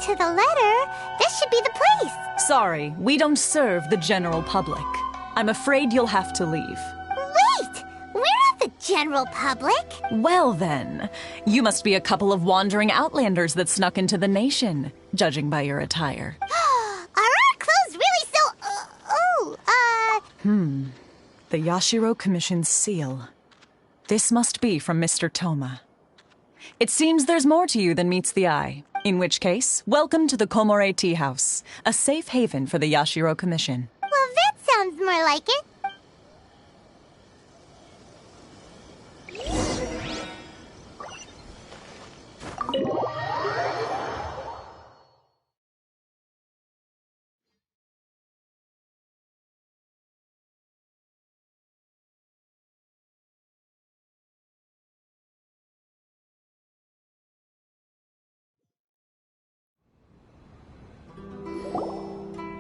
to the letter, this should be the place. Sorry, we don't serve the general public. I'm afraid you'll have to leave. Wait! We're not the general public. Well then, you must be a couple of wandering outlanders that snuck into the nation, judging by your attire. Are our clothes really so... The Yashiro Commission's seal. This must be from Mr. Toma. It seems there's more to you than meets the eye. In which case, welcome to the Komore Tea House, a safe haven for the Yashiro Commission. Well, that sounds more like it.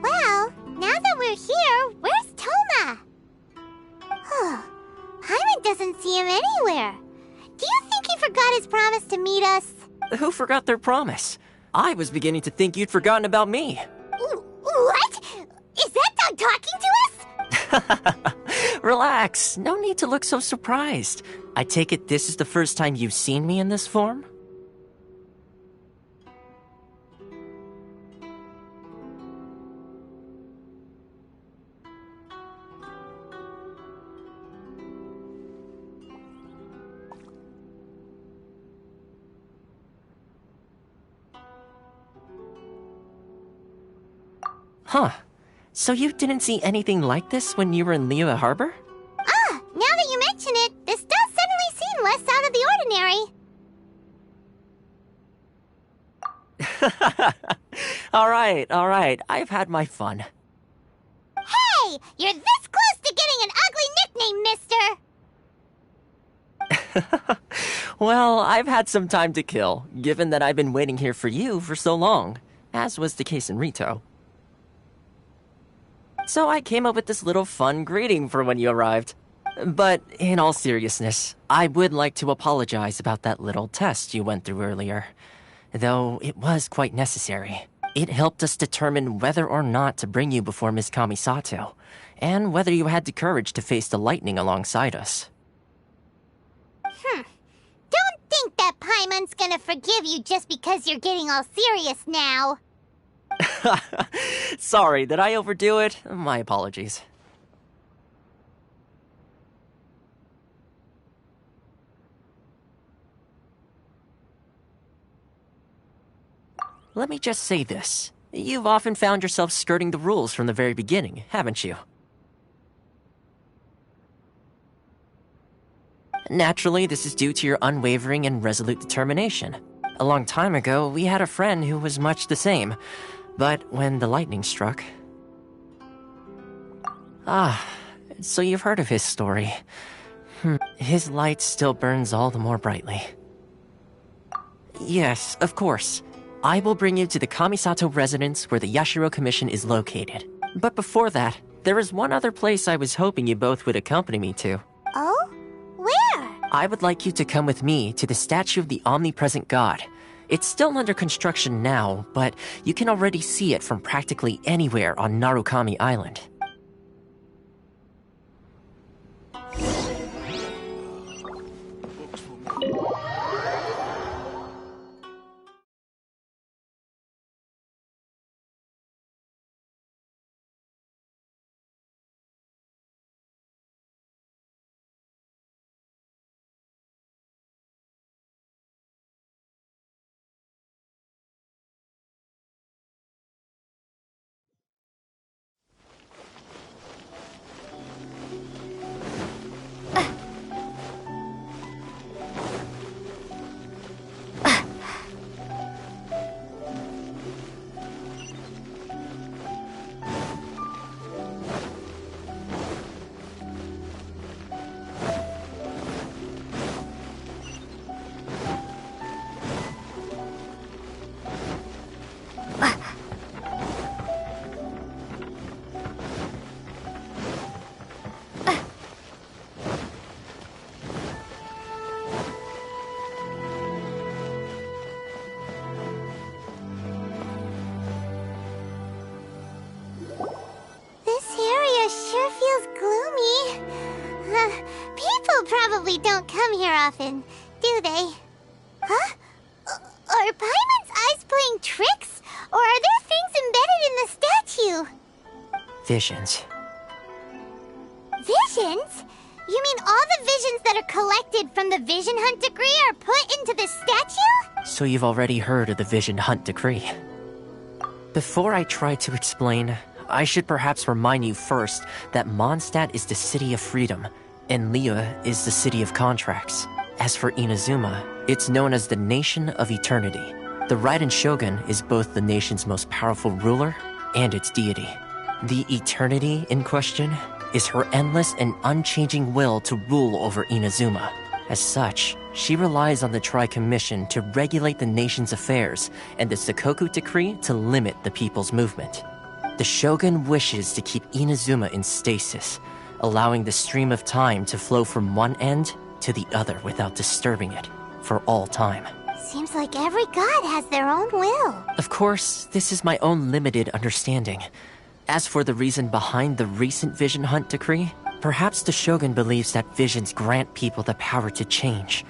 Well, now that we're here, where's Toma? Paimon doesn't see him anywhere. Do you think he forgot his promise to meet us? Who forgot their promise? I was beginning to think you'd forgotten about me. What? Is that dog talking to us? Relax, no need to look so surprised. I take it this is the first time you've seen me in this form? Huh. So you didn't see anything like this when you were in Liyue Harbor? Now that you mention it, this does suddenly seem less out of the ordinary. Alright, I've had my fun. Hey! You're this close to getting an ugly nickname, mister! Well, I've had some time to kill, given that I've been waiting here for you for so long, as was the case in Rito. So I came up with this little fun greeting for when you arrived. But in all seriousness, I would like to apologize about that little test you went through earlier. Though it was quite necessary. It helped us determine whether or not to bring you before Miss Kamisato, and whether you had the courage to face the lightning alongside us. Don't think that Paimon's gonna forgive you just because you're getting all serious now. Sorry, did I overdo it? My apologies. Let me just say this. You've often found yourself skirting the rules from the very beginning, haven't you? Naturally, this is due to your unwavering and resolute determination. A long time ago, we had a friend who was much the same. But when the lightning struck... so you've heard of his story. His light still burns all the more brightly. Yes, of course. I will bring you to the Kamisato residence where the Yashiro Commission is located. But before that, there is one other place I was hoping you both would accompany me to. Oh? Where? I would like you to come with me to the statue of the omnipresent god. It's still under construction now, but you can already see it from practically anywhere on Narukami Island. come here often, do they? Huh? Are Paimon's eyes playing tricks? Or are there things embedded in the statue? Visions. Visions? You mean all the visions that are collected from the Vision Hunt Decree are put into the statue? So you've already heard of the Vision Hunt Decree. Before I try to explain, I should perhaps remind you first that Mondstadt is the city of freedom, and Liyue is the city of contracts. As for Inazuma, it's known as the Nation of Eternity. The Raiden Shogun is both the nation's most powerful ruler and its deity. The Eternity in question is her endless and unchanging will to rule over Inazuma. As such, she relies on the Tri-Commission to regulate the nation's affairs and the Sakoku Decree to limit the people's movement. The Shogun wishes to keep Inazuma in stasis, allowing the stream of time to flow from one end to the other without disturbing it for all time. Seems like every god has their own will. Of course, this is my own limited understanding. As for the reason behind the recent Vision Hunt Decree, perhaps the Shogun believes that visions grant people the power to change,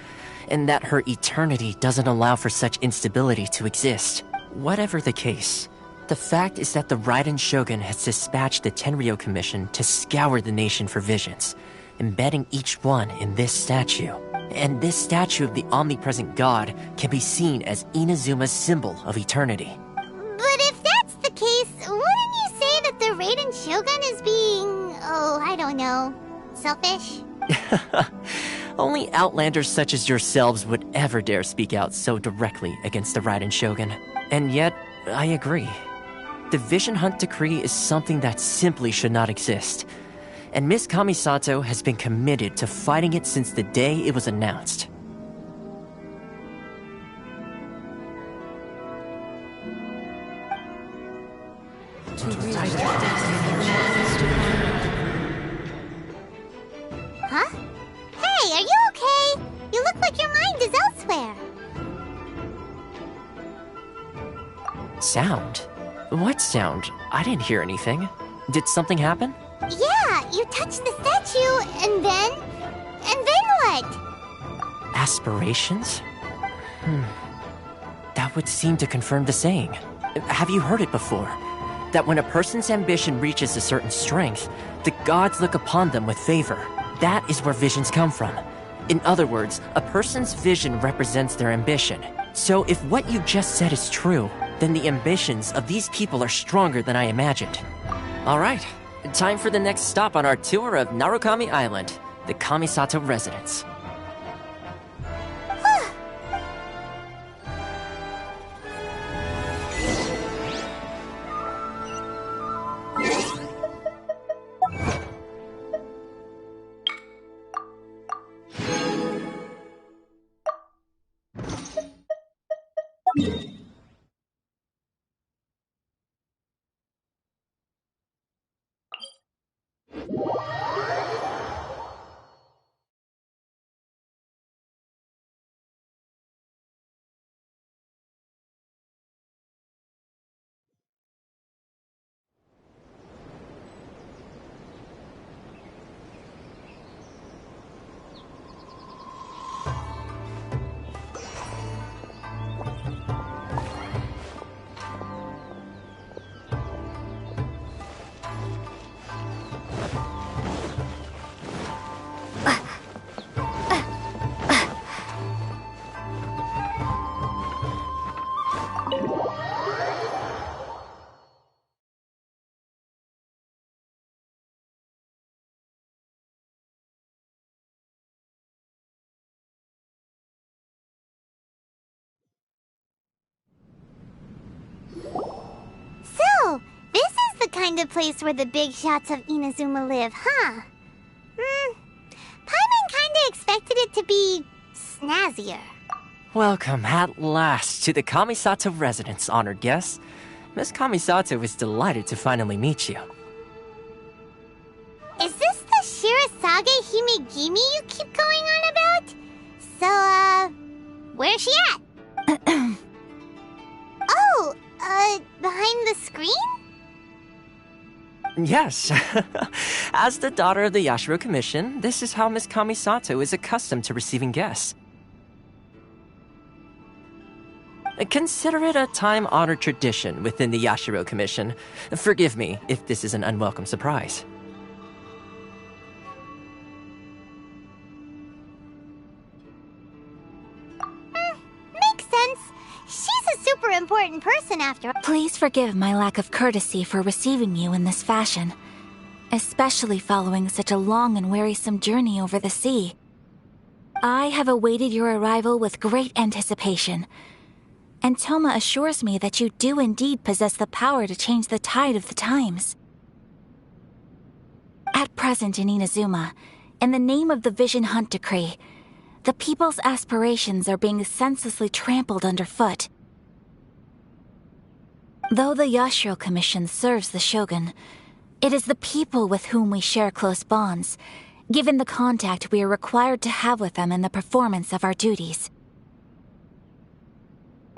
and that her eternity doesn't allow for such instability to exist. Whatever the case, the fact is that the Raiden Shogun has dispatched the Tenryou Commission to scour the nation for visions, embedding each one in this statue. And this statue of the omnipresent god can be seen as Inazuma's symbol of eternity. But if that's the case, wouldn't you say that the Raiden Shogun is being, I don't know, selfish? Only outlanders such as yourselves would ever dare speak out so directly against the Raiden Shogun. And yet, I agree. The Vision Hunt Decree is something that simply should not exist. And Miss Kamisato has been committed to fighting it since the day it was announced. Huh? Hey, are you okay? You look like your mind is elsewhere. Sound? What sound? I didn't hear anything. Did something happen? Yeah, you touched the statue, and then what? Aspirations? That would seem to confirm the saying. Have you heard it before? That when a person's ambition reaches a certain strength, the gods look upon them with favor. That is where visions come from. In other words, a person's vision represents their ambition. So if what you just said is true, then the ambitions of these people are stronger than I imagined. Alright, time for the next stop on our tour of Narukami Island, the Kamisato residence. So, this is the kind of place where the big shots of Inazuma live, huh? Paimon kinda expected it to be snazzier. Welcome at last to the Kamisato residence, honored guests. Miss Kamisato is delighted to finally meet you. Is this the Shirazage Himegimi you keep going on about? So, where's she at? behind the screen? Yes. As the daughter of the Yashiro Commission, this is how Miss Kamisato is accustomed to receiving guests. Consider it a time-honored tradition within the Yashiro Commission. Forgive me if this is an unwelcome surprise. Makes sense. She's a super important person after all. Please forgive my lack of courtesy for receiving you in this fashion, especially following such a long and wearisome journey over the sea. I have awaited your arrival with great anticipation, and Toma assures me that you do indeed possess the power to change the tide of the times. At present in Inazuma, in the name of the Vision Hunt Decree, the people's aspirations are being senselessly trampled underfoot. Though the Yashiro Commission serves the Shogun, it is the people with whom we share close bonds, given the contact we are required to have with them in the performance of our duties.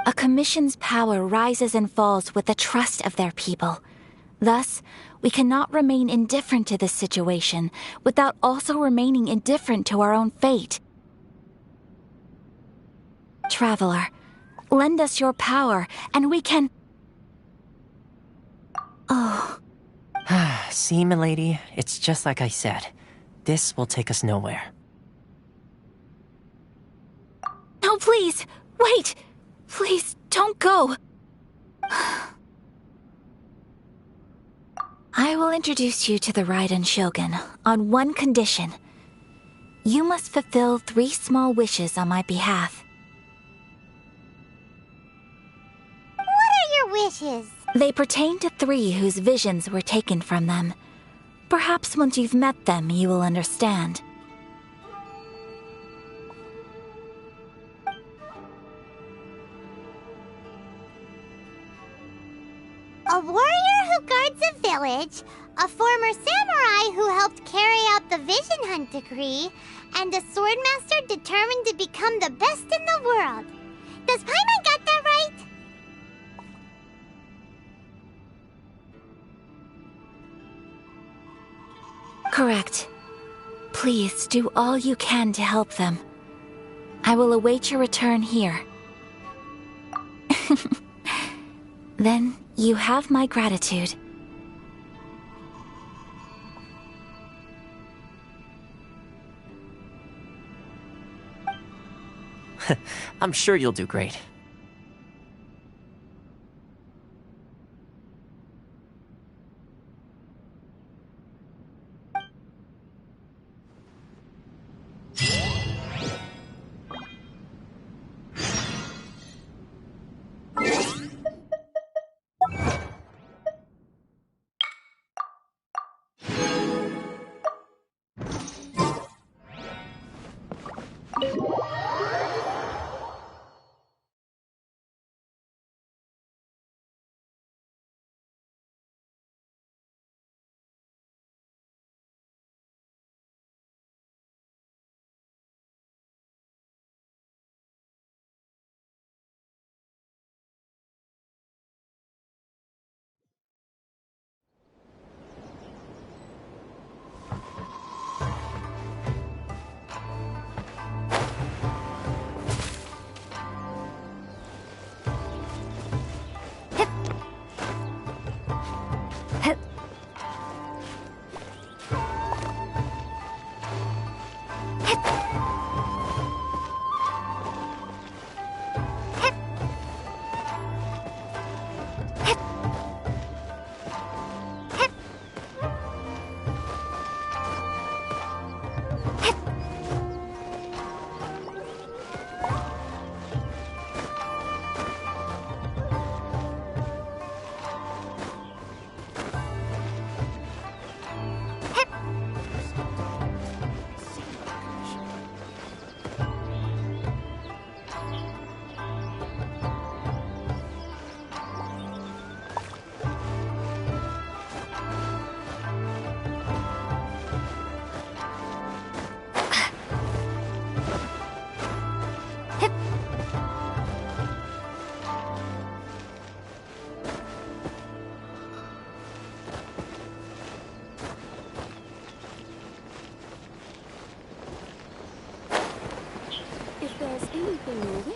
A commission's power rises and falls with the trust of their people. Thus, we cannot remain indifferent to this situation without also remaining indifferent to our own fate. Traveler, lend us your power, and we can... Oh. See, milady, it's just like I said. This will take us nowhere. No, please! Wait! Please, don't go! I will introduce you to the Raiden Shogun on one condition. You must fulfill 3 small wishes on my behalf. What are your wishes? They pertain to 3 whose visions were taken from them. Perhaps once you've met them, you will understand. A warrior who guards a village, a former samurai who helped carry out the Vision Hunt Decree, and a swordmaster determined to become the best in the world. Does Paimon got that right? Correct. Please do all you can to help them. I will await your return here. Then you have my gratitude. I'm sure you'll do great.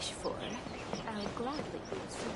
wish for, I'll gladly do so.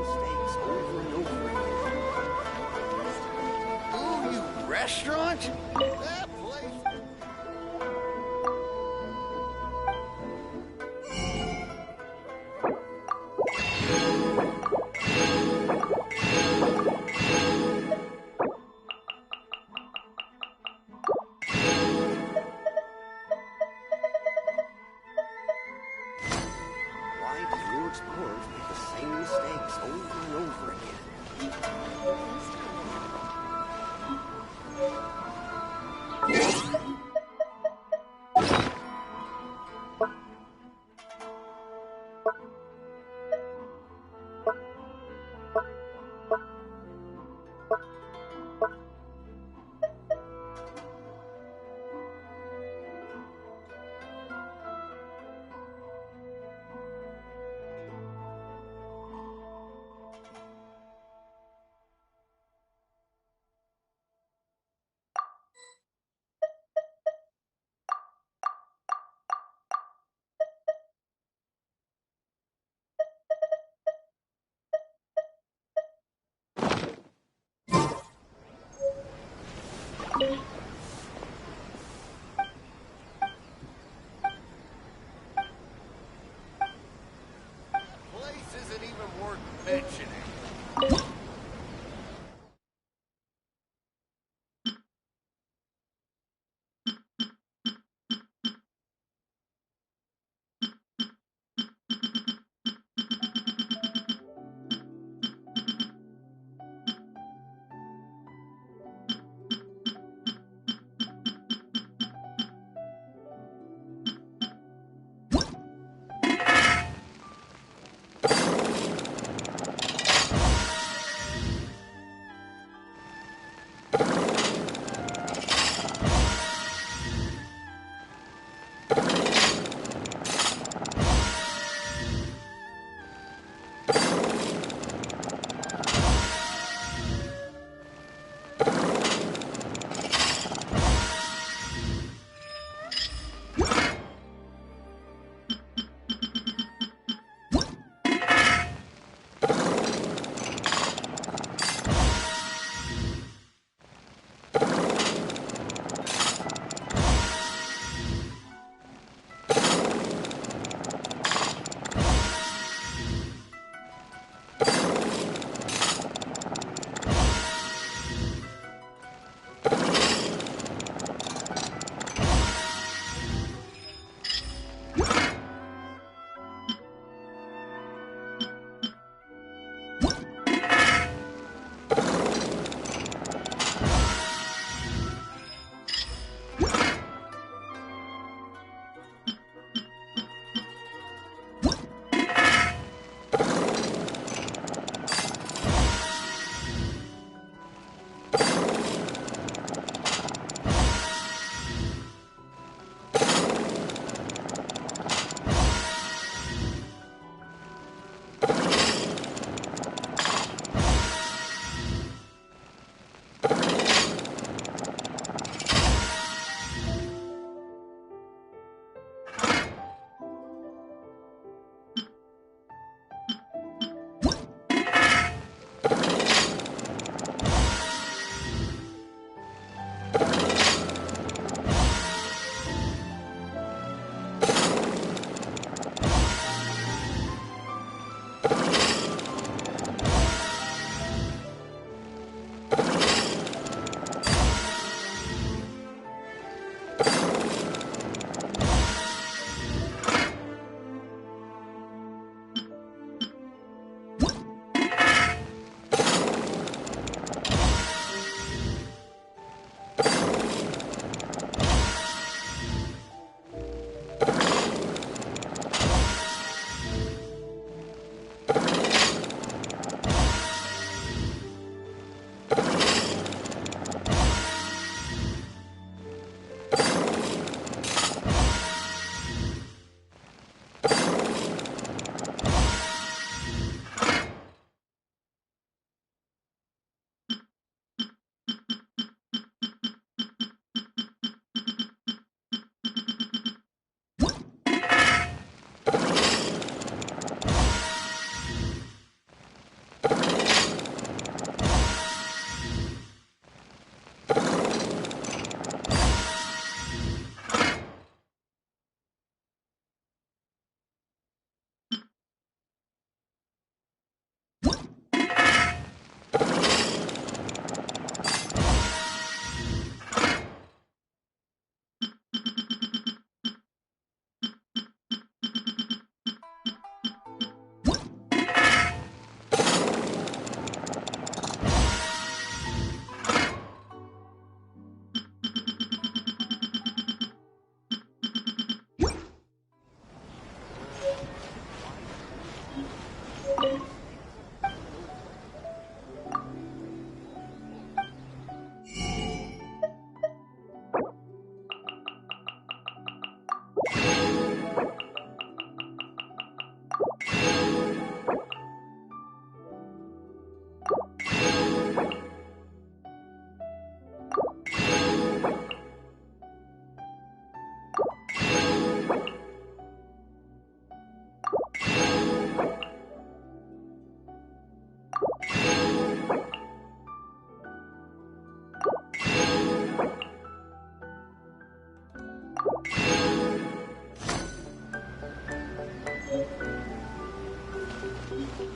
Mistakes over and over again. Ooh, you restaurant? That place. Why do new explorers make the same mistakes over and over again?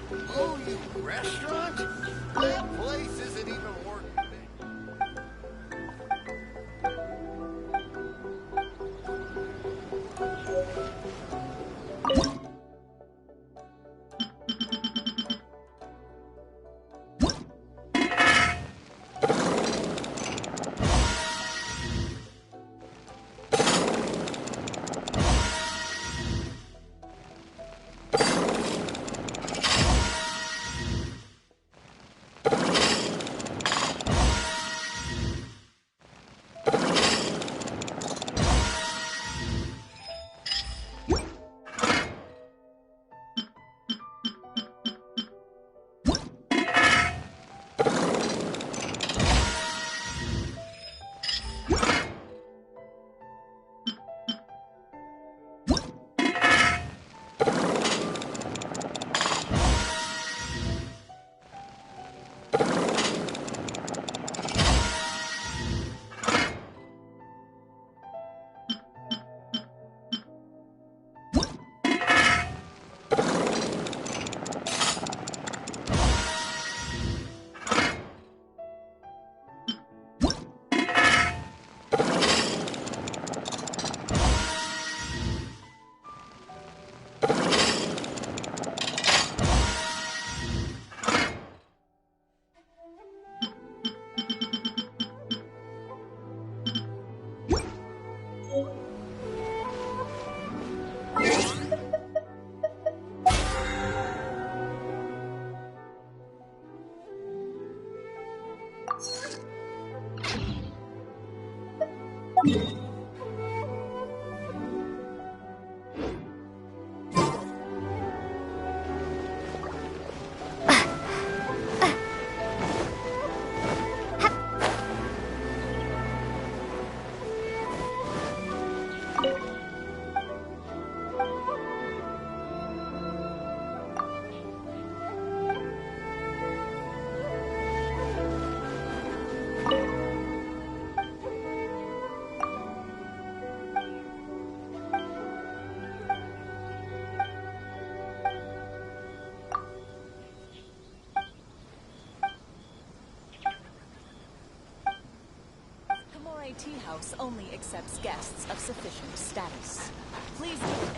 Oh, you restaurant? That place isn't even worth it. Tea House only accepts guests of sufficient status. Please don't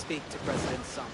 speak to President Sung.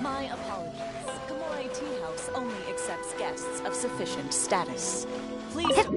My apologies. Komore Tea House only accepts guests of sufficient status. Please don't...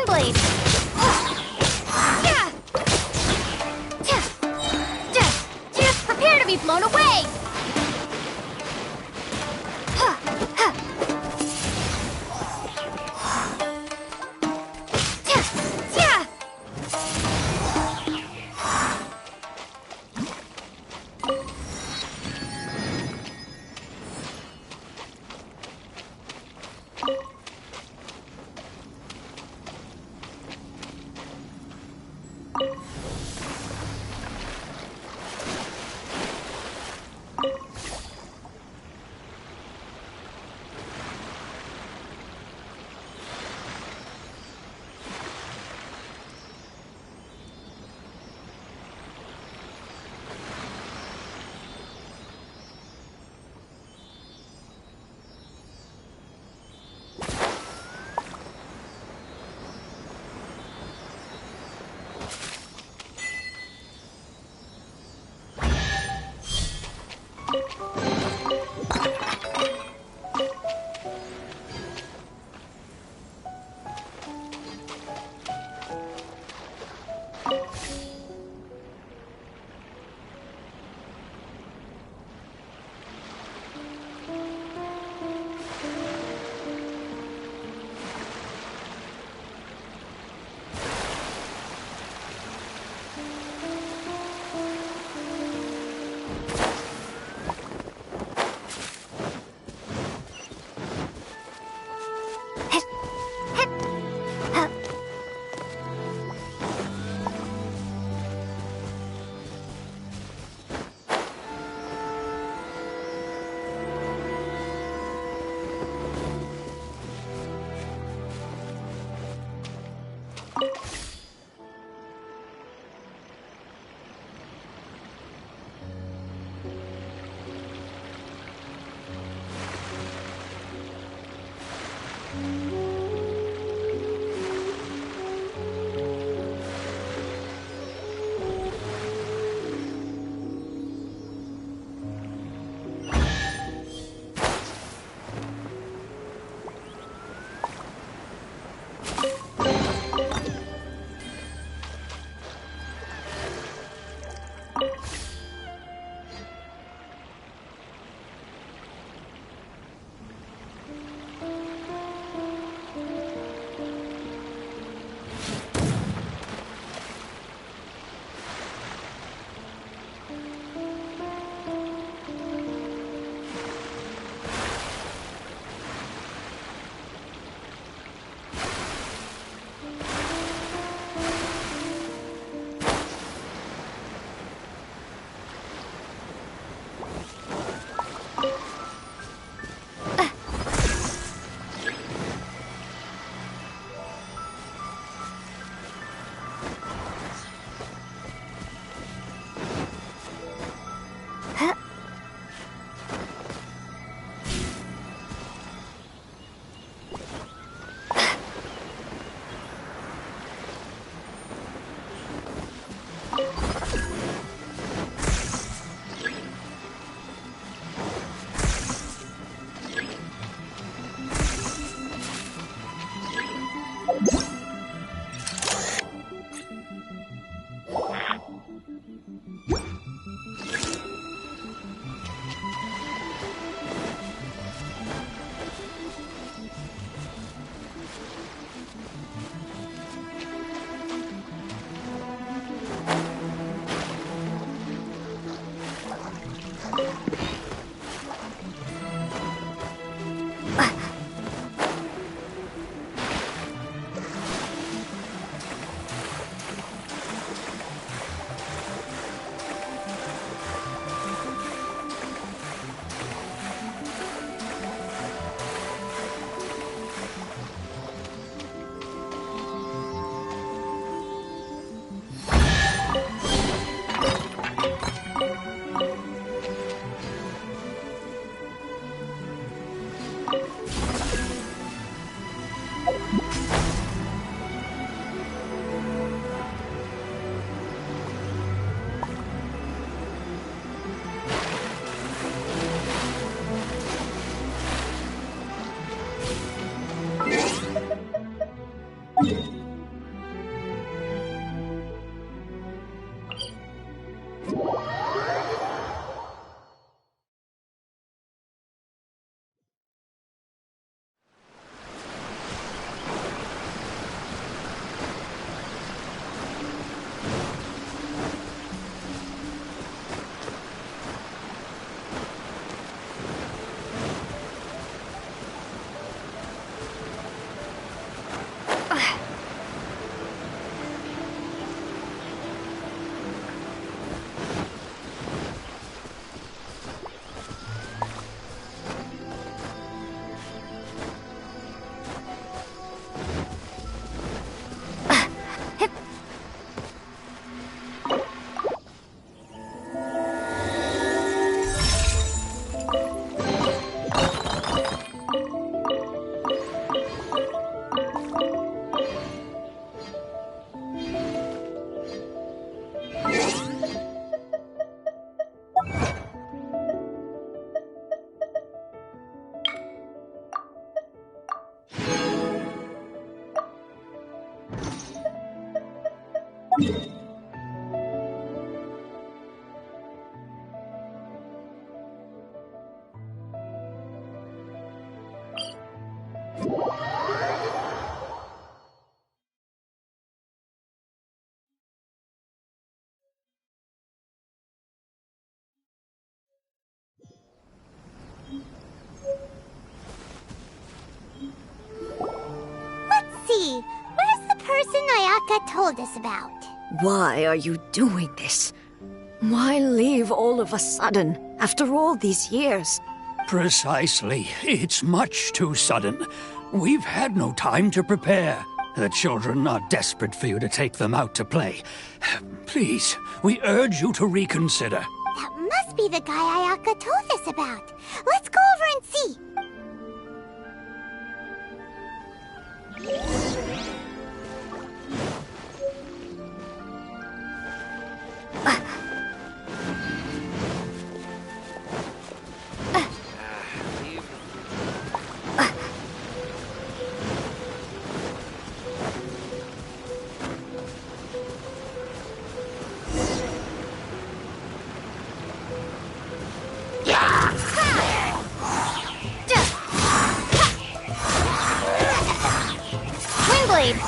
blade! Just prepare to be blown away! Let's see. Where's the person Ayaka told us about? Why are you doing this? Why leave all of a sudden, after all these years? Precisely. It's much too sudden. We've had no time to prepare. The children are desperate for you to take them out to play. Please, we urge you to reconsider. That must be the guy Ayaka told us about. Let's go over and see. Windblade!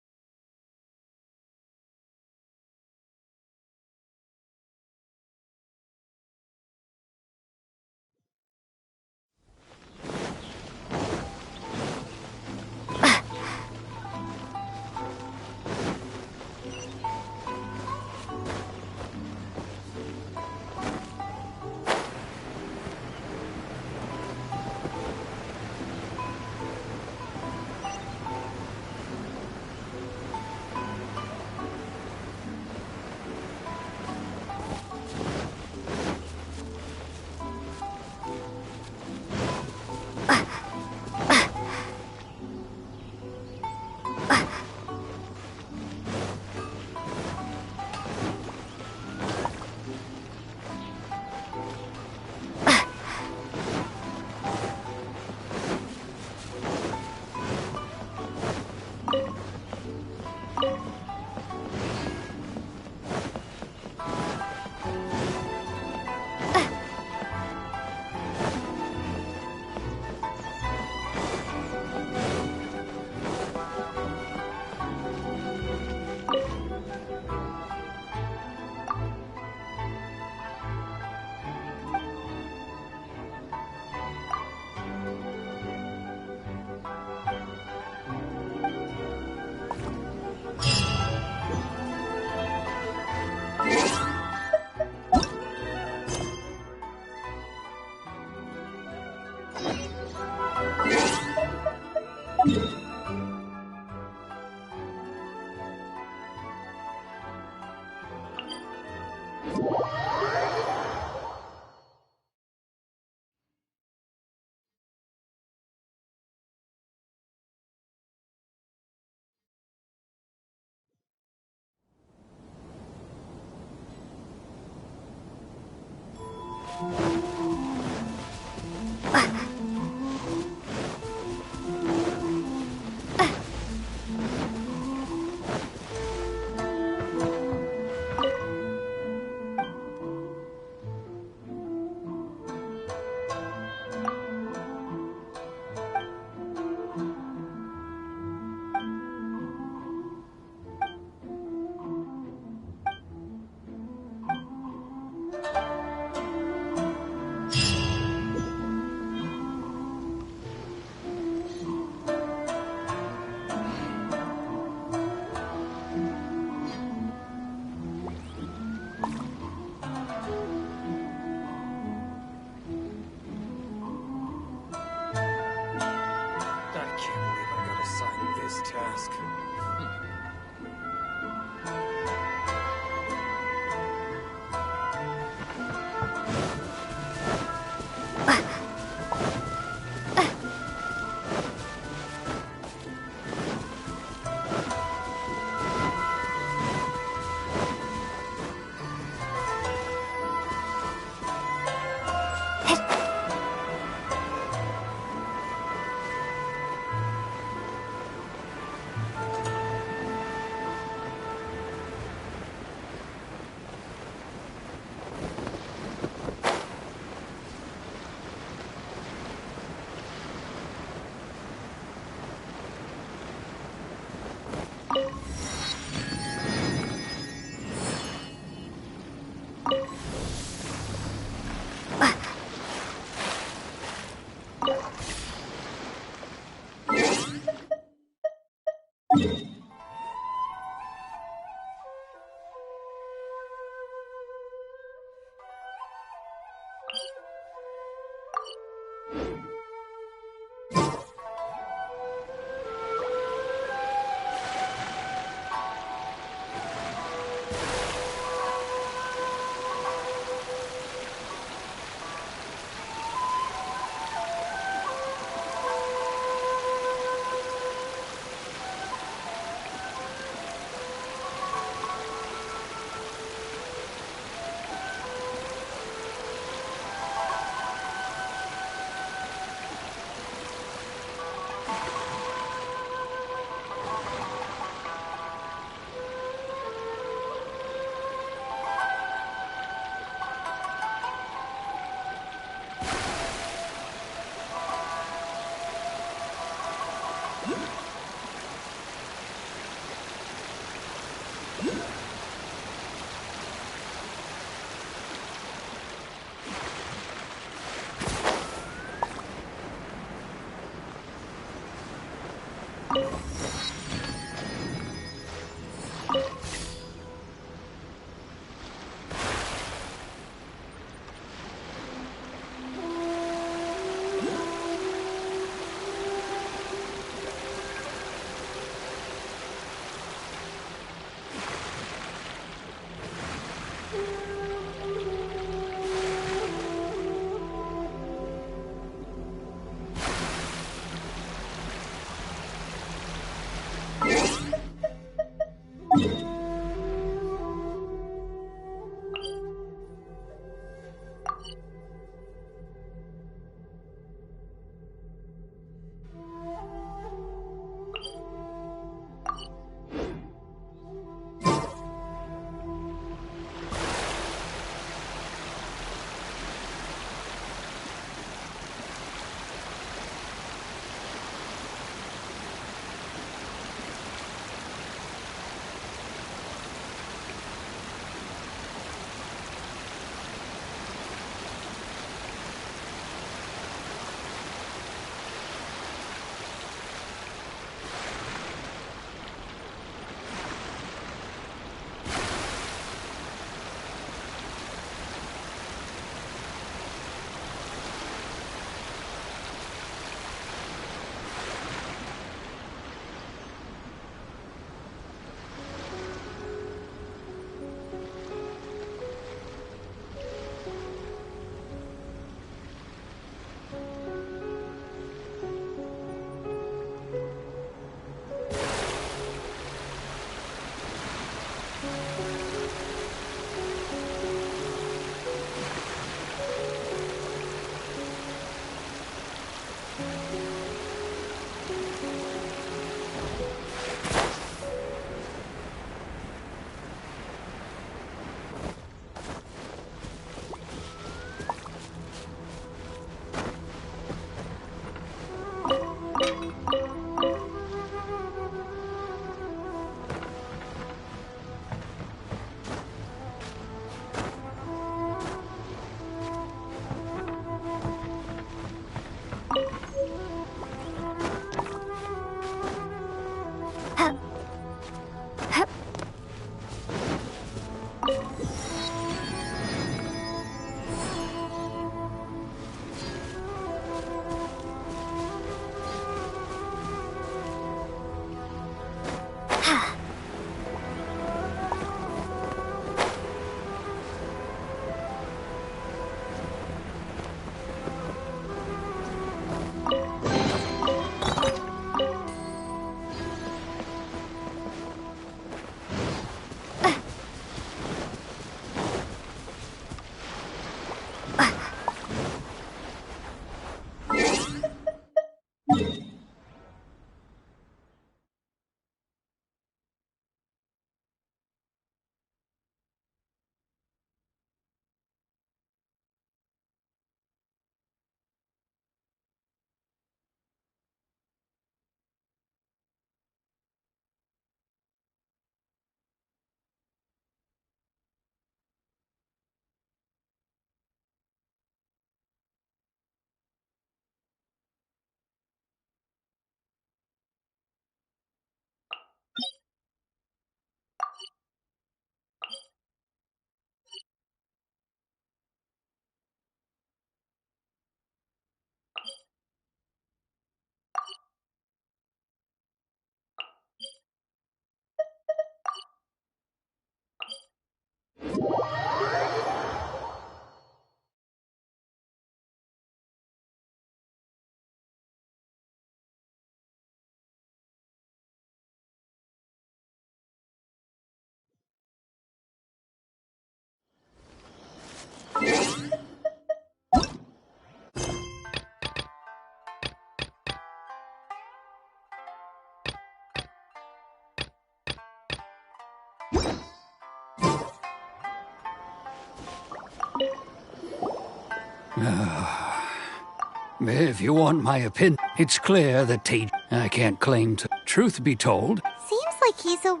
If you want my opinion, it's clear that I can't claim to. Truth be told, Seems like he's a...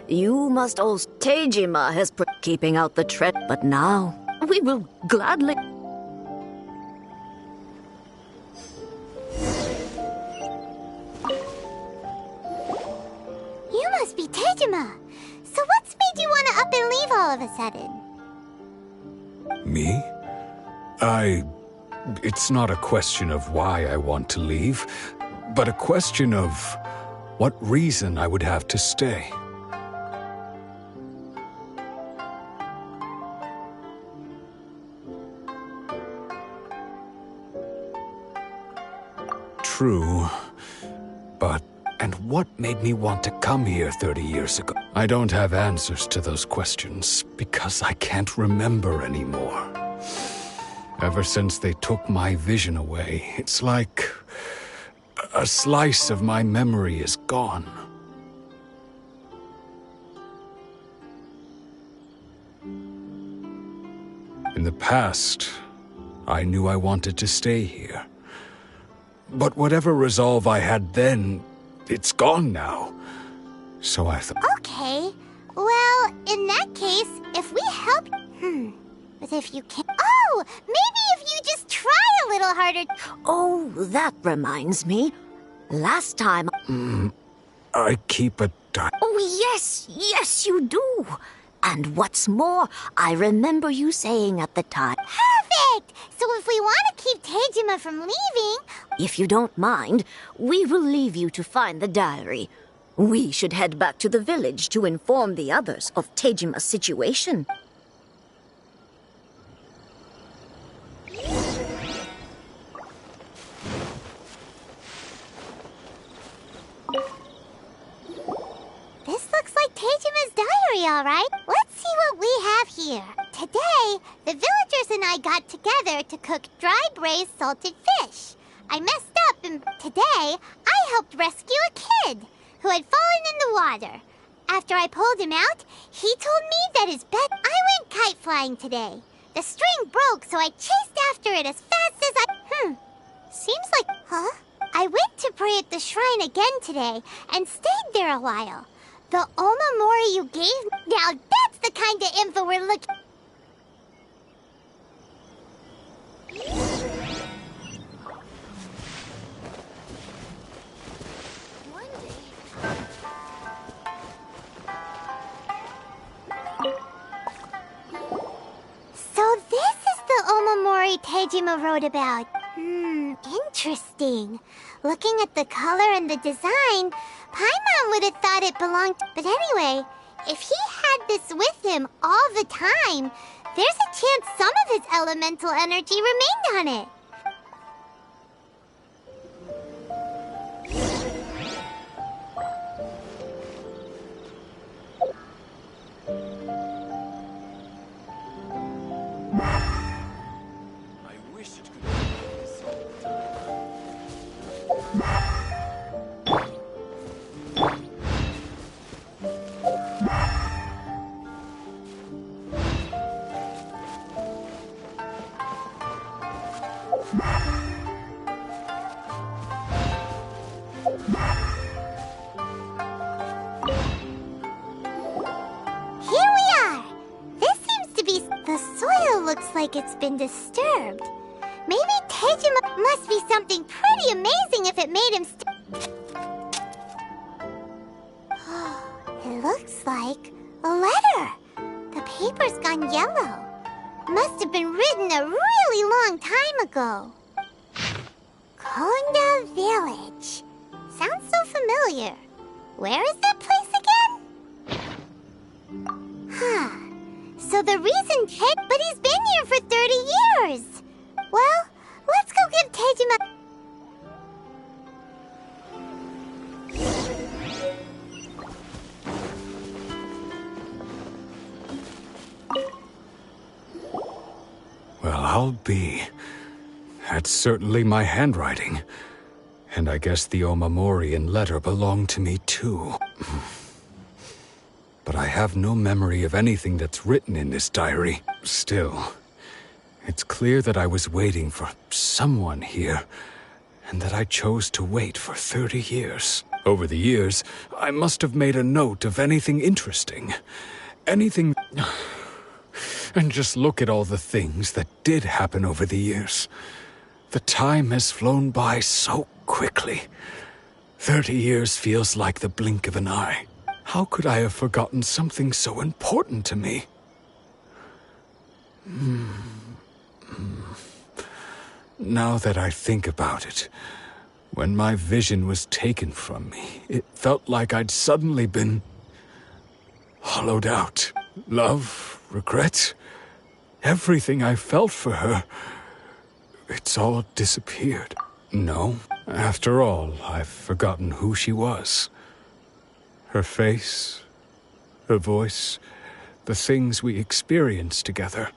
You must also... Tejima has keeping out the tread, but now we will gladly... You must be Tejima. So what's made you want to up and leave all of a sudden? Me? It's not a question of why I want to leave, but a question of what reason I would have to stay. True, but... And what made me want to come here 30 years ago? I don't have answers to those questions, because I can't remember anymore. Ever since they took my vision away, it's like... a slice of my memory is gone. In the past, I knew I wanted to stay here. But whatever resolve I had then, it's gone now. So I thought... Okay. Well, in that case, if we help... But if you can't... Oh! Maybe if you just try a little harder... Oh, that reminds me. Last time... I keep a Oh, yes, you do. And what's more, I remember you saying at the time... Perfect! So if we want to keep Tejima from leaving... If you don't mind, we will leave you to find the diary. We should head back to the village to inform the others of Tejima's situation. This looks like Tejima's diary, all right. Let's see what we have here. Today, the villagers and I got together to cook dry braised salted fish. I messed up, and today, I helped rescue a kid who had fallen in the water. After I pulled him out, he told me that his bed... I went kite flying today. The string broke, so I chased after it as fast as I... Seems like... Huh? I went to pray at the shrine again today, and stayed there a while. The Omamori you gave me... Now that's the kind of info we're looking... So this is the Omamori Tejima wrote about. Interesting. Looking at the color and the design, Paimon would have thought it belonged... But anyway, if he had this with him all the time, there's a chance some of his elemental energy remained on it. Like it's been disturbed. Maybe Tejima must be something pretty amazing if it made him It looks like a letter. The paper's gone yellow. Must have been written a really long time ago. Konda Village. Sounds so familiar. Where is that place again? So the reason but he's been here for 30 years. Well, let's go give Tejima... Well, I'll be. That's certainly my handwriting. And I guess the Omamorian letter belonged to me too. But I have no memory of anything that's written in this diary. Still, it's clear that I was waiting for someone here, and that I chose to wait for 30 years. Over the years, I must have made a note of anything interesting. Anything... And just look at all the things that did happen over the years. The time has flown by so quickly. 30 years feels like the blink of an eye. How could I have forgotten something so important to me? Now that I think about it, when my vision was taken from me, it felt like I'd suddenly been hollowed out. Love, regret, everything I felt for her, it's all disappeared. No, after all, I've forgotten who she was. Her face, her voice, the things we experienced together.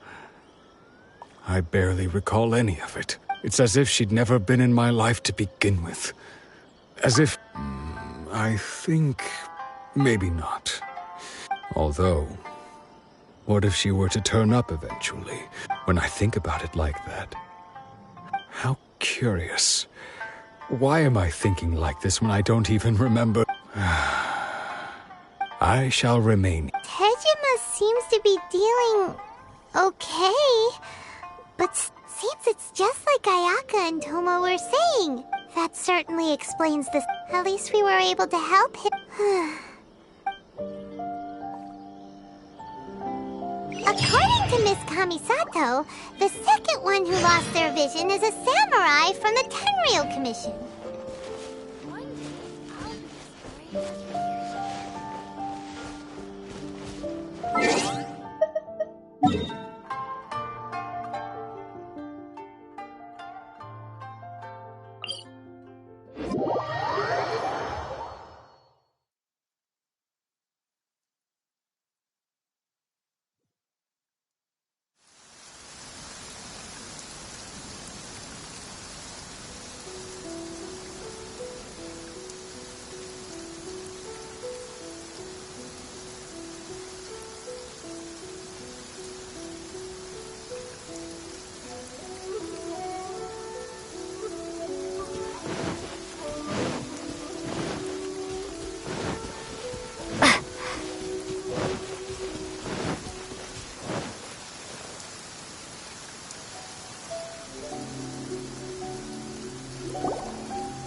I barely recall any of it. It's as if she'd never been in my life to begin with. As if... I think... maybe not. Although, what if she were to turn up eventually? When I think about it like that. How curious. Why am I thinking like this when I don't even remember? I shall remain. Tejima seems to be dealing... okay. But seems it's just like Ayaka and Toma were saying. That certainly explains this. At least we were able to help him. According to Miss Kamisato, the second one who lost their vision is a samurai from the Tenryou Commission.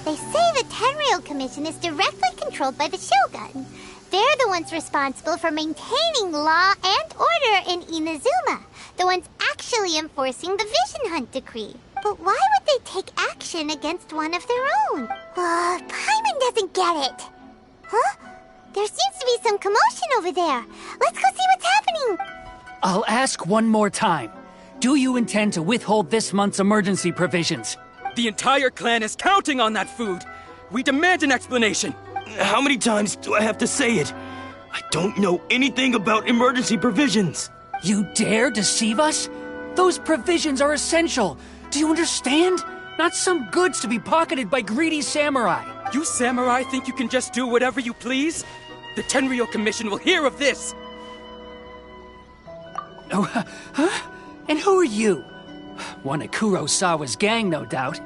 They say the Tenryou Commission is directly controlled by the Shogun. They're the ones responsible for maintaining law and order in Inazuma. The ones actually enforcing the Vision Hunt decree. But why would they take action against one of their own? Paimon doesn't get it. Huh? There seems to be some commotion over there. Let's go see what's happening. I'll ask one more time. Do you intend to withhold this month's emergency provisions? The entire clan is counting on that food. We demand an explanation. How many times do I have to say it? I don't know anything about emergency provisions. You dare deceive us? Those provisions are essential. Do you understand? Not some goods to be pocketed by greedy samurai. You samurai think you can just do whatever you please? The Tenryou Commission will hear of this. Oh, huh? And who are you? One of Kurosawa's gang, no doubt.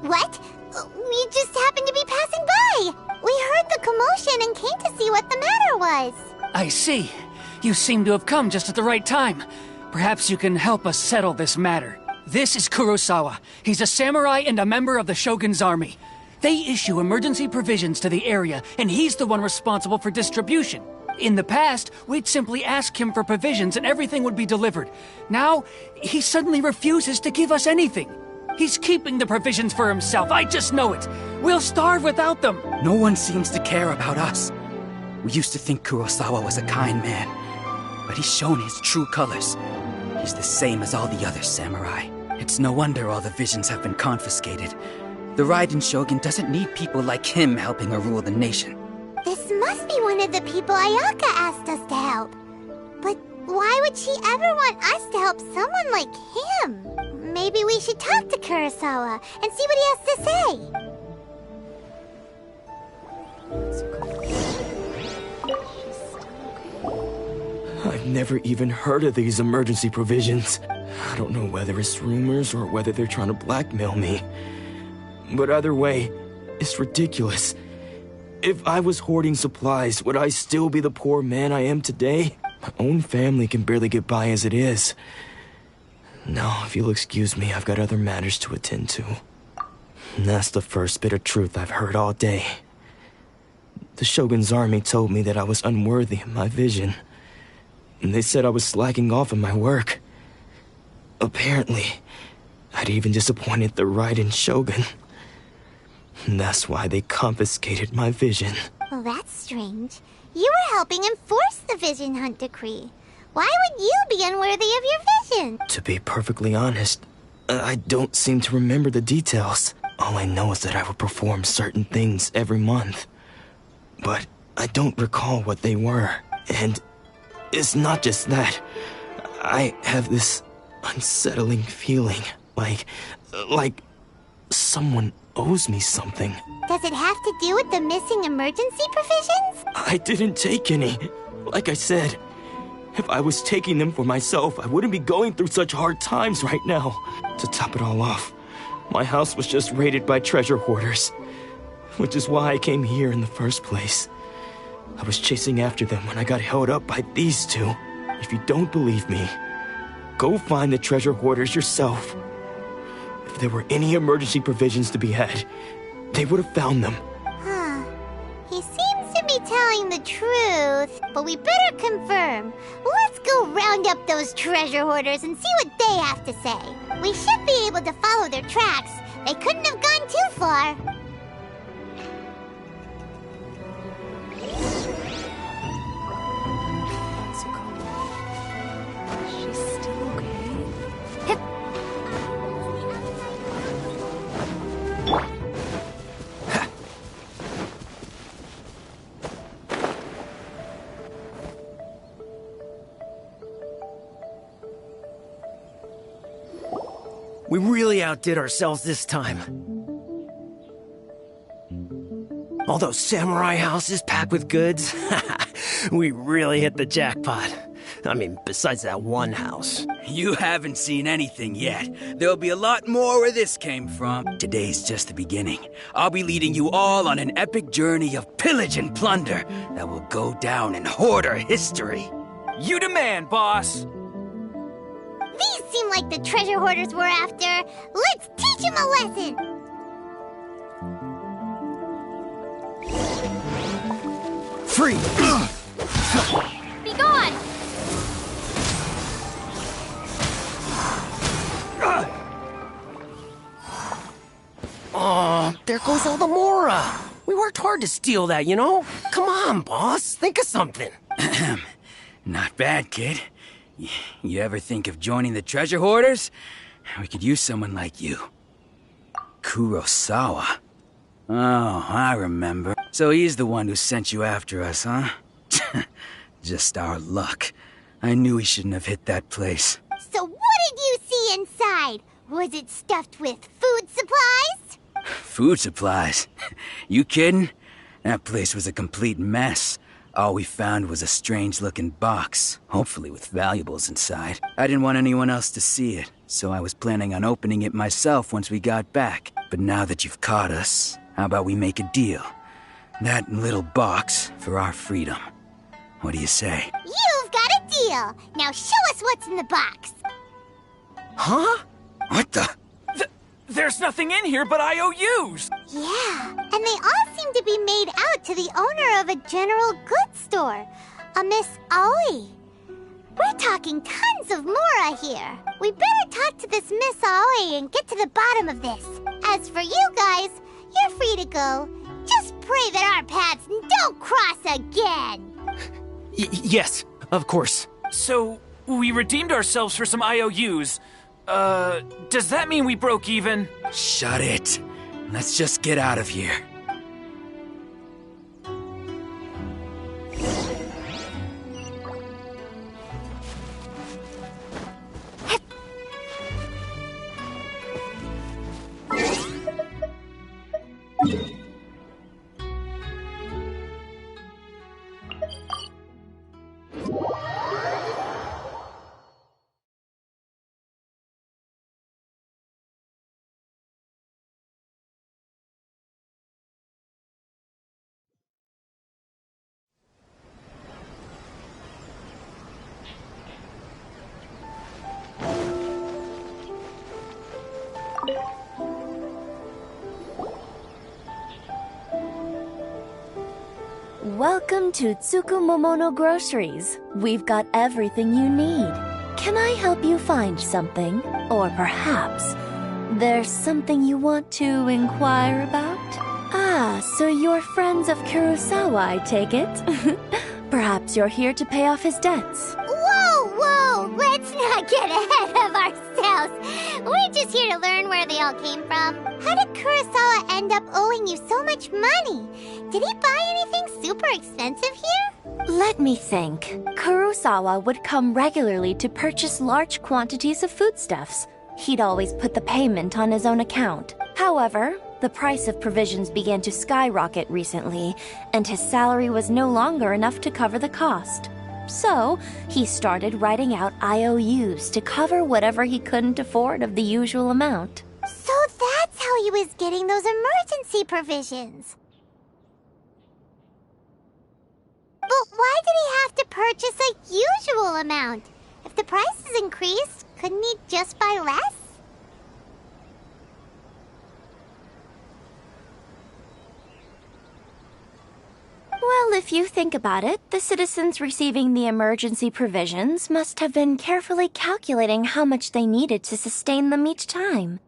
What? We just happened to be passing by. We heard the commotion and came to see what the matter was. I see. You seem to have come just at the right time. Perhaps you can help us settle this matter. This is Kurosawa. He's a samurai and a member of the Shogun's army. They issue emergency provisions to the area, and he's the one responsible for distribution. In the past, we'd simply ask him for provisions and everything would be delivered. Now, he suddenly refuses to give us anything. He's keeping the provisions for himself, I just know it. We'll starve without them. No one seems to care about us. We used to think Kurosawa was a kind man, but he's shown his true colors. He's the same as all the other samurai. It's no wonder all the visions have been confiscated. The Raiden Shogun doesn't need people like him helping her rule the nation. This must be one of the people Ayaka asked us to help. But why would she ever want us to help someone like him? Maybe we should talk to Kurosawa and see what he has to say. I've never even heard of these emergency provisions. I don't know whether it's rumors or whether they're trying to blackmail me. But either way, it's ridiculous. If I was hoarding supplies, would I still be the poor man I am today? My own family can barely get by as it is. Now, if you'll excuse me, I've got other matters to attend to. And that's the first bit of truth I've heard all day. The Shogun's army told me that I was unworthy of my vision. And they said I was slacking off in my work. Apparently, I'd even disappointed the Raiden Shogun. And that's why they confiscated my vision. Well, that's strange. You were helping enforce the Vision Hunt Decree. Why would you be unworthy of your vision? To be perfectly honest, I don't seem to remember the details. All I know is that I would perform certain things every month. But I don't recall what they were. And it's not just that. I have this unsettling feeling, like someone owes me something. Does it have to do with the missing emergency provisions? I didn't take any. Like I said, if I was taking them for myself, I wouldn't be going through such hard times right now. To top it all off, my house was just raided by treasure hoarders, which is why I came here in the first place. I was chasing after them when I got held up by these two. If you don't believe me, go find the treasure hoarders yourself. If there were any emergency provisions to be had, they would have found them. Huh. He seems to be telling the truth, but we better confirm. Let's go round up those treasure hoarders and see what they have to say. We should be able to follow their tracks. They couldn't have gone too far. She's still okay. We really outdid ourselves this time. All those samurai houses packed with goods. We really hit the jackpot. I mean, besides that one house. You haven't seen anything yet. There'll be a lot more where this came from. Today's just the beginning. I'll be leading you all on an epic journey of pillage and plunder that will go down in hoarder history. You demand, boss. These seem like the treasure hoarders we're after. Let's teach them a lesson. Free! Be gone! Oh, there goes all the Mora. We worked hard to steal that, you know? Come on, boss. Think of something. Not bad, kid. You ever think of joining the treasure hoarders? We could use someone like you. Kurosawa. Oh, I remember. So he's the one who sent you after us, huh? Just our luck. I knew he shouldn't have hit that place. So what did you see inside? Was it stuffed with food supplies? Food supplies? You kidding? That place was a complete mess. All we found was a strange-looking box, hopefully with valuables inside. I didn't want anyone else to see it, so I was planning on opening it myself once we got back. But now that you've caught us, how about we make a deal? That little box for our freedom. What do you say? You've got a deal. Now show us what's in the box. Huh? What the? There's nothing in here but IOUs! Yeah, and they all seem to be made out to the owner of a general goods store, a Miss Aoi. We're talking tons of Mora here. We better talk to this Miss Aoi and get to the bottom of this. As for you guys, you're free to go. Just pray that our paths don't cross again. Yes, of course. So, we redeemed ourselves for some IOUs. Does that mean we broke even? Shut it. Let's just get out of here. Welcome to Tsukumomono Groceries. We've got everything you need. Can I help you find something? Or perhaps there's something you want to inquire about? Ah, so you're friends of Kurosawa, I take it? Perhaps you're here to pay off his debts. Whoa, whoa! Let's not get ahead of ourselves. We're just here to learn where they all came from. How did Kurosawa end up owing you so much money? Did he buy anything super expensive here? Let me think. Kurosawa would come regularly to purchase large quantities of foodstuffs. He'd always put the payment on his own account. However, the price of provisions began to skyrocket recently, and his salary was no longer enough to cover the cost. So, he started writing out IOUs to cover whatever he couldn't afford of the usual amount. So that's how he was getting those emergency provisions. But why did he have to purchase a usual amount? If the prices increased, couldn't he just buy less? Well, if you think about it, the citizens receiving the emergency provisions must have been carefully calculating how much they needed to sustain them each time.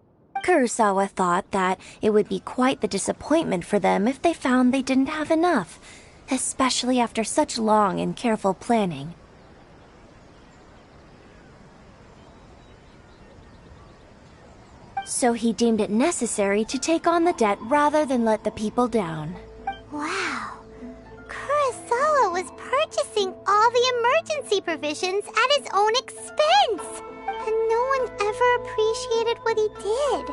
Kurosawa thought that it would be quite the disappointment for them if they found they didn't have enough, especially after such long and careful planning. So he deemed it necessary to take on the debt rather than let the people down. Wow. Kurosawa was purchasing all the emergency provisions at his own expense. And no one ever appreciated what he did.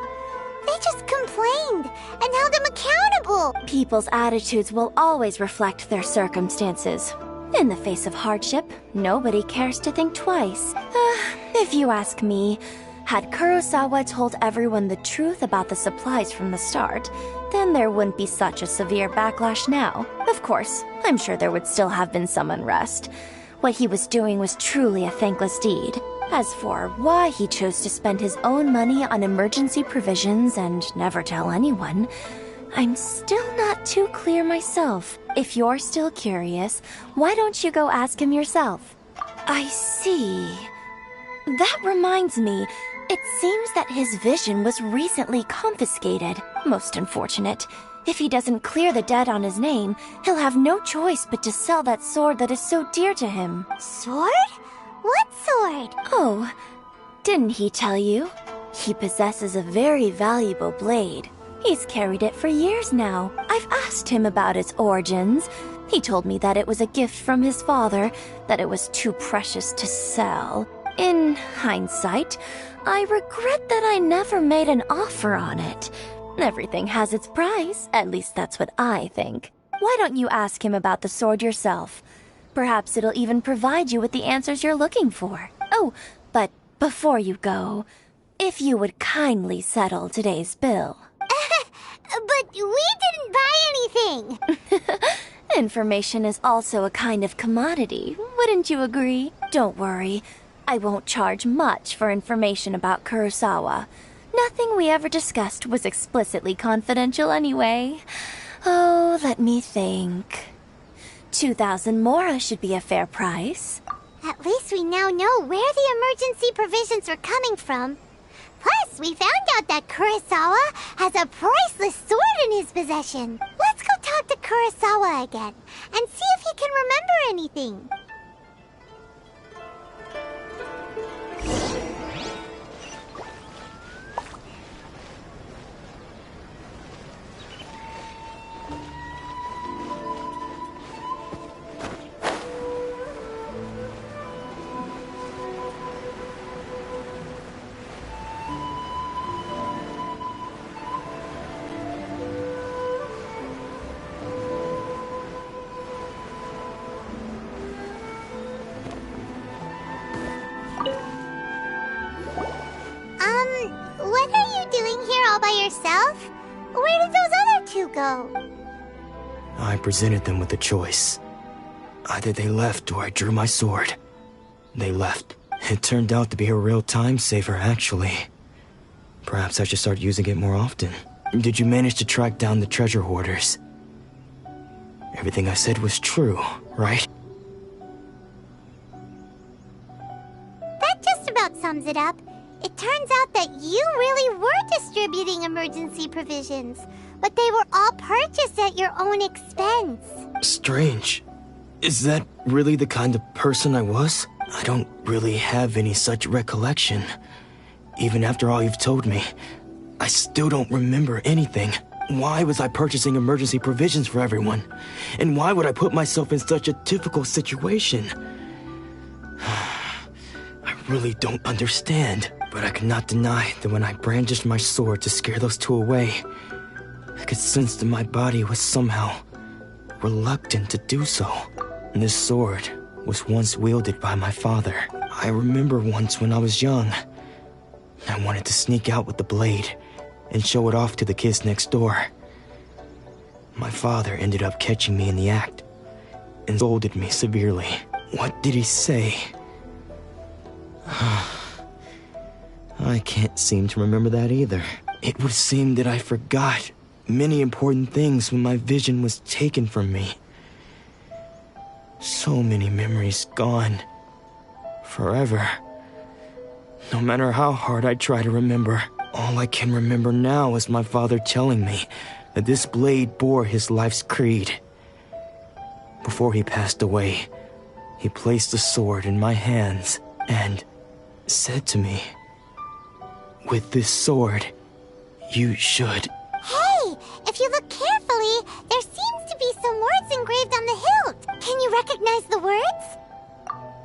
They just complained and held him accountable. People's attitudes will always reflect their circumstances. In the face of hardship, nobody cares to think twice. If you ask me, had Kurosawa told everyone the truth about the supplies from the start, then there wouldn't be such a severe backlash now. Of course, I'm sure there would still have been some unrest. What he was doing was truly a thankless deed. As for why he chose to spend his own money on emergency provisions and never tell anyone, I'm still not too clear myself. If you're still curious, why don't you go ask him yourself? I see. That reminds me, it seems that his vision was recently confiscated. Most unfortunate. If he doesn't clear the debt on his name, he'll have no choice but to sell that sword that is so dear to him. Sword? What sword? Oh, didn't he tell you? He possesses a very valuable blade. He's carried it for years now. I've asked him about its origins. He told me that it was a gift from his father, that it was too precious to sell. In hindsight, I regret that I never made an offer on it. Everything has its price, at least that's what I think. Why don't you ask him about the sword yourself? Perhaps it'll even provide you with the answers you're looking for. Oh, but before you go, if you would kindly settle today's bill. But we didn't buy anything! Information is also a kind of commodity, wouldn't you agree? Don't worry, I won't charge much for information about Kurosawa. Nothing we ever discussed was explicitly confidential anyway. Oh, let me think. 2,000 mora should be a fair price. At least we now know where the emergency provisions were coming from. Plus, we found out that Kurosawa has a priceless sword in his possession. Let's go talk to Kurosawa again and see if he can remember anything. What are you doing here all by yourself? Where did those other two go? I presented them with a choice. Either they left or I drew my sword. They left. It turned out to be a real time saver, actually. Perhaps I should start using it more often. Did you manage to track down the treasure hoarders? Everything I said was true, right? That just about sums it up. It turns out that you really were distributing emergency provisions, but they were all purchased at your own expense. Strange. Is that really the kind of person I was? I don't really have any such recollection. Even after all you've told me, I still don't remember anything. Why was I purchasing emergency provisions for everyone? And why would I put myself in such a difficult situation? I really don't understand. But I could not deny that when I brandished my sword to scare those two away, I could sense that my body was somehow reluctant to do so. And this sword was once wielded by my father. I remember once when I was young, I wanted to sneak out with the blade and show it off to the kids next door. My father ended up catching me in the act and scolded me severely. What did he say? I can't seem to remember that either. It would seem that I forgot many important things when my vision was taken from me. So many memories gone. Forever. No matter how hard I try to remember, all I can remember now is my father telling me that this blade bore his life's creed. Before he passed away, he placed the sword in my hands and said to me, "With this sword, you should..." Hey! If you look carefully, there seems to be some words engraved on the hilt. Can you recognize the words?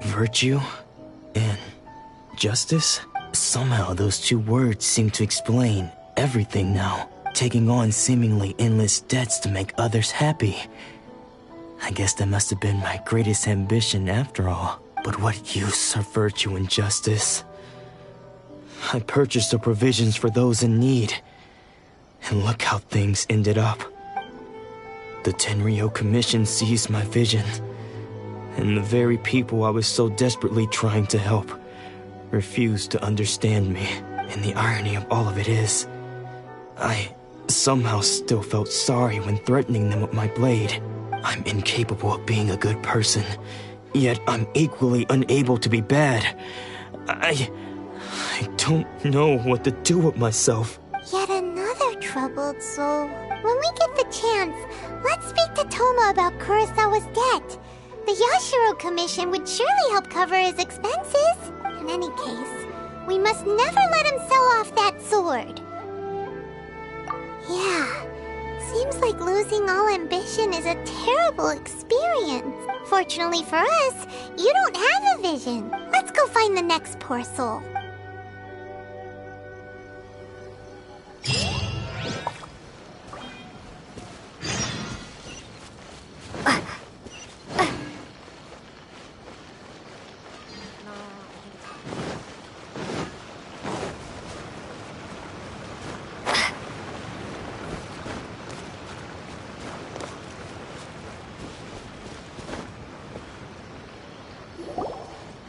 Virtue and justice? Somehow those two words seem to explain everything now. Taking on seemingly endless debts to make others happy. I guess that must have been my greatest ambition after all. But what use are virtue and justice? I purchased the provisions for those in need. And look how things ended up. The Tenryo Commission seized my vision. And the very people I was so desperately trying to help refused to understand me. And the irony of all of it is, I somehow still felt sorry when threatening them with my blade. I'm incapable of being a good person, yet I'm equally unable to be bad. I don't know what to do with myself. Yet another troubled soul. When we get the chance, let's speak to Toma about Kurosawa's debt. The Yashiro Commission would surely help cover his expenses. In any case, we must never let him sell off that sword. Yeah, seems like losing all ambition is a terrible experience. Fortunately for us, you don't have a vision. Let's go find the next poor soul.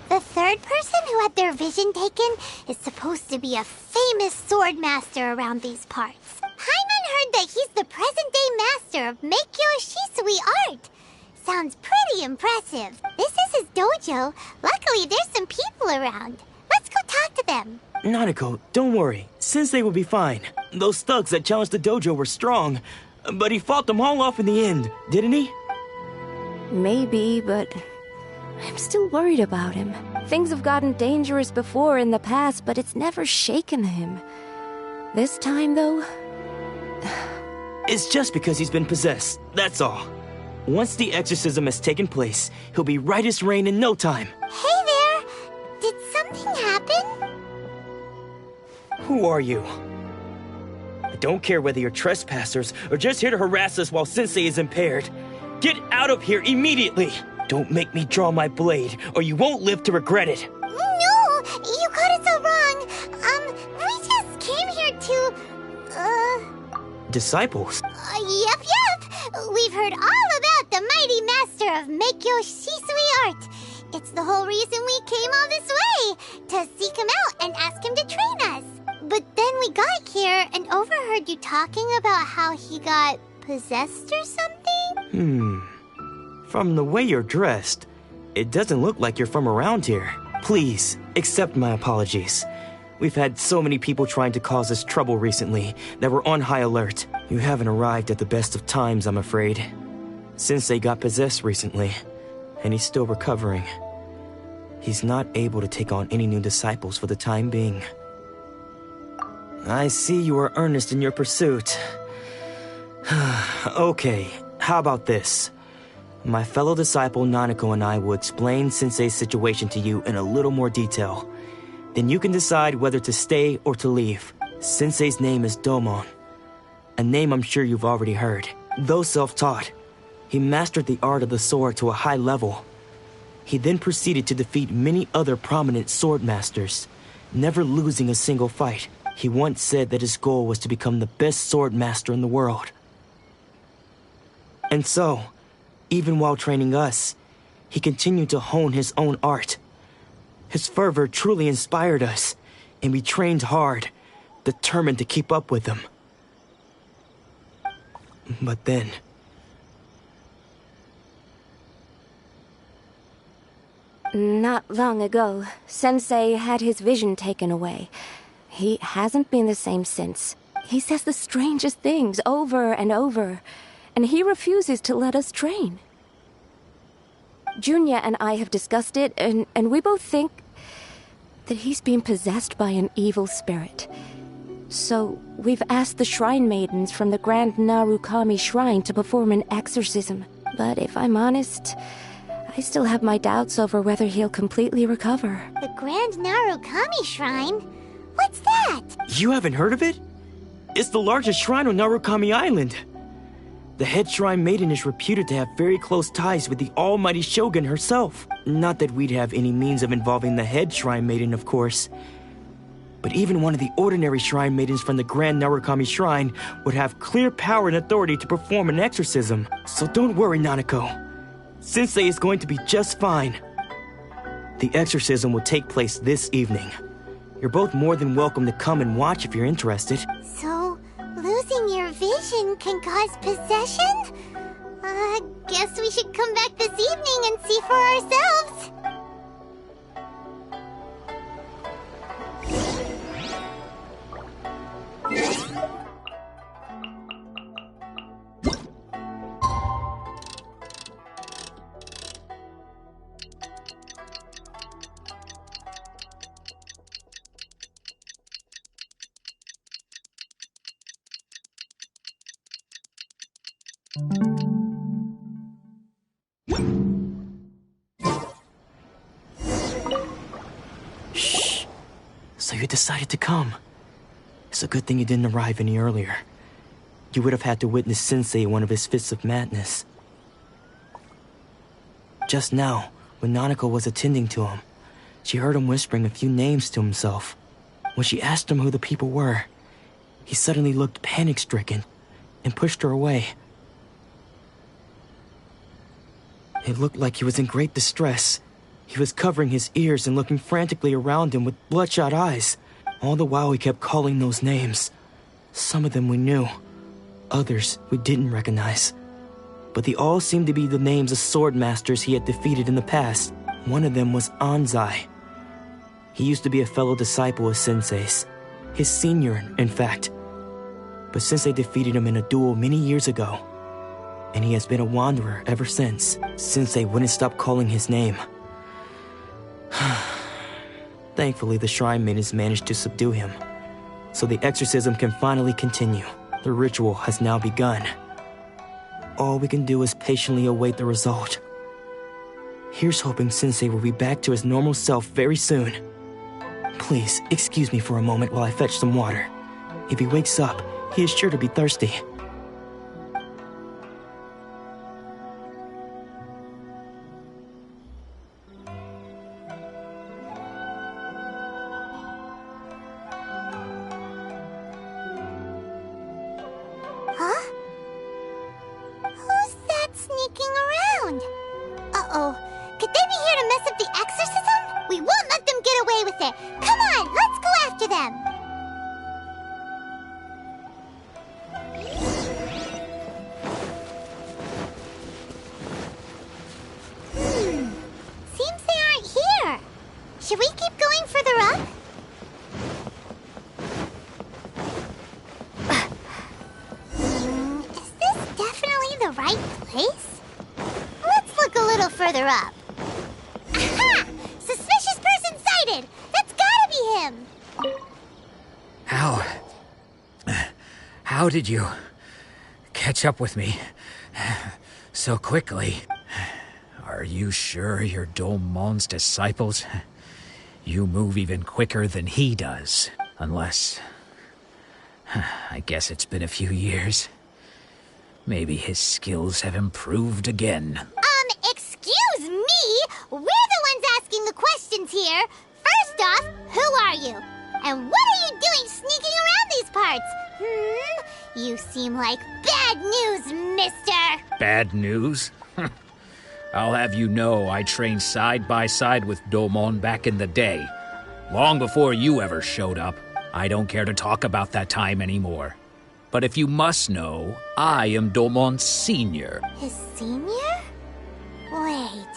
The third person who had their vision taken is supposed to be a famous sword master around these parts. Paimon heard that he's the present-day master of Meikyo Shisui art. Sounds pretty impressive. This is his dojo. Luckily, there's some people around. Let's go talk to them. Nanako, don't worry. Sensei will be fine. Those thugs that challenged the dojo were strong, but he fought them all off in the end, didn't he? Maybe, but I'm still worried about him. Things have gotten dangerous before in the past, but it's never shaken him. This time, though... It's just because he's been possessed, that's all. Once the exorcism has taken place, he'll be right as rain in no time. Hey there! Did something happen? Who are you? I don't care whether you're trespassers or just here to harass us while Sensei is impaired. Get out of here immediately! Don't make me draw my blade, or you won't live to regret it. No! You got it so wrong. We just came here to... Disciples? Yep. We've heard all about the mighty master of Meikyo Shisui art. It's the whole reason we came all this way, to seek him out and ask him to train us. But then we got here and overheard you talking about how he got possessed or something? From the way you're dressed, it doesn't look like you're from around here. Please, accept my apologies. We've had so many people trying to cause us trouble recently that we're on high alert. You haven't arrived at the best of times, I'm afraid. Sensei got possessed recently, and he's still recovering. He's not able to take on any new disciples for the time being. I see you are earnest in your pursuit. Okay, how about this? My fellow disciple Nanako and I will explain Sensei's situation to you in a little more detail. Then you can decide whether to stay or to leave. Sensei's name is Domon, a name I'm sure you've already heard. Though self-taught, he mastered the art of the sword to a high level. He then proceeded to defeat many other prominent sword masters, never losing a single fight. He once said that his goal was to become the best sword master in the world. And so, even while training us, he continued to hone his own art. His fervor truly inspired us, and we trained hard, determined to keep up with him. But then... Not long ago, Sensei had his vision taken away. He hasn't been the same since. He says the strangest things over and over, and he refuses to let us train. Junya and I have discussed it, and we both think that he's been possessed by an evil spirit. So we've asked the shrine maidens from the Grand Narukami Shrine to perform an exorcism. But if I'm honest, I still have my doubts over whether he'll completely recover. The Grand Narukami Shrine? What's that? You haven't heard of it? It's the largest shrine on Narukami Island. The head shrine maiden is reputed to have very close ties with the almighty Shogun herself. Not that we'd have any means of involving the head shrine maiden, of course. But even one of the ordinary shrine maidens from the Grand Narukami Shrine would have clear power and authority to perform an exorcism. So don't worry, Nanako. Sensei is going to be just fine. The exorcism will take place this evening. You're both more than welcome to come and watch if you're interested. So, losing your vision can cause possession? Guess we should come back this evening and see for ourselves. Shh. So you decided to come. It's a good thing you didn't arrive any earlier. You would have had to witness Sensei in one of his fits of madness. Just now, when Nanako was attending to him, she heard him whispering a few names to himself. When she asked him who the people were, he suddenly looked panic-stricken and pushed her away. It looked like he was in great distress. He was covering his ears and looking frantically around him with bloodshot eyes. All the while he kept calling those names. Some of them we knew, others we didn't recognize. But they all seemed to be the names of sword masters he had defeated in the past. One of them was Anzai. He used to be a fellow disciple of Sensei's. His senior, in fact. But Sensei defeated him in a duel many years ago. And he has been a wanderer ever since. Sensei wouldn't stop calling his name. Thankfully, the shrine maidens managed to subdue him. So the exorcism can finally continue. The ritual has now begun. All we can do is patiently await the result. Here's hoping Sensei will be back to his normal self very soon. Please, excuse me for a moment while I fetch some water. If he wakes up, he is sure to be thirsty. Huh? Who's that sneaking around? Uh-oh. Could they be here to mess up the exorcism? We won't let them get away with it. Come on, let's go after them. right place? Let's look a little further up. Aha! Suspicious person sighted! That's gotta be him! How did you catch up with me so quickly? Are you sure you're Domon's disciples? You move even quicker than he does. Unless... I guess it's been a few years. Maybe his skills have improved again. Excuse me? We're the ones asking the questions here. First off, who are you? And what are you doing sneaking around these parts? You seem like bad news, mister. Bad news? I'll have you know I trained side by side with Domon back in the day. Long before you ever showed up. I don't care to talk about that time anymore. But if you must know, I am Domon's senior. His senior? Wait,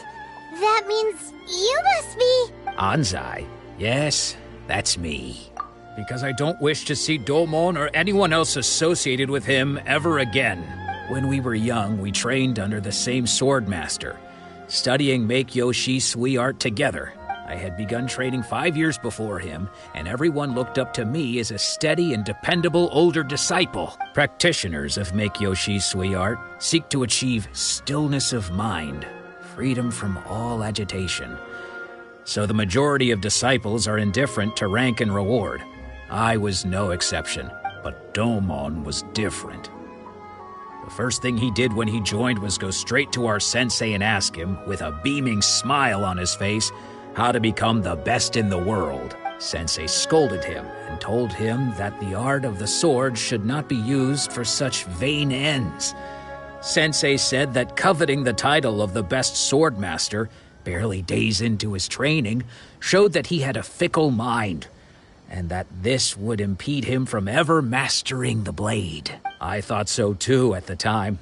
that means you must be... Anzai? Yes, that's me. Because I don't wish to see Domon or anyone else associated with him ever again. When we were young, we trained under the same swordmaster, studying Make-Yoshi Sui art together. I had begun training 5 years before him, and everyone looked up to me as a steady and dependable older disciple. Practitioners of Make-Yoshi Sui art seek to achieve stillness of mind, freedom from all agitation. So the majority of disciples are indifferent to rank and reward. I was no exception, but Domon was different. The first thing he did when he joined was go straight to our sensei and ask him, with a beaming smile on his face, how to become the best in the world. Sensei scolded him and told him that the art of the sword should not be used for such vain ends. Sensei said that coveting the title of the best swordmaster, barely days into his training, showed that he had a fickle mind, and that this would impede him from ever mastering the blade. I thought so too at the time.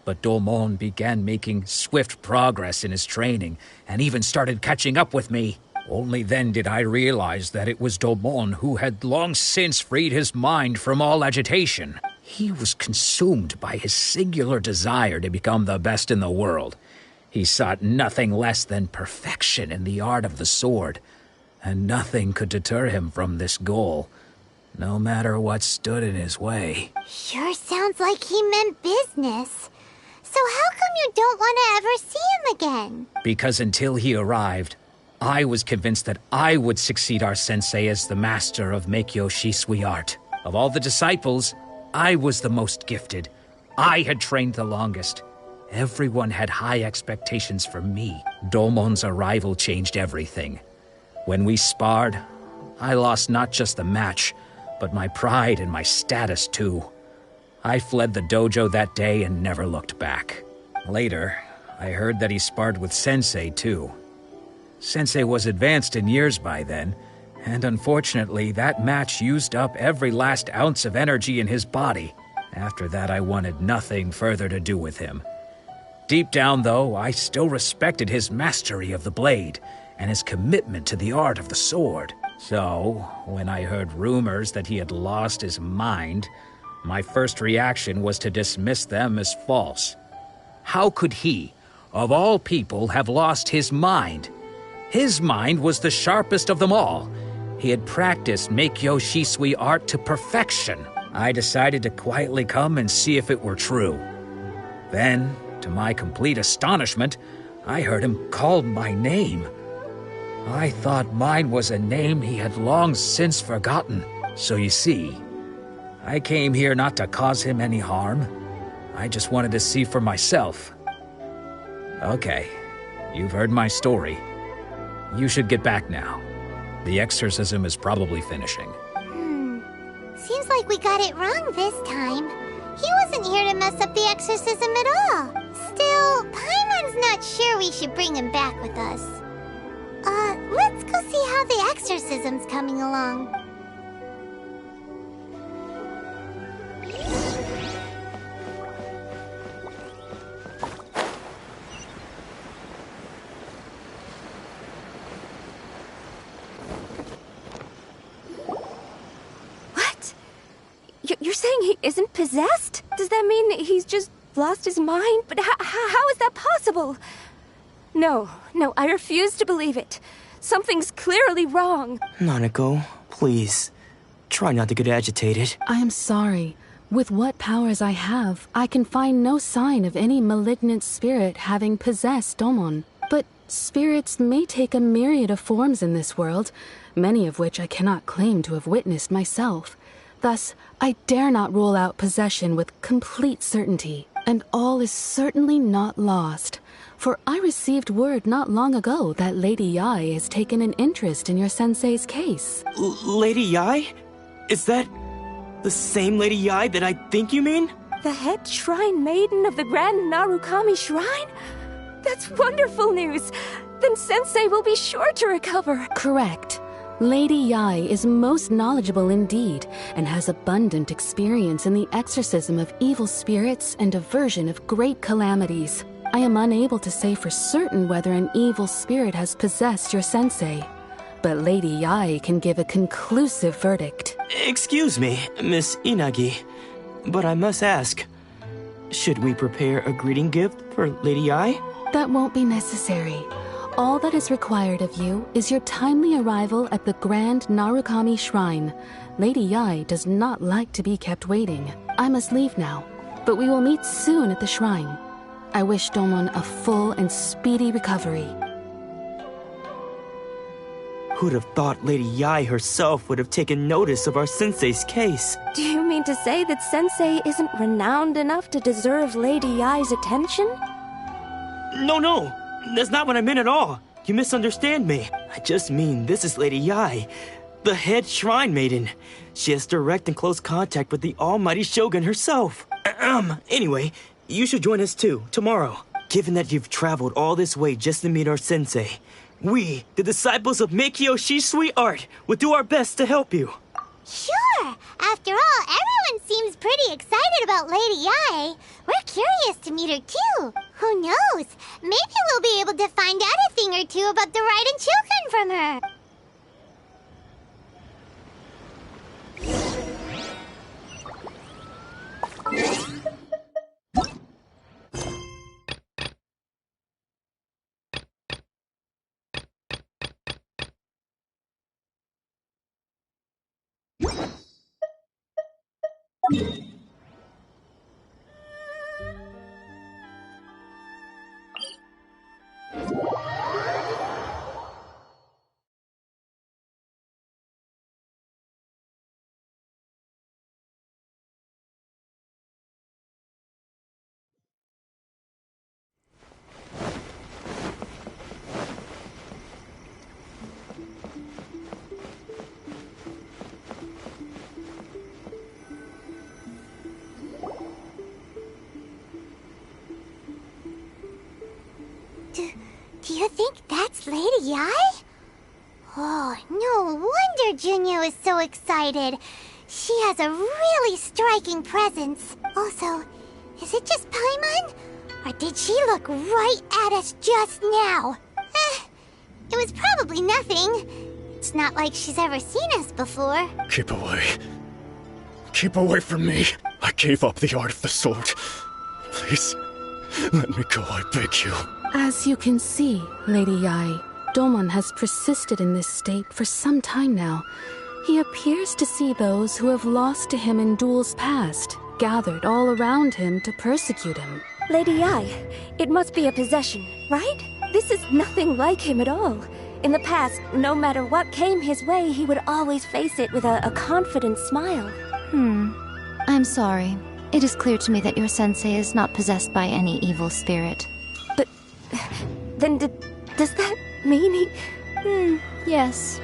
But Domon began making swift progress in his training, and even started catching up with me. Only then did I realize that it was Domon who had long since freed his mind from all agitation. He was consumed by his singular desire to become the best in the world. He sought nothing less than perfection in the art of the sword, and nothing could deter him from this goal, no matter what stood in his way. Sure sounds like he meant business. So how come you don't want to ever see him again? Because until he arrived, I was convinced that I would succeed our sensei as the master of Make-Yoshi Sui art. Of all the disciples, I was the most gifted. I had trained the longest. Everyone had high expectations for me. Domon's arrival changed everything. When we sparred, I lost not just the match, but my pride and my status too. I fled the dojo that day and never looked back. Later, I heard that he sparred with Sensei too. Sensei was advanced in years by then, and unfortunately that match used up every last ounce of energy in his body. After that I wanted nothing further to do with him. Deep down though, I still respected his mastery of the blade, and his commitment to the art of the sword. So, when I heard rumors that he had lost his mind, my first reaction was to dismiss them as false. How could he, of all people, have lost his mind? His mind was the sharpest of them all. He had practiced Make-Yoshi Sui art to perfection. I decided to quietly come and see if it were true. Then, to my complete astonishment, I heard him call my name. I thought mine was a name he had long since forgotten. So you see, I came here not to cause him any harm. I just wanted to see for myself. Okay, you've heard my story. You should get back now. The exorcism is probably finishing. Seems like we got it wrong this time. He wasn't here to mess up the exorcism at all. Still, Paimon's not sure we should bring him back with us. Let's go see how the exorcism's coming along. What? You're saying he isn't possessed? Does that mean he's just lost his mind? But how is that possible? No, I refuse to believe it. Something's clearly wrong. Nanako, please. Try not to get agitated. I am sorry. With what powers I have, I can find no sign of any malignant spirit having possessed Domon. But spirits may take a myriad of forms in this world, many of which I cannot claim to have witnessed myself. Thus, I dare not rule out possession with complete certainty. And all is certainly not lost. For I received word not long ago that Lady Yai has taken an interest in your sensei's case. Lady Yai? Is that the same Lady Yai that I think you mean? The head shrine maiden of the Grand Narukami Shrine? That's wonderful news! Then Sensei will be sure to recover. Correct. Lady Yai is most knowledgeable indeed, and has abundant experience in the exorcism of evil spirits and aversion of great calamities. I am unable to say for certain whether an evil spirit has possessed your sensei, but Lady Yai can give a conclusive verdict. Excuse me, Miss Inagi, but I must ask, should we prepare a greeting gift for Lady Yai? That won't be necessary. All that is required of you is your timely arrival at the Grand Narukami Shrine. Lady Yai does not like to be kept waiting. I must leave now, but we will meet soon at the shrine. I wish Domon a full and speedy recovery. Who'd have thought Lady Yai herself would have taken notice of our sensei's case? Do you mean to say that Sensei isn't renowned enough to deserve Lady Yai's attention? No, that's not what I meant at all. You misunderstand me. I just mean this is Lady Yai, the head shrine maiden. She has direct and close contact with the almighty Shogun herself. Anyway, you should join us too, tomorrow. Given that you've traveled all this way just to meet our sensei, we, the disciples of Meikyo Shisui Art, will do our best to help you. Sure! After all, everyone seems pretty excited about Lady Yai. We're curious to meet her too. Who knows? Maybe we'll be able to find out a thing or two about the Raiden children from her. Do you think that's Lady Yai? Oh, no wonder Junyo is so excited. She has a really striking presence. Also, is it just Paimon? Or did she look right at us just now? It was probably nothing. It's not like she's ever seen us before. Keep away. Keep away from me. I gave up the art of the sword. Please, let me go, I beg you. As you can see, Lady Yai, Domon has persisted in this state for some time now. He appears to see those who have lost to him in duels past, gathered all around him to persecute him. Lady Yai, it must be a possession, right? This is nothing like him at all. In the past, no matter what came his way, he would always face it with a confident smile. I'm sorry. It is clear to me that your sensei is not possessed by any evil spirit. But then does that mean he... Yes.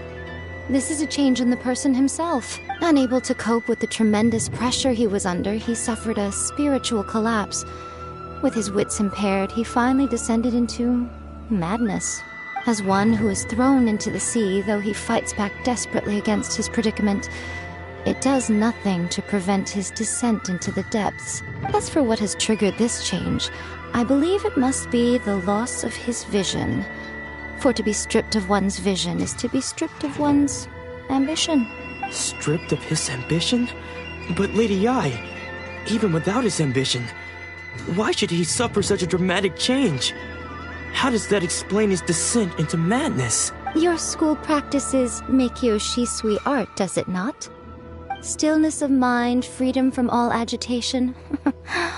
This is a change in the person himself. Unable to cope with the tremendous pressure he was under, he suffered a spiritual collapse. With his wits impaired, he finally descended into madness. As one who is thrown into the sea, though he fights back desperately against his predicament, it does nothing to prevent his descent into the depths. As for what has triggered this change, I believe it must be the loss of his vision. For to be stripped of one's vision is to be stripped of one's ambition. Stripped of his ambition? But Lady Yai, even without his ambition, Why should he suffer such a dramatic change? How does that explain his descent into madness? Your school practices Meikyo Shisui art, does it not? Stillness of mind, freedom from all agitation.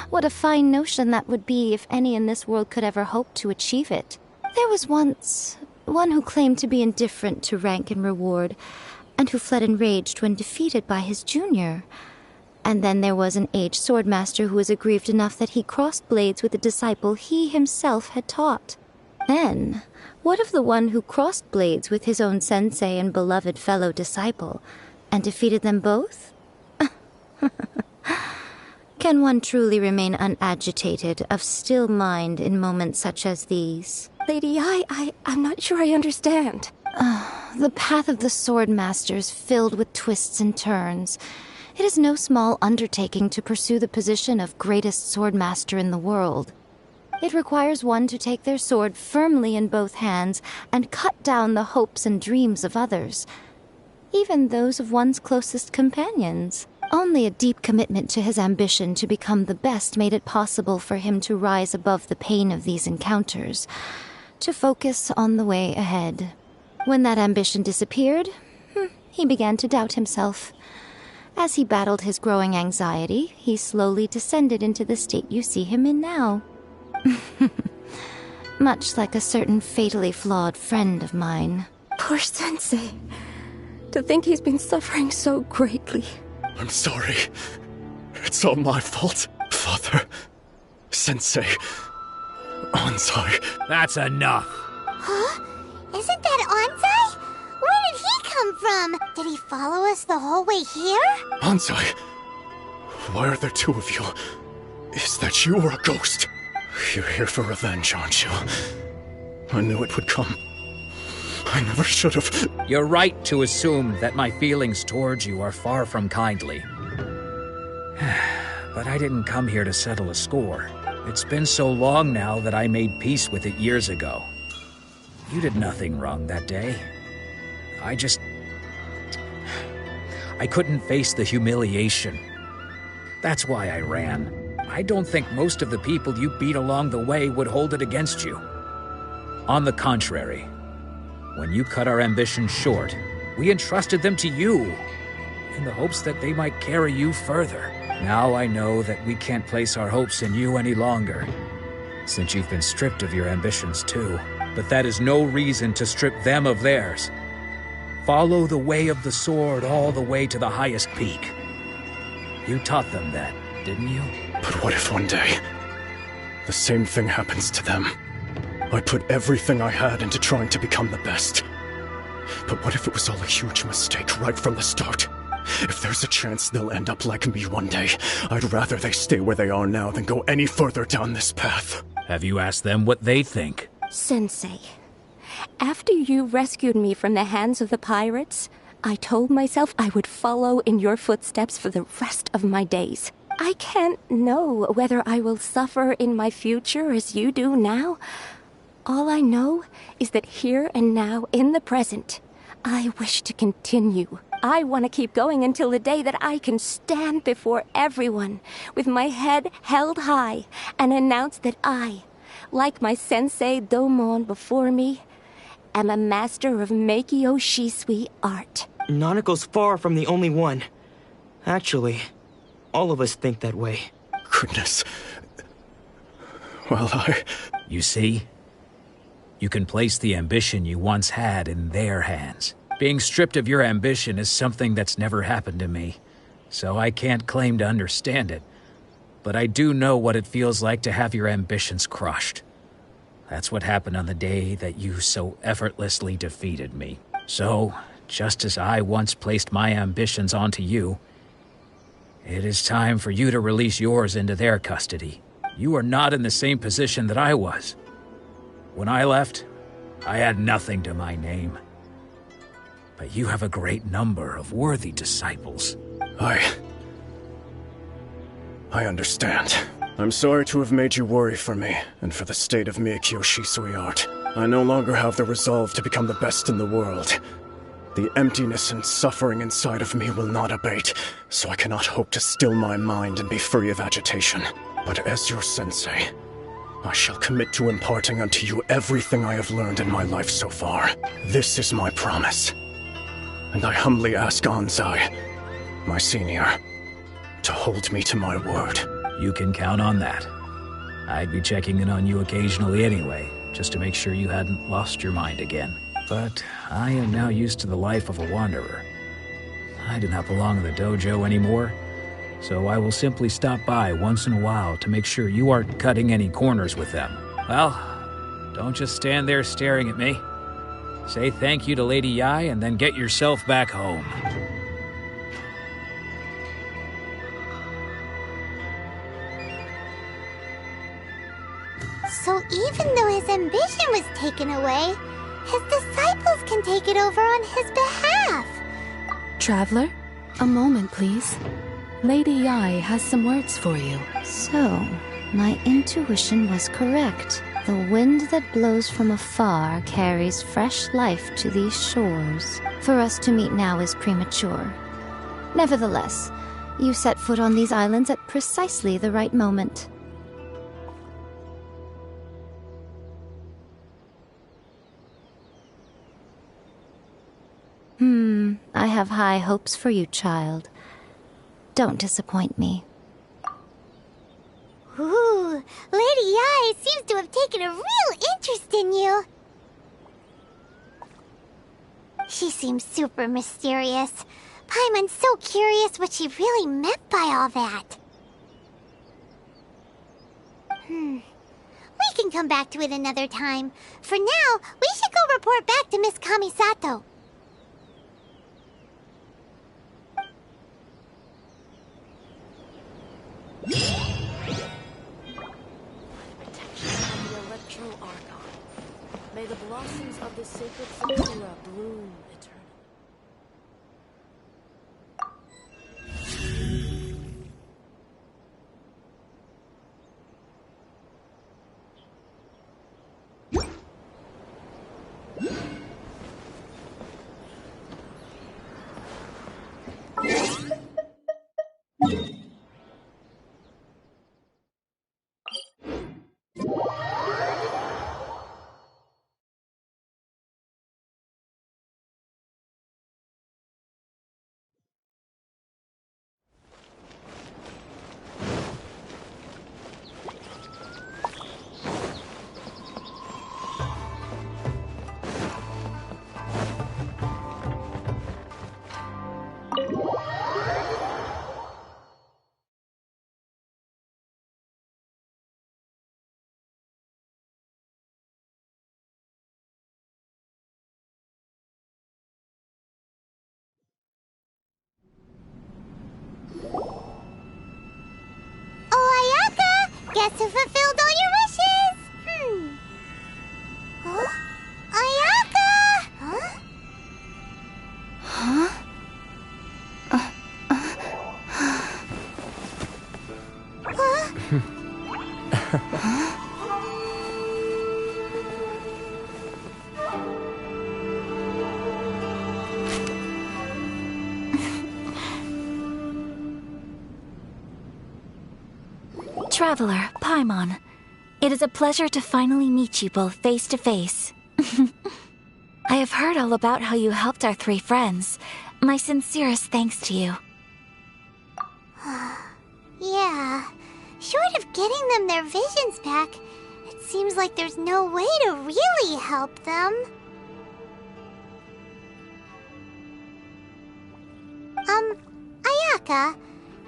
What a fine notion that would be if any in this world could ever hope to achieve it. There was once one who claimed to be indifferent to rank and reward, and who fled enraged when defeated by his junior. And then there was an aged swordmaster who was aggrieved enough that he crossed blades with a disciple he himself had taught. Then, what of the one who crossed blades with his own sensei and beloved fellow disciple, and defeated them both? Can one truly remain unagitated, of still mind in moments such as these? Lady, I'm not sure I understand. The path of the swordmaster is filled with twists and turns. It is no small undertaking to pursue the position of greatest swordmaster in the world. It requires one to take their sword firmly in both hands and cut down the hopes and dreams of others, even those of one's closest companions. Only a deep commitment to his ambition to become the best made it possible for him to rise above the pain of these encounters, to focus on the way ahead. When that ambition disappeared, he began to doubt himself. As he battled his growing anxiety, he slowly descended into the state you see him in now. Much like a certain fatally flawed friend of mine. Poor Sensei. To think he's been suffering so greatly. I'm sorry. It's all my fault. Father, Sensei, Ansai. That's enough. Huh? Isn't that Ansai? Where did he come from? Did he follow us the whole way here? Ansai, why are there two of you? Is that you or a ghost? You're here for revenge, aren't you? I knew it would come. I never should have. You're right to assume that my feelings towards you are far from kindly. But I didn't come here to settle a score. It's been so long now that I made peace with it years ago. You did nothing wrong that day. I couldn't face the humiliation. That's why I ran. I don't think most of the people you beat along the way would hold it against you. On the contrary, when you cut our ambitions short, we entrusted them to you, in the hopes that they might carry you further. Now I know that we can't place our hopes in you any longer, since you've been stripped of your ambitions too. But that is no reason to strip them of theirs. Follow the way of the sword all the way to the highest peak. You taught them that, didn't you? But what if one day, the same thing happens to them? I put everything I had into trying to become the best. But what if it was all a huge mistake right from the start? If there's a chance they'll end up like me one day, I'd rather they stay where they are now than go any further down this path. Have you asked them what they think? Sensei, after you rescued me from the hands of the pirates, I told myself I would follow in your footsteps for the rest of my days. I can't know whether I will suffer in my future as you do now. All I know is that here and now, in the present, I wish to continue. I want to keep going until the day that I can stand before everyone with my head held high and announce that I, like my sensei Domon before me, am a master of Meikyo Shisui art. Nanako's far from the only one. Actually, all of us think that way. Goodness. Well, You see? You can place the ambition you once had in their hands. Being stripped of your ambition is something that's never happened to me, so I can't claim to understand it. But I do know what it feels like to have your ambitions crushed. That's what happened on the day that you so effortlessly defeated me. So, just as I once placed my ambitions onto you, it is time for you to release yours into their custody. You are not in the same position that I was. When I left, I had nothing to my name. But you have a great number of worthy disciples. I understand. I'm sorry to have made you worry for me, and for the state of Meikyo Shisui art. I no longer have the resolve to become the best in the world. The emptiness and suffering inside of me will not abate, so I cannot hope to still my mind and be free of agitation. But as your sensei, I shall commit to imparting unto you everything I have learned in my life so far. This is my promise. And I humbly ask Anzai, my senior, to hold me to my word. You can count on that. I'd be checking in on you occasionally anyway, just to make sure you hadn't lost your mind again. But I am now used to the life of a wanderer. I do not belong in the dojo anymore, so I will simply stop by once in a while to make sure you aren't cutting any corners with them. Well, don't just stand there staring at me. Say thank you to Lady Yai and then get yourself back home. So even though his ambition was taken away, his disciples can take it over on his behalf. Traveler, a moment, please. Lady Yai has some words for you. So, my intuition was correct. The wind that blows from afar carries fresh life to these shores. For us to meet now is premature. Nevertheless, you set foot on these islands at precisely the right moment. I have high hopes for you, child. Don't disappoint me. Ooh, Lady Yai seems to have taken a real interest in you. She seems super mysterious. Paimon's so curious what she really meant by all that. We can come back to it another time. For now, we should go report back to Miss Kamisato. May the blossoms of the sacred sakura bloom eternally. Guess who fulfilled all your wishes? Huh? Ayaka! Huh? Huh? Traveler, Paimon, it is a pleasure to finally meet you both face to face. I have heard all about how you helped our three friends. My sincerest thanks to you. Yeah, short of getting them their visions back, it seems like there's no way to really help them. Ayaka,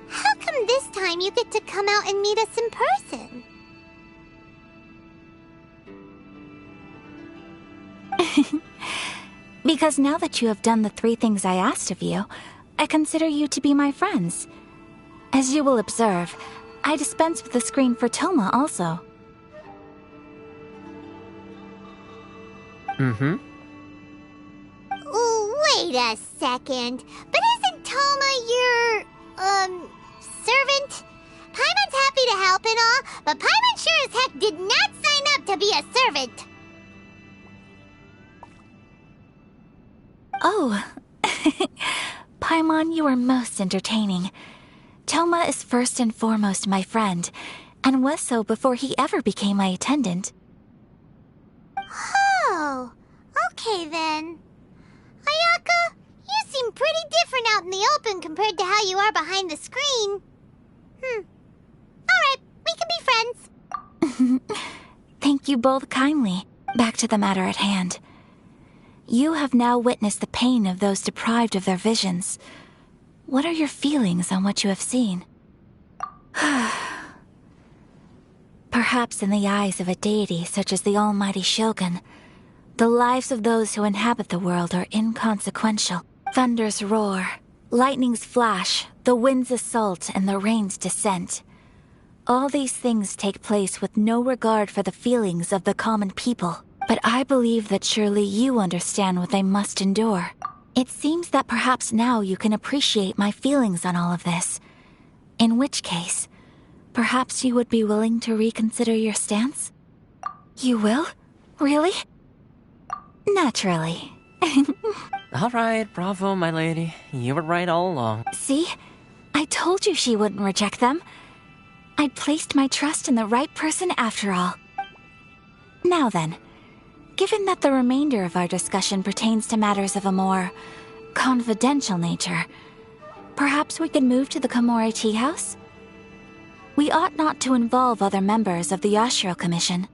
how come this time you get to come out and meet us in person? Because now that you have done the 3 things I asked of you, I consider you to be my friends. As you will observe, I dispense with the screen for Toma also. Wait a second. But isn't Toma your, servant? Paimon's happy to help and all, but Paimon sure as heck did not sign up to be a servant. Oh. Paimon, you are most entertaining. Toma is first and foremost my friend, and was so before he ever became my attendant. Oh, okay then. Ayaka, you seem pretty different out in the open compared to how you are behind the screen. Alright, we can be friends. Thank you both kindly. Back to the matter at hand. You have now witnessed the pain of those deprived of their visions. What are your feelings on what you have seen? Perhaps in the eyes of a deity such as the almighty Shogun, the lives of those who inhabit the world are inconsequential. Thunders roar, lightnings flash, the winds assault, and the rains descent. All these things take place with no regard for the feelings of the common people. But I believe that surely you understand what they must endure. It seems that perhaps now you can appreciate my feelings on all of this. In which case, perhaps you would be willing to reconsider your stance? You will? Really? Naturally. Alright, bravo, my lady. You were right all along. See? I told you she wouldn't reject them. I'd placed my trust in the right person after all. Now then, given that the remainder of our discussion pertains to matters of a more confidential nature, perhaps we could move to the Komore Tea House? We ought not to involve other members of the Yashiro Commission.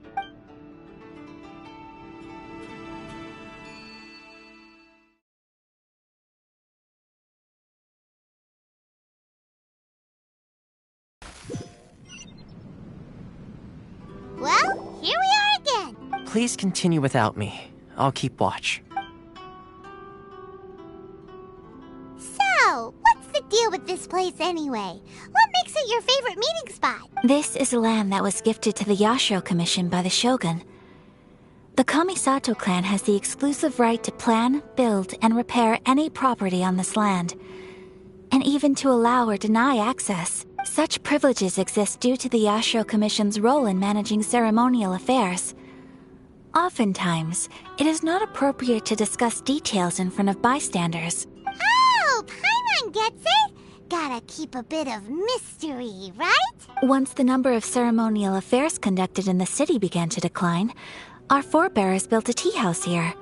Well, here we are again. Please continue without me. I'll keep watch. So, what's the deal with this place anyway? What makes it your favorite meeting spot? This is land that was gifted to the Yashiro Commission by the Shogun. The Kamisato clan has the exclusive right to plan, build, and repair any property on this land, and even to allow or deny access. Such privileges exist due to the Yashiro Commission's role in managing ceremonial affairs. Oftentimes, it is not appropriate to discuss details in front of bystanders. Oh, Paimon gets it! Gotta keep a bit of mystery, right? Once the number of ceremonial affairs conducted in the city began to decline, our forebears built a tea house here.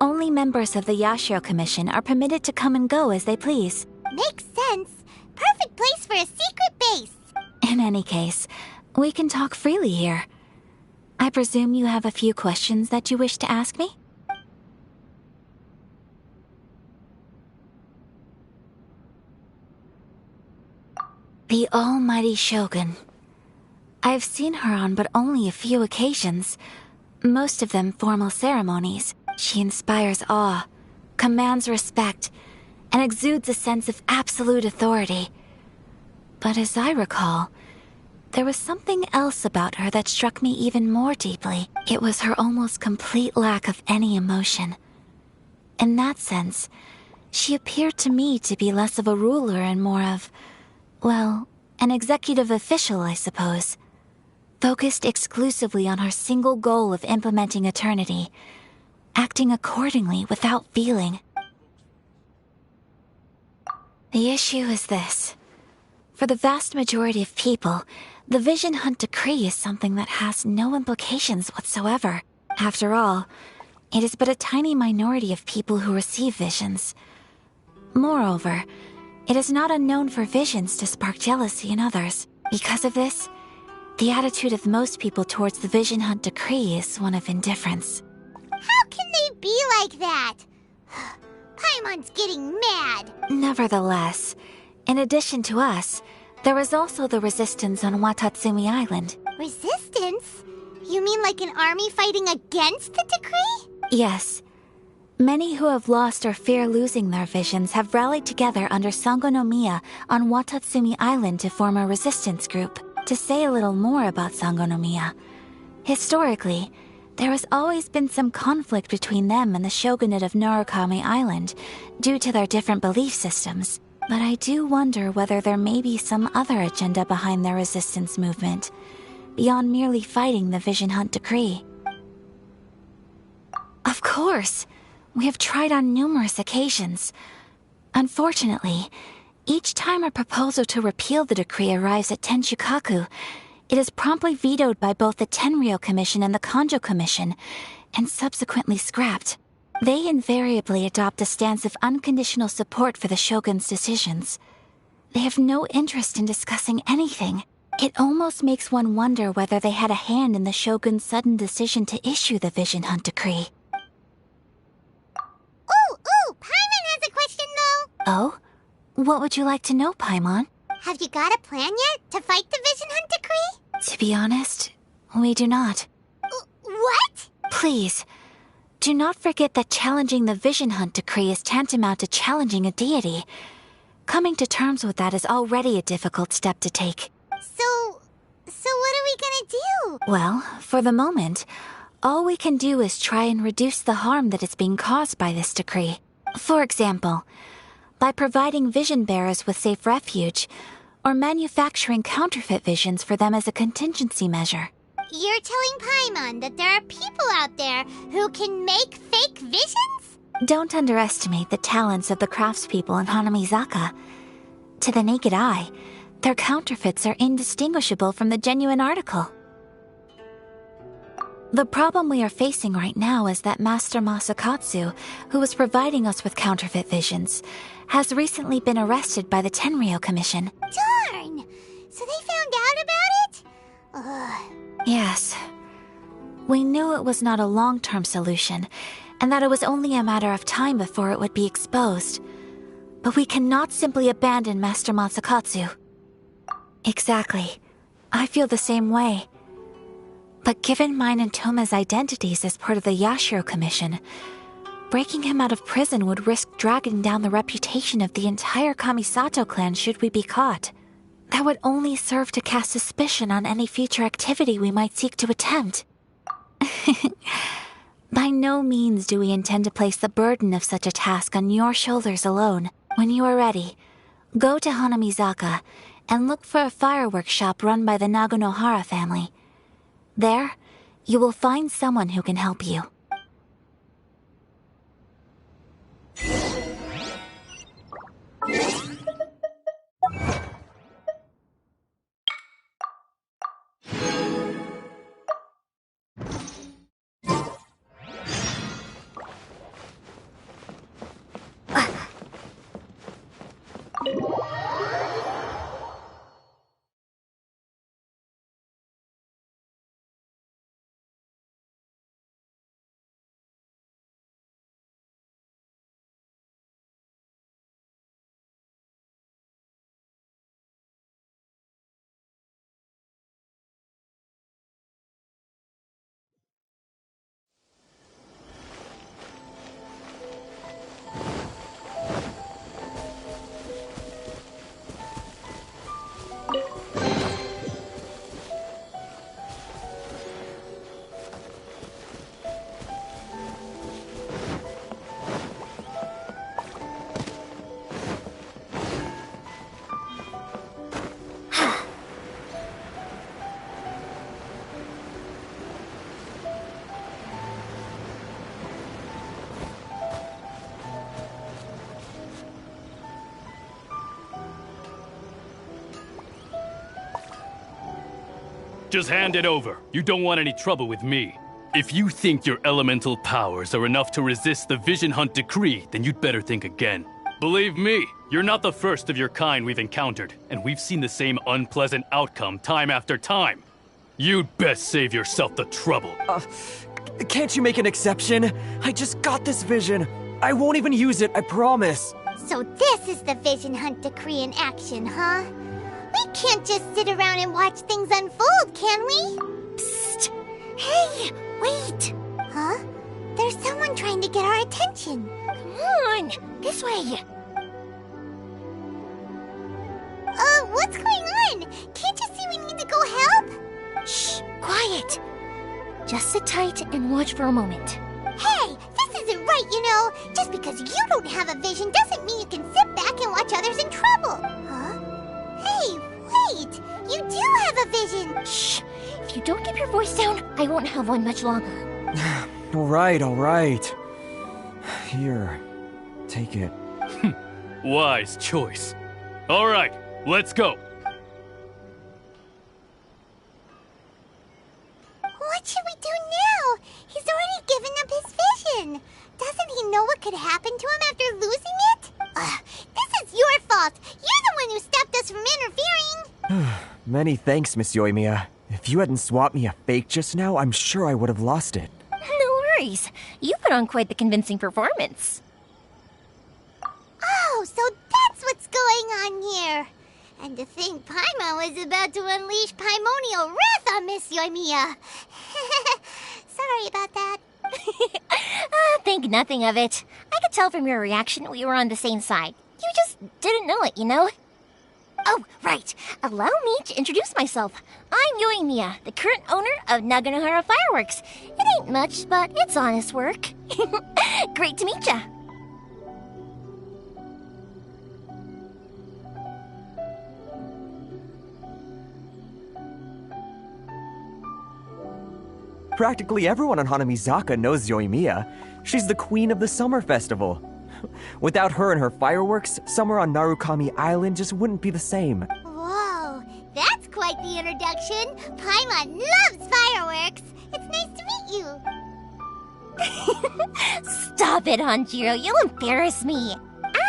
Only members of the Yashiro Commission are permitted to come and go as they please. Makes sense. Perfect place for a secret base. In any case, we can talk freely here. I presume you have a few questions that you wish to ask me? The almighty Shogun. I've seen her on but only a few occasions, most of them formal ceremonies. She inspires awe, commands respect, and exudes a sense of absolute authority. But as I recall, there was something else about her that struck me even more deeply. It was her almost complete lack of any emotion. In that sense, she appeared to me to be less of a ruler and more of, well, an executive official, I suppose. Focused exclusively on her single goal of implementing eternity, acting accordingly without feeling. The issue is this. For the vast majority of people, the Vision Hunt Decree is something that has no implications whatsoever. After all, it is but a tiny minority of people who receive visions. Moreover, it is not unknown for visions to spark jealousy in others. Because of this, the attitude of most people towards the Vision Hunt Decree is one of indifference. How can they be like that? Paimon's getting mad. Nevertheless, in addition to us, there is also the resistance on Watatsumi Island. Resistance? You mean like an army fighting against the decree? Yes. Many who have lost or fear losing their visions have rallied together under Sango no Miya on Watatsumi Island to form a resistance group. To say a little more about Sango no Miya, historically, there has always been some conflict between them and the shogunate of Narukami Island due to their different belief systems. But I do wonder whether there may be some other agenda behind their resistance movement, beyond merely fighting the Vision Hunt Decree. Of course, we have tried on numerous occasions. Unfortunately, each time a proposal to repeal the decree arrives at Tenshukaku, It is promptly vetoed by both the Tenryou Commission and the Kanjo Commission, and subsequently scrapped. They invariably adopt a stance of unconditional support for the Shogun's decisions. They have no interest in discussing anything. It almost makes one wonder whether they had a hand in the Shogun's sudden decision to issue the Vision Hunt Decree. Ooh, Paimon has a question though. Oh? What would you like to know, Paimon? Have you got a plan yet to fight the Vision Hunt Decree? To be honest, we do not. What? Please, do not forget that challenging the Vision Hunt Decree is tantamount to challenging a deity. Coming to terms with that is already a difficult step to take. So what are we gonna do? Well, for the moment, all we can do is try and reduce the harm that is being caused by this decree. For example, by providing vision bearers with safe refuge, or manufacturing counterfeit visions for them as a contingency measure. You're telling Paimon that there are people out there who can make fake visions? Don't underestimate the talents of the craftspeople in Hanamizaka. To the naked eye, their counterfeits are indistinguishable from the genuine article. The problem we are facing right now is that Master Masakatsu, who was providing us with counterfeit visions, has recently been arrested by the Tenryou Commission. Darn! So they found out about it? Ugh. Yes. We knew it was not a long-term solution, and that it was only a matter of time before it would be exposed. But we cannot simply abandon Master Masakatsu. Exactly. I feel the same way. But given mine and Toma's identities as part of the Yashiro Commission, breaking him out of prison would risk dragging down the reputation of the entire Kamisato clan should we be caught. That would only serve to cast suspicion on any future activity we might seek to attempt. By no means do we intend to place the burden of such a task on your shoulders alone. When you are ready, go to Hanamizaka and look for a fireworks shop run by the Naganohara family. There, you will find someone who can help you. Just hand it over. You don't want any trouble with me. If you think your elemental powers are enough to resist the Vision Hunt Decree, then you'd better think again. Believe me, you're not the first of your kind we've encountered, and we've seen the same unpleasant outcome time after time. You'd best save yourself the trouble. Can't you make an exception? I just got this vision. I won't even use it, I promise. So this is the Vision Hunt Decree in action, huh? We can't just sit around and watch things unfold, can we? Psst! Hey, wait! Huh? There's someone trying to get our attention. Come on, this way. What's going on? Can't you see we need to go help? Shh, quiet. Just sit tight and watch for a moment. Hey, this isn't right, you know. Just because you don't have a vision doesn't mean you can sit back and watch others in trouble. Huh? Hey, wait! You do have a vision! Shh! If you don't keep your voice down, I won't have one much longer. All right. Here, take it. Wise choice. All right, let's go. What should we do now? He's already given up his vision. Doesn't he know what could happen to him after losing it? This is your fault. You're the one who stopped us from interfering. Many thanks, Miss Yoimiya. If you hadn't swapped me a fake just now, I'm sure I would have lost it. No worries. You put on quite the convincing performance. Oh, so that's what's going on here. And to think Paimon was about to unleash Paimonial wrath on Miss Yoimiya. Sorry about that. Think nothing of it. I could tell from your reaction we were on the same side. You just didn't know it, you know? Oh, right. Allow me to introduce myself. I'm Yoimiya, the current owner of Naganohara Fireworks. It ain't much, but it's honest work. Great to meet ya. Practically everyone on Hanamizaka knows Yoimiya. She's the queen of the summer festival. Without her and her fireworks, summer on Narukami Island just wouldn't be the same. Whoa, that's quite the introduction. Paimon loves fireworks. It's nice to meet you. Stop it, Hanjiro. You'll embarrass me.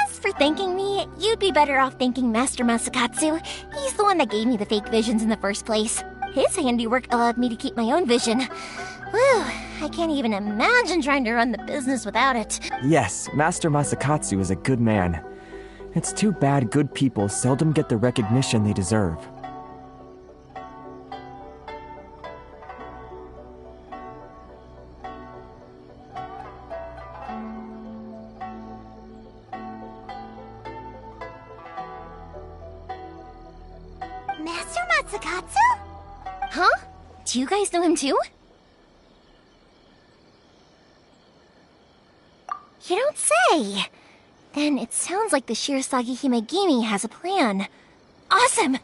As for thanking me, you'd be better off thanking Master Masakatsu. He's the one that gave me the fake visions in the first place. His handiwork allowed me to keep my own vision. Whew, I can't even imagine trying to run the business without it. Yes, Master Masakatsu is a good man. It's too bad good people seldom get the recognition they deserve. Master Masakatsu? Huh? Do you guys know him too? You don't say! Then it sounds like the Shirasagi Himegimi has a plan. Awesome!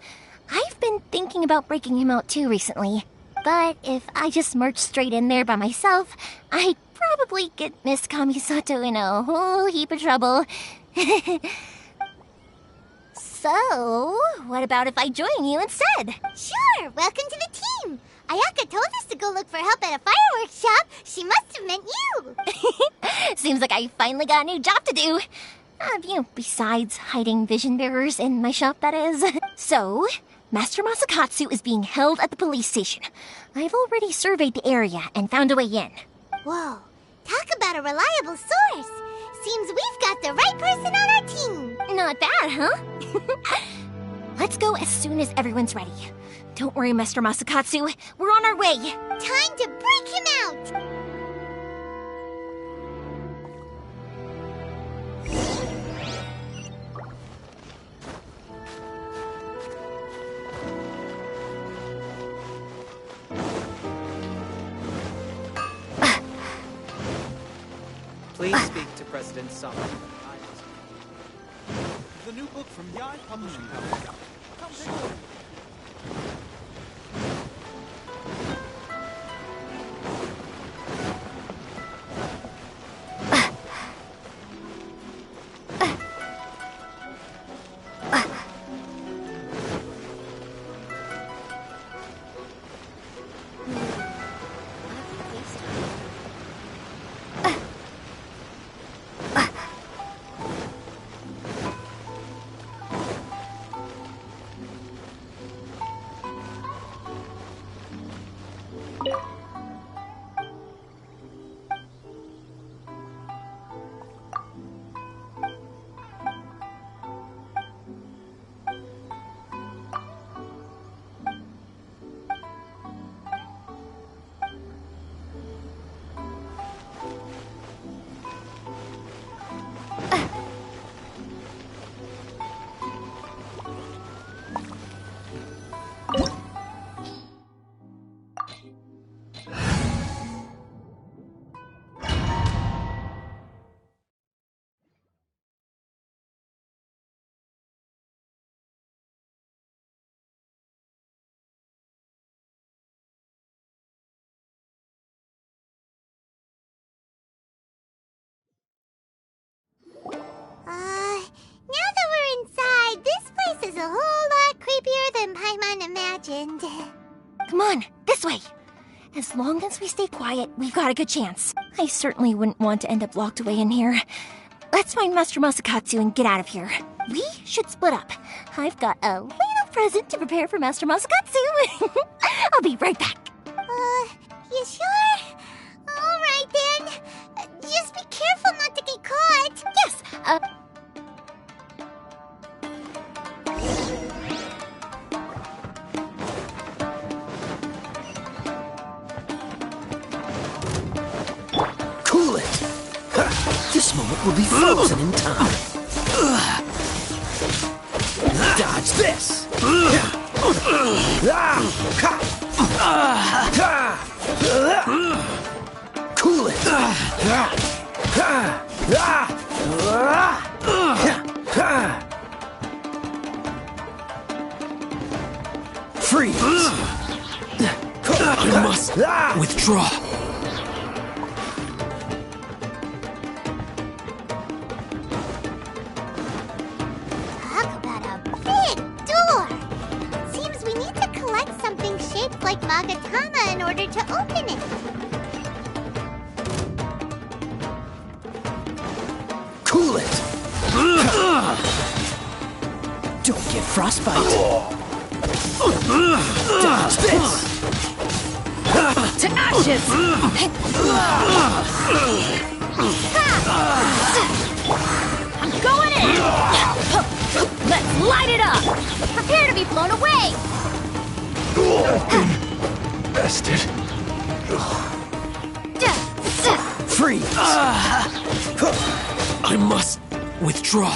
I've been thinking about breaking him out too recently. But if I just marched straight in there by myself, I'd probably get Miss Kamisato in a whole heap of trouble. So, what about if I join you instead? Sure, welcome to the team. Ayaka told us to go look for help at a fireworks shop. She must have meant you. Seems like I finally got a new job to do. Besides hiding vision bearers in my shop, that is. So, Master Masakatsu is being held at the police station. I've already surveyed the area and found a way in. Whoa, talk about a reliable source. Seems we've got the right person on our team. Not bad, huh? Let's go as soon as everyone's ready. Don't worry, Master Masakatsu. We're on our way. Time to break him out! Please speak to President Summer. The new book from Yai Publishing House. Come take a look. Now that we're inside, this place is a whole lot creepier than Paimon imagined. Come on, this way. As long as we stay quiet, we've got a good chance. I certainly wouldn't want to end up locked away in here. Let's find Master Masakatsu and get out of here. We should split up. I've got a little present to prepare for Master Masakatsu. I'll be right back. You sure? Alright then. Just be careful not to get caught. Yes, Cool it! This moment will be frozen in time. Dodge this! Cool it! Freeze! I must withdraw. Talk about a big door! Seems we need to collect something shaped like Magatama in order to open it. Cool it! Don't get frostbite. Dodge this! to ashes! I'm going in! Let's light it up! Prepare to be blown away! Bested. Freeze! I must withdraw.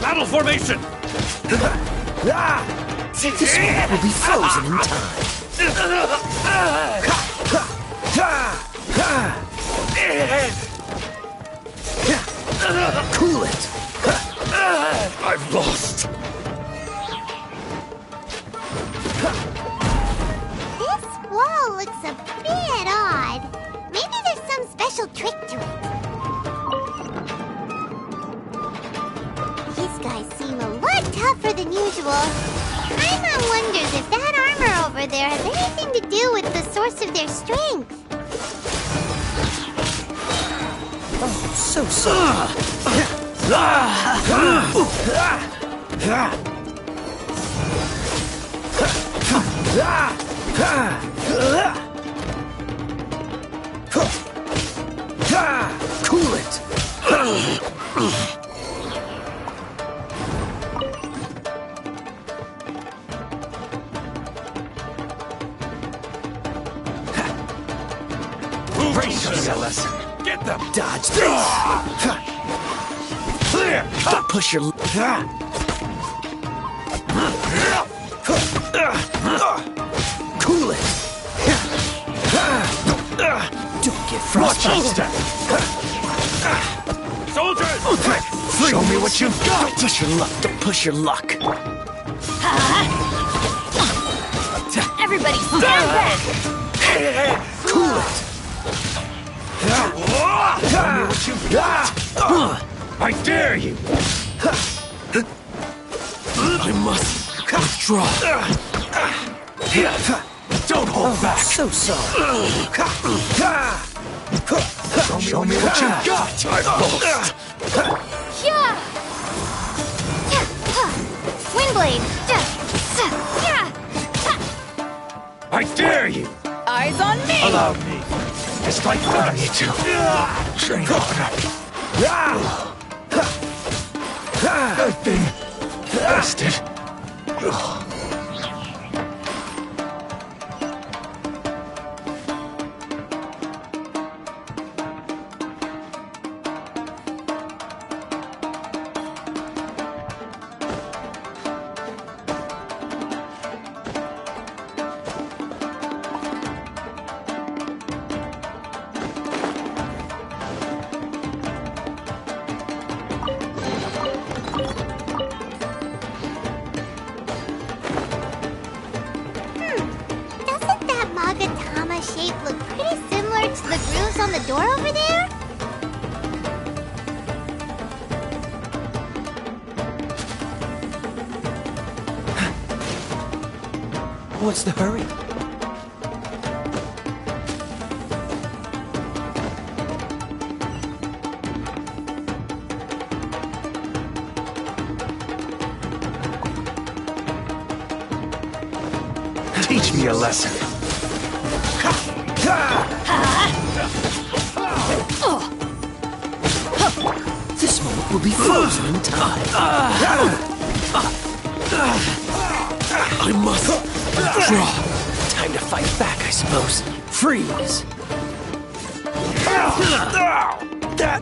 Battle formation! This one will be frozen in time. Cool it! I've lost. This wall looks a bit odd. Maybe there's some special trick to it. These guys seem a lot tougher than usual. Paimon wonders if that armor over there has anything to do with the source of their strength. Oh, so sorry. Cool it. Get them! Dodge this! Clear! Don't push your... Cool it! Don't get frostbite. Soldiers! Show me what you've got! Don't push your luck. Don't push your luck. Everybody stand back! Cool it! Show me what you've got! I dare you! I must withdraw. Don't hold back! So sorry. Show me what you've got! I've lost! Yeah! Windblade! Yeah! I dare you! Eyes on me! Allow me to strike first! Train harder. I've been bested. on the door over there? What's the hurry? Teach me a lesson. This moment will be frozen in time. I must withdraw. Time to fight back, I suppose. Freeze. That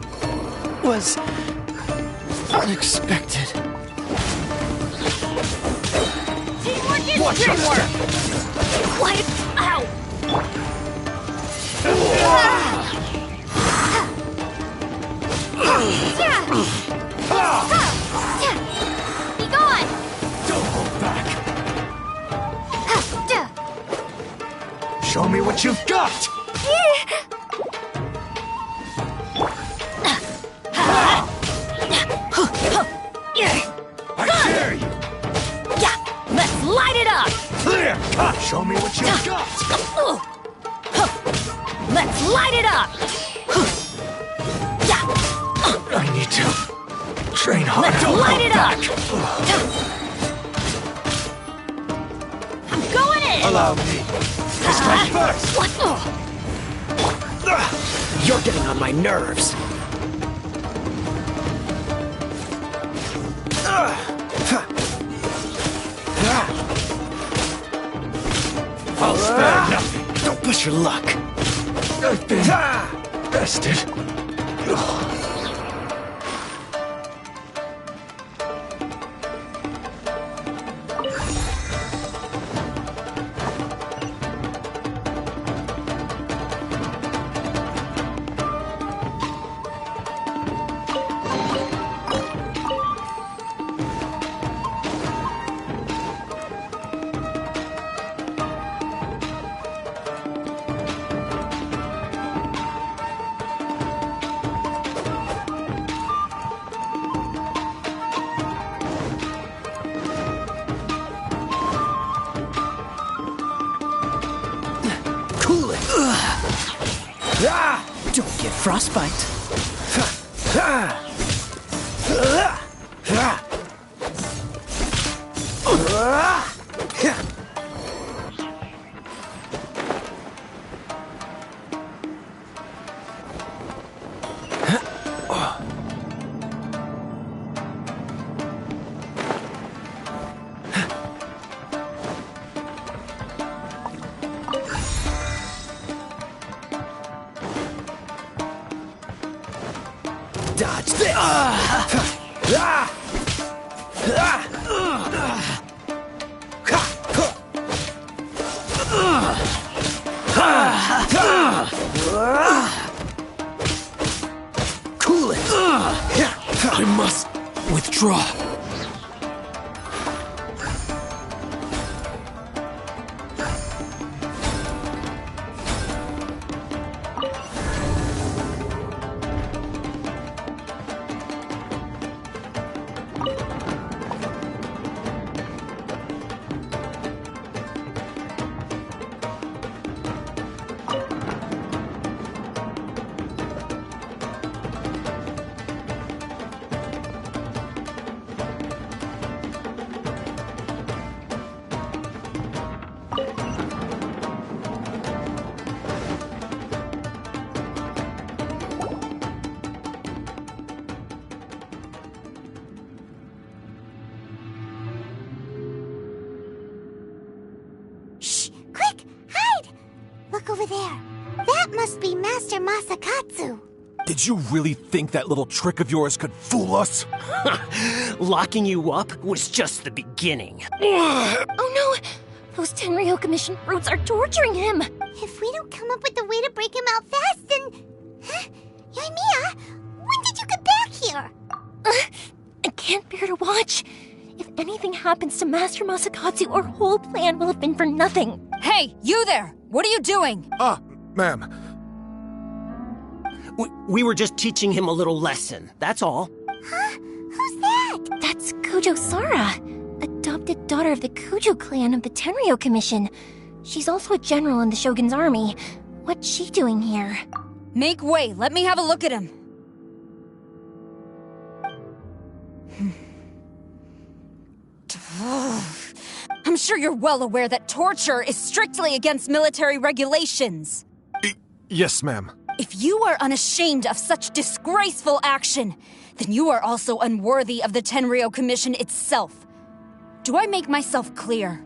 was unexpected. Teamwork is Watch your teamwork! step. What? Ow! Be gone! Don't hold back. Show me what you've got. I dare you. Yeah, let's light it up! Clear cut. Show me what you've got. Let's light it up! I need to train hard. Let's Don't light hold it back. I'm going in! Allow me. This time first. What? You're getting on my nerves. I'll spare nothing. Don't push your luck. I've been bested. Cool it. Don't get frostbite. Dodge this! Cool it! I must withdraw. Look over there. That must be Master Masakatsu. Did you really think that little trick of yours could fool us? Locking you up was just the beginning. Oh no! Those Tenryou Commission brutes are torturing him! If we don't come up with a way to break him out fast, then... Huh? Yoimiya, when did you get back here? I can't bear to watch. If anything happens to Master Masakatsu, our whole plan will have been for nothing. Hey, you there! What are you doing? Ma'am. We were just teaching him a little lesson, that's all. Huh? Who's that? That's Kujo Sara, adopted daughter of the Kujo clan of the Tenryo Commission. She's also a general in the Shogun's army. What's she doing here? Make way, let me have a look at him. I'm sure you're well aware that torture is strictly against military regulations. Yes, ma'am. If you are unashamed of such disgraceful action, then you are also unworthy of the Tenryo Commission itself. Do I make myself clear?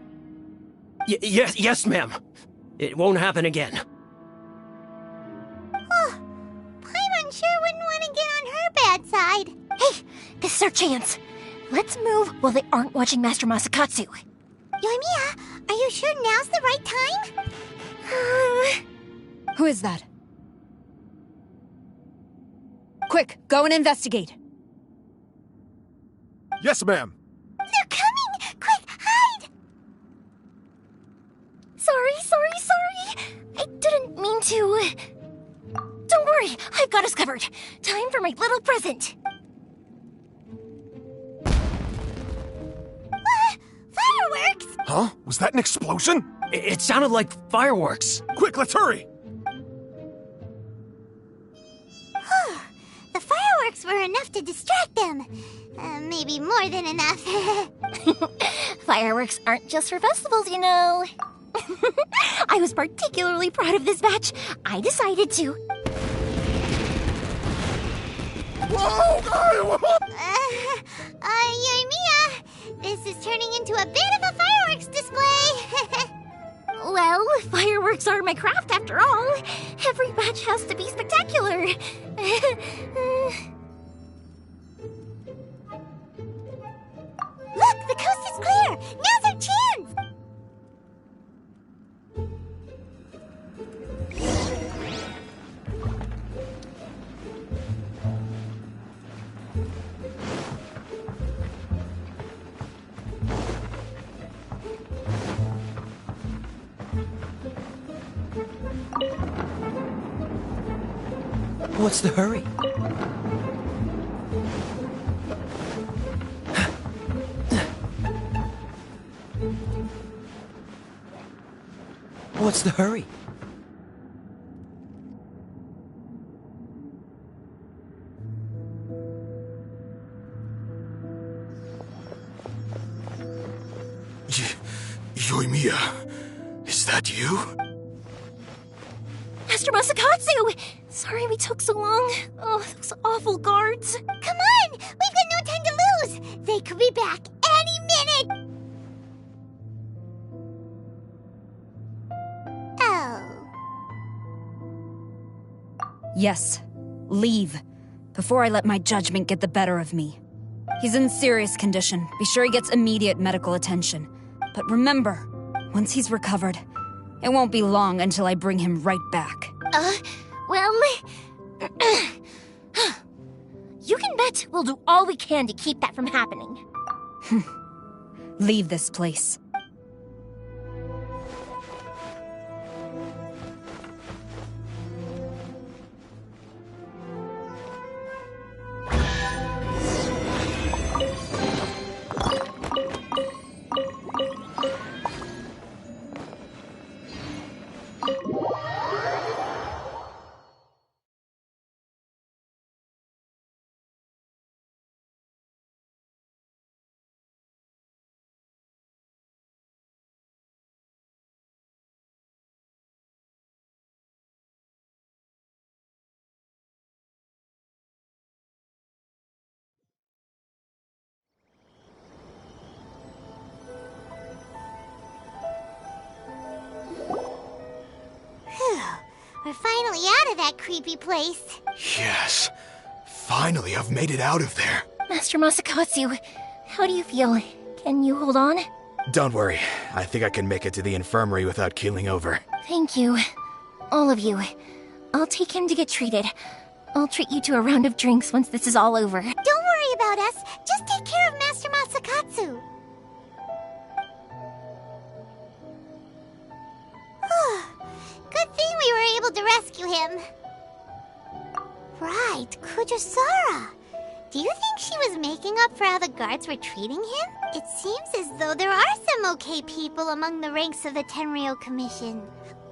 Yes, ma'am. It won't happen again. Oh, Paimon sure wouldn't want to get on her bad side. Hey, this is our chance. Let's move while they aren't watching Master Masakatsu. Yoimiya, are you sure now's the right time? Who is that? Quick, go and investigate. Yes, ma'am. They're coming! Quick, hide! Sorry. I didn't mean to. Don't worry, I've got us covered. Time for my little present. Fireworks! Huh? Was that an explosion? It sounded like fireworks. Quick, let's hurry! The fireworks were enough to distract them. Maybe more than enough. Fireworks aren't just for festivals, you know. I was particularly proud of this batch. I decided to. Whoa! Yoimiya, this is turning into a bit of a fireworks display. Well, fireworks are my craft after all. Every batch has to be spectacular. Look, the coast is clear. Now's our chance. What's the hurry? What's the hurry? Yoimiya, is that you? Master Masakatsu! Sorry we took so long. Oh, those awful guards. Come on! We've got no time to lose! They could be back any minute! Oh. Yes, leave. Before I let my judgment get the better of me. He's in serious condition. Be sure he gets immediate medical attention. But remember, once he's recovered, it won't be long until I bring him right back. Well... you can bet we'll do all we can to keep that from happening. Leave this place. We're finally out of that creepy place. Yes. Finally, I've made it out of there. Master Masakatsu, how do you feel? Can you hold on? Don't worry. I think I can make it to the infirmary without keeling over. Thank you. All of you. I'll take him to get treated. I'll treat you to a round of drinks once this is all over. Don't worry about us. Just take care of Master Masakatsu. Good thing we were able to rescue him. attacked Kujusara. Do you think she was making up for how the guards were treating him? It seems as though there are some okay people among the ranks of the Tenryou Commission.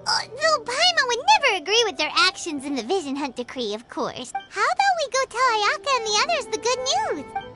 Though Paimon would never agree with their actions in the Vision Hunt Decree, of course. How about we go tell Ayaka and the others the good news?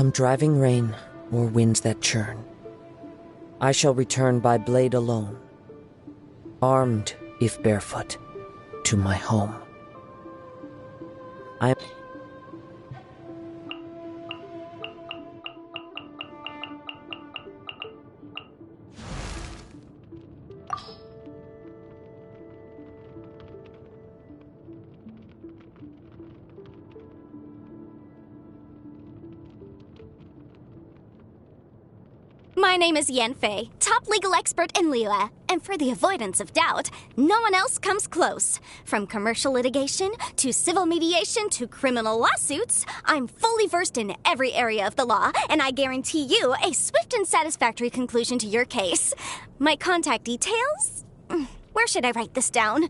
Come driving rain or winds that churn, I shall return by blade alone, armed if barefoot, to my home. I My name is Yanfei, top legal expert in Liyue, and for the avoidance of doubt, no one else comes close. From commercial litigation, to civil mediation, to criminal lawsuits, I'm fully versed in every area of the law, and I guarantee you a swift and satisfactory conclusion to your case. My contact details? Where should I write this down?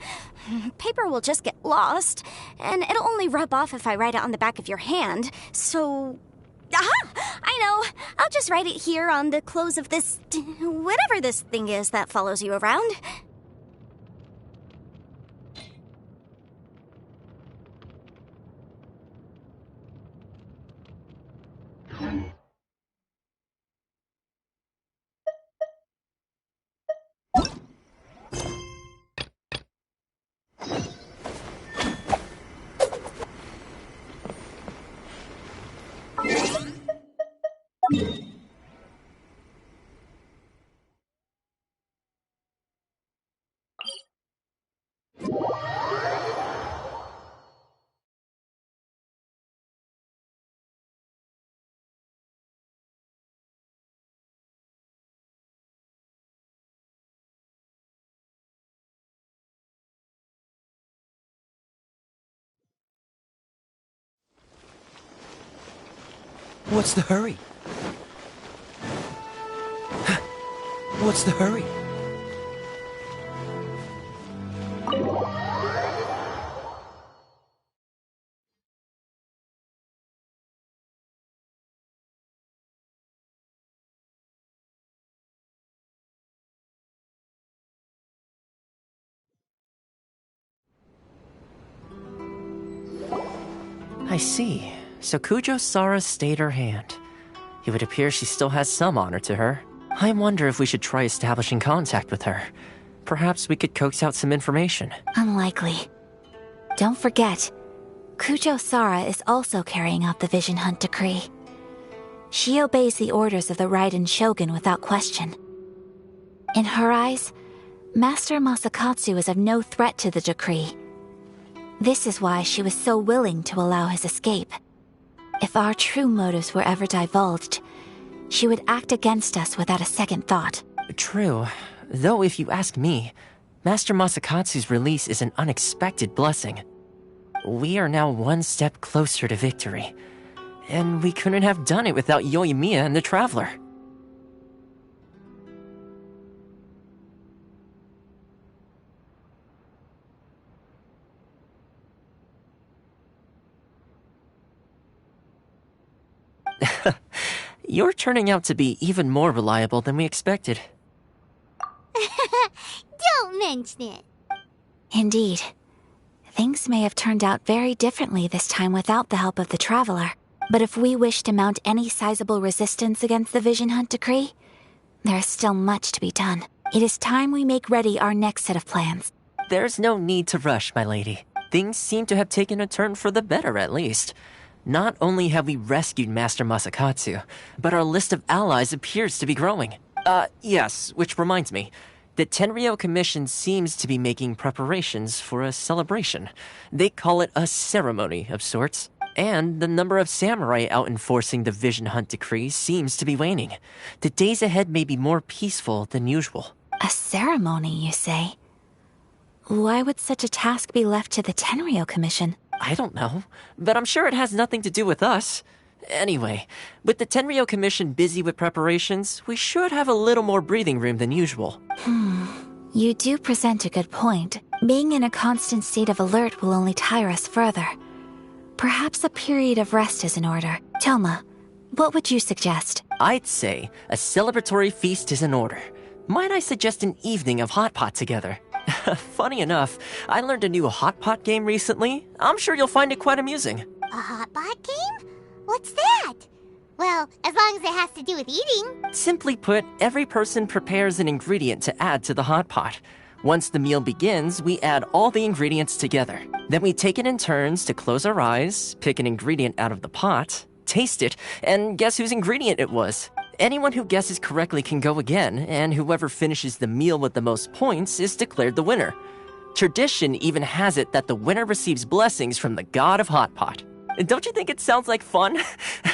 Paper will just get lost, and it'll only rub off if I write it on the back of your hand, so... Aha! I know. I'll just write it here on the close of this... whatever this thing is that follows you around. What's the hurry? What's the hurry? I see. So Kujo Sara stayed her hand. It would appear she still has some honor to her. I wonder if we should try establishing contact with her. Perhaps we could coax out some information. Unlikely. Don't forget, Kujo Sara is also carrying out the Vision Hunt decree. She obeys the orders of the Raiden Shogun without question. In her eyes, Master Masakatsu is of no threat to the decree. This is why she was so willing to allow his escape. If our true motives were ever divulged, she would act against us without a second thought. True. Though if you ask me, Master Masakatsu's release is an unexpected blessing. We are now one step closer to victory. And we couldn't have done it without Yoimiya and the Traveler. You're turning out to be even more reliable than we expected. Don't mention it. Indeed. Things may have turned out very differently this time without the help of the Traveler. But if we wish to mount any sizable resistance against the Vision Hunt decree, there is still much to be done. It is time we make ready our next set of plans. There's no need to rush, my lady. Things seem to have taken a turn for the better, at least. Not only have we rescued Master Masakatsu, but our list of allies appears to be growing. Yes, which reminds me. The Tenryou Commission seems to be making preparations for a celebration. They call it a ceremony of sorts. And the number of samurai out enforcing the Vision Hunt decree seems to be waning. The days ahead may be more peaceful than usual. A ceremony, you say? Why would such a task be left to the Tenryou Commission? I don't know, but I'm sure it has nothing to do with us. Anyway, with the Tenryou Commission busy with preparations, we should have a little more breathing room than usual. You do present a good point. Being in a constant state of alert will only tire us further. Perhaps a period of rest is in order. Toma, what would you suggest? I'd say a celebratory feast is in order. Might I suggest an evening of hot pot together? Funny enough, I learned a new hot pot game recently. I'm sure you'll find it quite amusing. A hot pot game? What's that? Well, as long as it has to do with eating. Simply put, every person prepares an ingredient to add to the hot pot. Once the meal begins, we add all the ingredients together. Then we take it in turns to close our eyes, pick an ingredient out of the pot, taste it, and guess whose ingredient it was. Anyone who guesses correctly can go again, and whoever finishes the meal with the most points is declared the winner. Tradition even has it that the winner receives blessings from the god of Hot Pot. Don't you think it sounds like fun?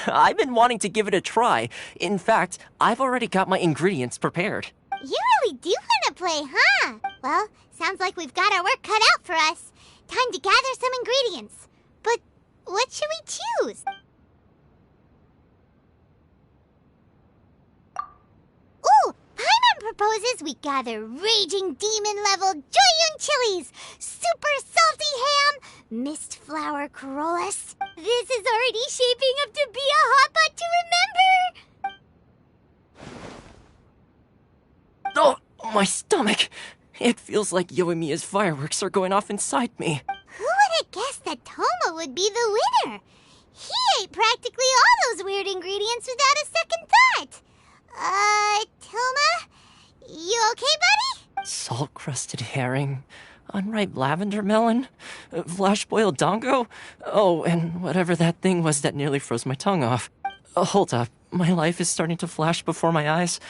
I've been wanting to give it a try. In fact, I've already got my ingredients prepared. You really do want to play, huh? Well, sounds like we've got our work cut out for us. Time to gather some ingredients. But what should we choose? Ooh, Paimon proposes we gather raging demon-level Joyun chilies, super salty ham, mist flower corollas. This is already shaping up to be a hot pot to remember. Oh, my stomach! It feels like Yoimiya's fireworks are going off inside me. Who would have guessed that Toma would be the winner? He ate practically all those weird ingredients without a second thought. Toma? You okay, buddy? Salt-crusted herring, unripe lavender melon, flash-boiled dongo. Oh, and whatever that thing was that nearly froze my tongue off. Hold up, my life is starting to flash before my eyes.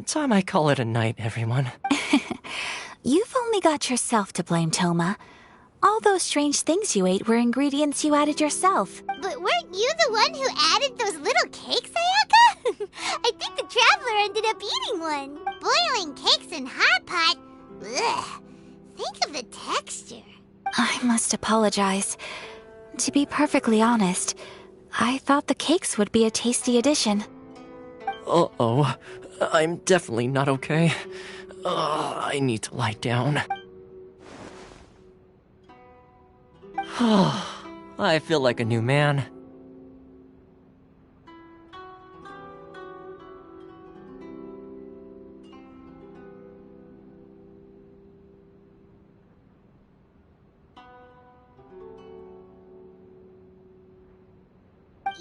Time I call it a night, everyone. You've only got yourself to blame, Toma. All those strange things you ate were ingredients you added yourself. But weren't you the one who added those little cakes, Ayaka? I think the traveler ended up eating one. Boiling cakes in hot pot? Ugh. Think of the texture. I must apologize. To be perfectly honest, I thought the cakes would be a tasty addition. Uh-oh. I'm definitely not okay. I need to lie down. I feel like a new man.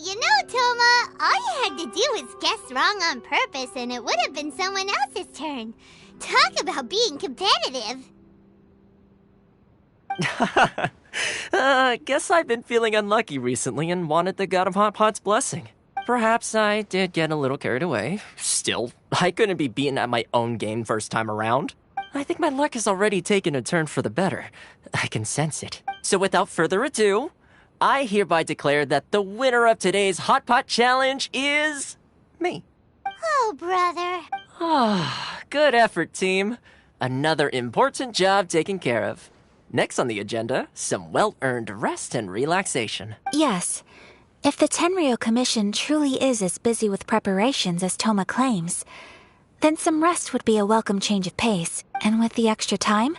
You know, Toma, all you had to do was guess wrong on purpose and it would have been someone else's turn. Talk about being competitive. Guess I've been feeling unlucky recently and wanted the God of Hot Pot's blessing. Perhaps I did get a little carried away. Still, I couldn't be beaten at my own game first time around. I think my luck has already taken a turn for the better. I can sense it. So without further ado, I hereby declare that the winner of today's Hot Pot Challenge is... me. Oh, brother. Good effort, team. Another important job taken care of. Next on the agenda, some well-earned rest and relaxation. Yes. If the Tenryo Commission truly is as busy with preparations as Toma claims, then some rest would be a welcome change of pace. And with the extra time,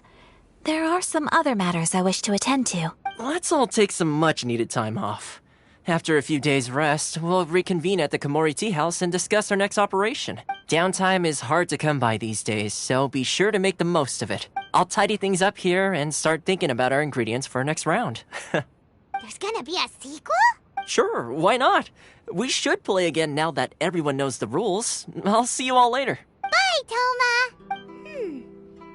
there are some other matters I wish to attend to. Let's all take some much-needed time off. After a few days' rest, we'll reconvene at the Komori Tea House and discuss our next operation. Downtime is hard to come by these days, so be sure to make the most of it. I'll tidy things up here and start thinking about our ingredients for our next round. There's gonna be a sequel? Sure, why not? We should play again now that everyone knows the rules. I'll see you all later. Bye, Toma!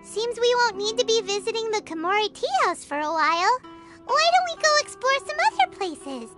Seems we won't need to be visiting the Komori Tea House for a while. Why don't we go explore some other places?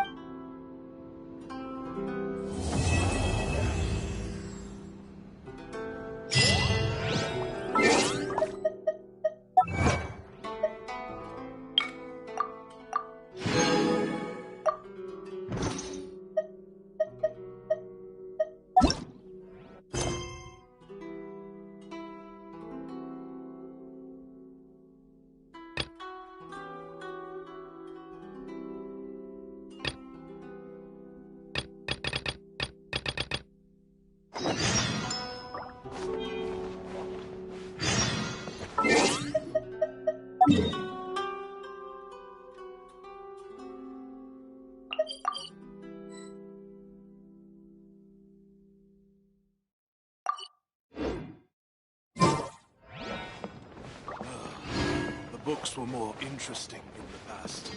Books were more interesting in the past.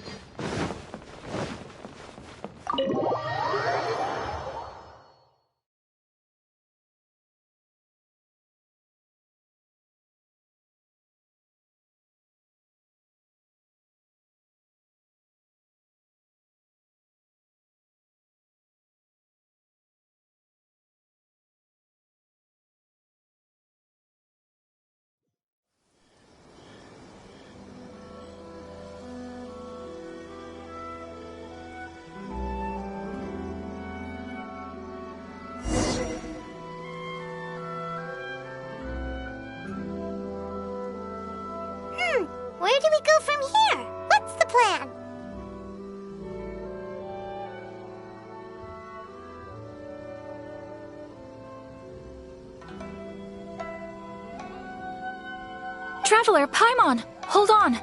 Traveler, Paimon, hold on.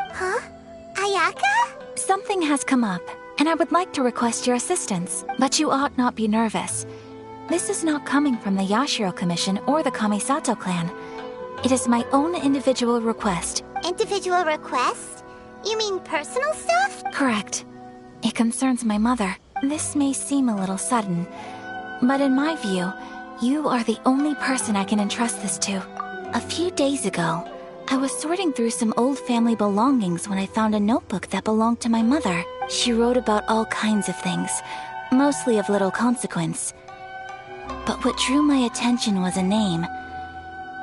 Huh? Ayaka? Something has come up, and I would like to request your assistance. But you ought not be nervous. This is not coming from the Yashiro Commission or the Kamisato clan. It is my own individual request. Individual request? You mean personal stuff? Correct. It concerns my mother. This may seem a little sudden, but in my view, you are the only person I can entrust this to. A few days ago, I was sorting through some old family belongings when I found a notebook that belonged to my mother. She wrote about all kinds of things, mostly of little consequence. But what drew my attention was a name.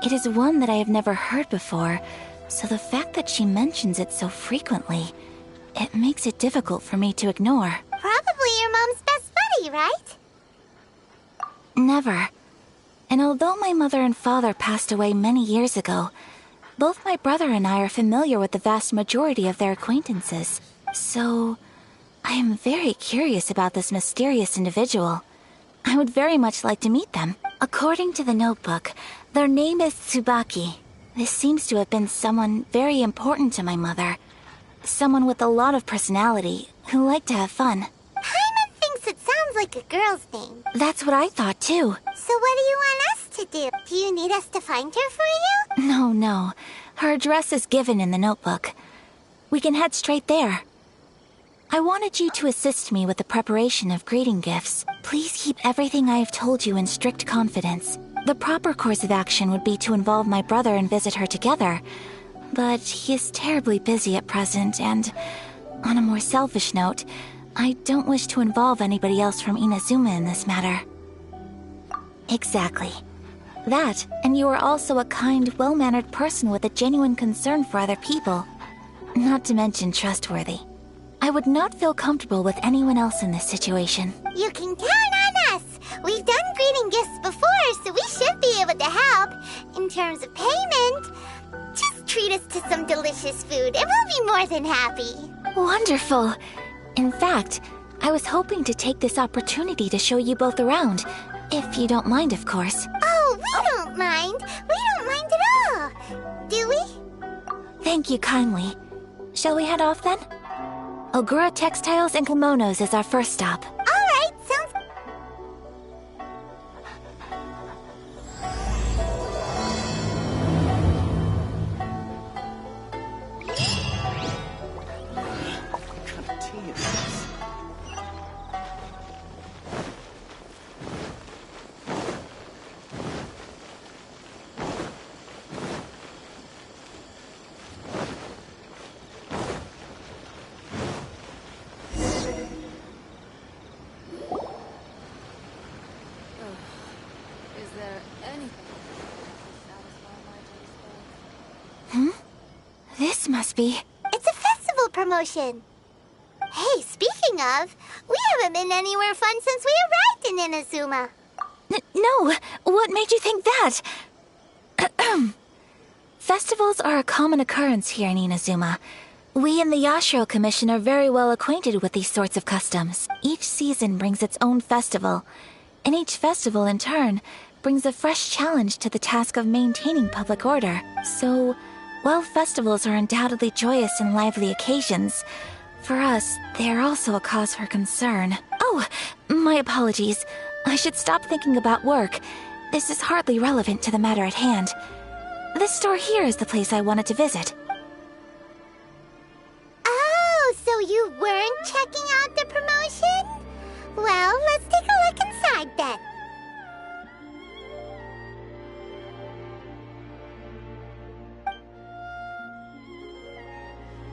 It is one that I have never heard before, so the fact that she mentions it so frequently, it makes it difficult for me to ignore. Probably your mom's best buddy, right? Never. And although my mother and father passed away many years ago, both my brother and I are familiar with the vast majority of their acquaintances. So, I am very curious about this mysterious individual. I would very much like to meet them. According to the notebook, their name is Tsubaki. This seems to have been someone very important to my mother. Someone with a lot of personality, who liked to have fun. Paimon thinks it sounds like a girl's name. That's what I thought too. So what do you want us to do? Do you need us to find her for you? No. Her address is given in the notebook. We can head straight there. I wanted you to assist me with the preparation of greeting gifts. Please keep everything I have told you in strict confidence. The proper course of action would be to involve my brother and visit her together. But he is terribly busy at present, and on a more selfish note, I don't wish to involve anybody else from Inazuma in this matter. Exactly. That, and you are also a kind, well-mannered person with a genuine concern for other people. Not to mention trustworthy. I would not feel comfortable with anyone else in this situation. You can count on us! We've done greeting gifts before, so we should be able to help. In terms of payment, just treat us to some delicious food and we'll be more than happy. Wonderful! In fact, I was hoping to take this opportunity to show you both around. If you don't mind, of course. Oh, we don't mind. We don't mind at all. Do we? Thank you kindly. Shall we head off then? Ogura Textiles and Kimonos is our first stop. Alright, sounds... What kind of tea is this? Is there anything This must be... It's a festival promotion. Hey, speaking of, we haven't been anywhere fun since we arrived in Inazuma. No! What made you think that? Festivals are a common occurrence here in Inazuma. We in the Yashiro Commission are very well acquainted with these sorts of customs. Each season brings its own festival, and each festival, in turn, brings a fresh challenge to the task of maintaining public order. So, while festivals are undoubtedly joyous and lively occasions, for us, they are also a cause for concern. Oh, my apologies. I should stop thinking about work. This is hardly relevant to the matter at hand. This store here is the place I wanted to visit. Oh, so you weren't checking out the promotion? Well, let's take a look inside then.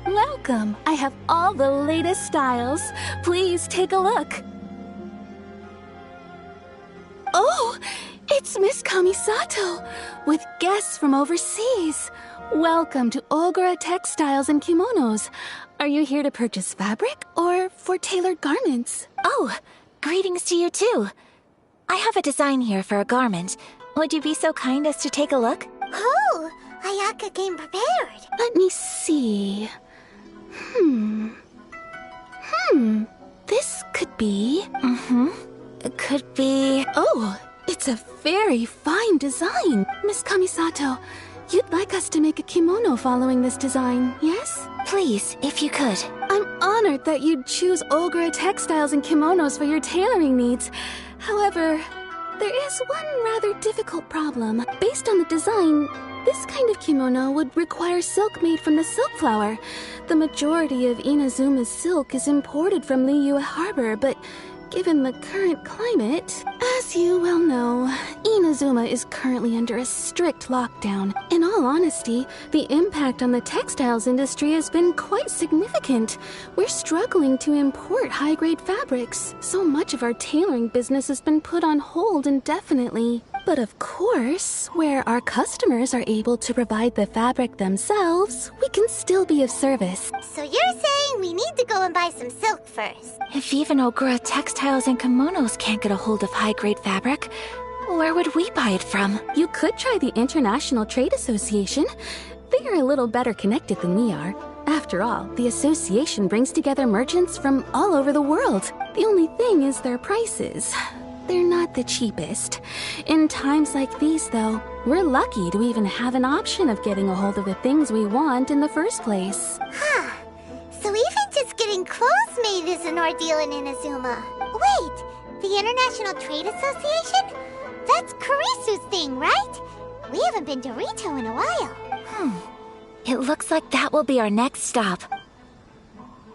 Welcome. I have all the latest styles. Please take a look. Oh, it's Miss Kamisato with guests from overseas. Welcome to Ogura Textiles and Kimonos. Are you here to purchase fabric or for tailored garments? Oh, greetings to you too. I have a design here for a garment. Would you be so kind as to take a look? Oh, Ayaka came prepared. Let me see. This could be... It could be... Oh, it's a very fine design. Miss Kamisato, You'd like us to make a kimono following this design, yes? Please, if you could. I'm honored that you'd choose Olgra textiles and kimonos for your tailoring needs. However, there is one rather difficult problem. Based on the design, this kind of kimono would require silk made from the silk flower. The majority of Inazuma's silk is imported from Liyue Harbor, but given the current climate, as you well know, Inazuma is currently under a strict lockdown. In all honesty, the impact on the textiles industry has been quite significant. We're struggling to import high-grade fabrics. So much of our tailoring business has been put on hold indefinitely. But of course, where our customers are able to provide the fabric themselves, we can still be of service. So you're saying we need to go and buy some silk first? If even Ogura textiles and kimonos can't get a hold of high-grade fabric, where would we buy it from? You could try the International Trade Association. They are a little better connected than we are. After all, the association brings together merchants from all over the world. The only thing is their prices. They're not the cheapest. In times like these, though, we're lucky to even have an option of getting a hold of the things we want in the first place. Huh. So even just getting clothes made is an ordeal in Inazuma. Wait, the International Trade Association? That's Kurisu's thing, right? We haven't been to Rito in a while. It looks like that will be our next stop.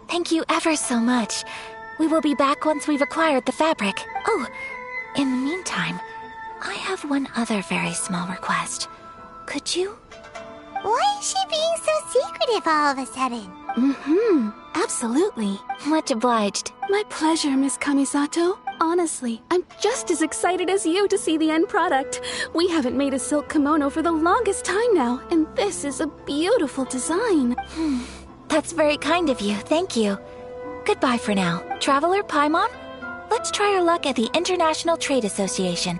Thank you ever so much. We will be back once we've acquired the fabric. Oh, in the meantime, I have one other very small request. Could you? Why is she being so secretive all of a sudden? Absolutely. Much obliged. My pleasure, Miss Kamisato. Honestly, I'm just as excited as you to see the end product. We haven't made a silk kimono for the longest time now, and this is a beautiful design. That's very kind of you, thank you. Goodbye for now. Traveler Paimon, let's try our luck at the International Trade Association.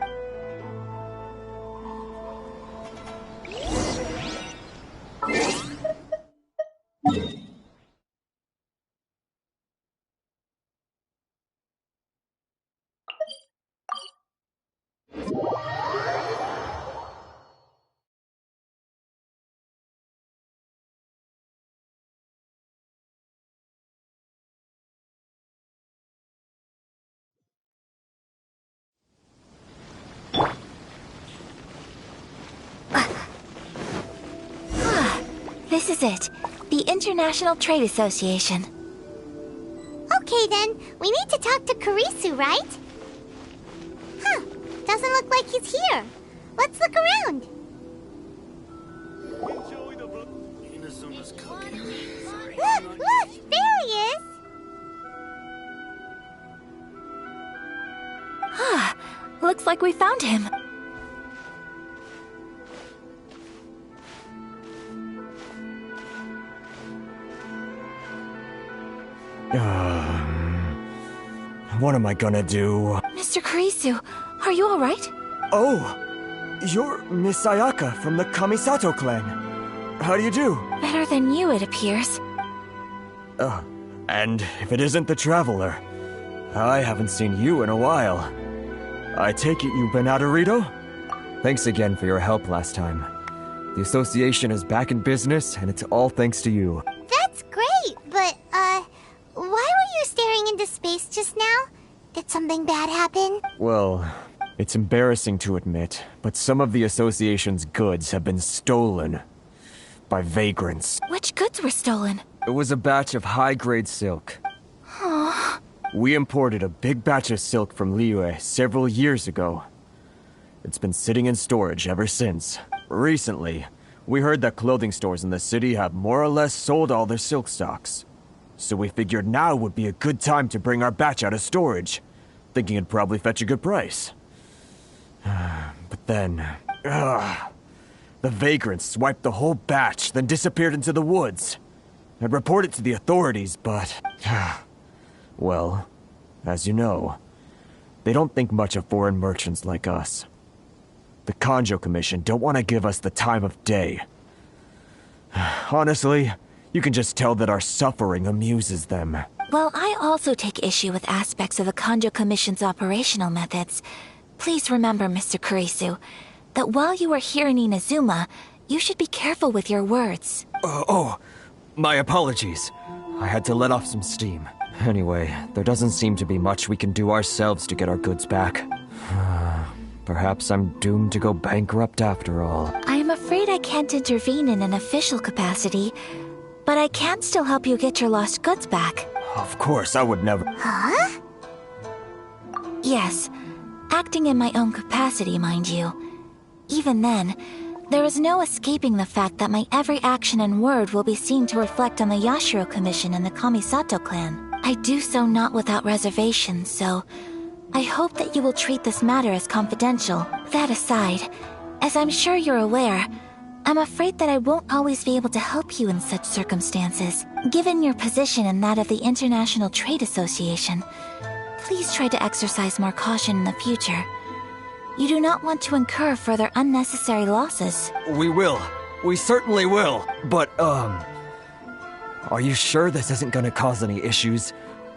This is it. The International Trade Association. Okay then, we need to talk to Kurisu, right? Huh, doesn't look like he's here. Let's look around. Look, there he is! Looks like we found him. What am I gonna do? Mr. Kurisu, are you alright? Oh! You're Miss Sayaka from the Kamisato clan. How do you do? Better than you, it appears. And if it isn't the Traveler, I haven't seen you in a while. I take it you've been out of Rito? Thanks again for your help last time. The association is back in business, and it's all thanks to you. That's great, but, why were you staring into space just now? Did something bad happen? Well, it's embarrassing to admit, but some of the association's goods have been stolen by vagrants. Which goods were stolen? It was a batch of high-grade silk. Aww. We imported a big batch of silk from Liyue several years ago. It's been sitting in storage ever since. Recently, we heard that clothing stores in the city have more or less sold all their silk stocks. So we figured now would be a good time to bring our batch out of storage, thinking it'd probably fetch a good price. But then, the vagrants swiped the whole batch, then disappeared into the woods. I'd report it to the authorities, but... well, as you know, they don't think much of foreign merchants like us. The Kanjo Commission don't want to give us the time of day. Honestly, you can just tell that our suffering amuses them. Well, I also take issue with aspects of the Kanjo Commission's operational methods. Please remember, Mr. Kurisu, that while you are here in Inazuma, You should be careful with your words. My apologies. I had to let off some steam. Anyway, there doesn't seem to be much we can do ourselves to get our goods back. Perhaps I'm doomed to go bankrupt after all. I am afraid I can't intervene in an official capacity, but I can still help you get your lost goods back. Of course, I would never. Huh? Yes, acting in my own capacity, mind you. Even then, there is no escaping the fact that my every action and word will be seen to reflect on the Yashiro Commission and the Kamisato clan. I do so not without reservation, so I hope that you will treat this matter as confidential. That aside, as I'm sure you're aware, I'm afraid that I won't always be able to help you in such circumstances. Given your position and that of the International Trade Association, please try to exercise more caution in the future. You do not want to incur further unnecessary losses. We will. We certainly will. But, are you sure this isn't gonna cause any issues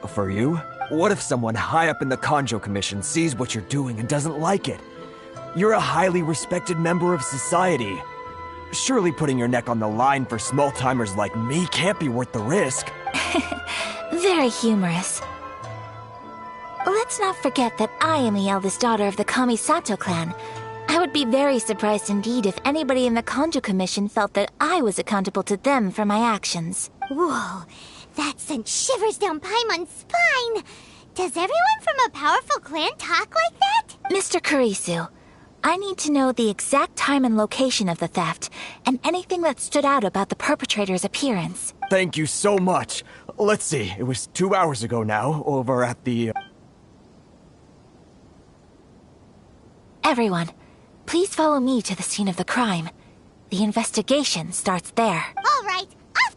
for you? What if someone high up in the Kanjo Commission sees what you're doing and doesn't like it? You're a highly respected member of society. Surely putting your neck on the line for small-timers like me can't be worth the risk. Very humorous. Let's not forget that I am the eldest daughter of the Kamisato clan. I would be very surprised indeed if anybody in the Kanjo Commission felt that I was accountable to them for my actions. Whoa, that sent shivers down Paimon's spine! Does everyone from a powerful clan talk like that? Mr. Kurisu, I need to know the exact time and location of the theft, and anything that stood out about the perpetrator's appearance. Thank you so much. Let's see, it was 2 hours ago now, over at the... Everyone, please follow me to the scene of the crime. The investigation starts there. All right, off!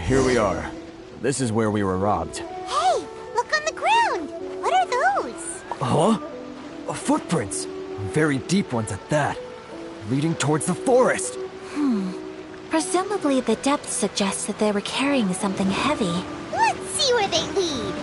Here we are. This is where we were robbed. Hey, look on the ground! What are those? Huh? Footprints. Very deep ones at that. Leading towards the forest. Presumably the depth suggests that they were carrying something heavy. Let's see where they lead.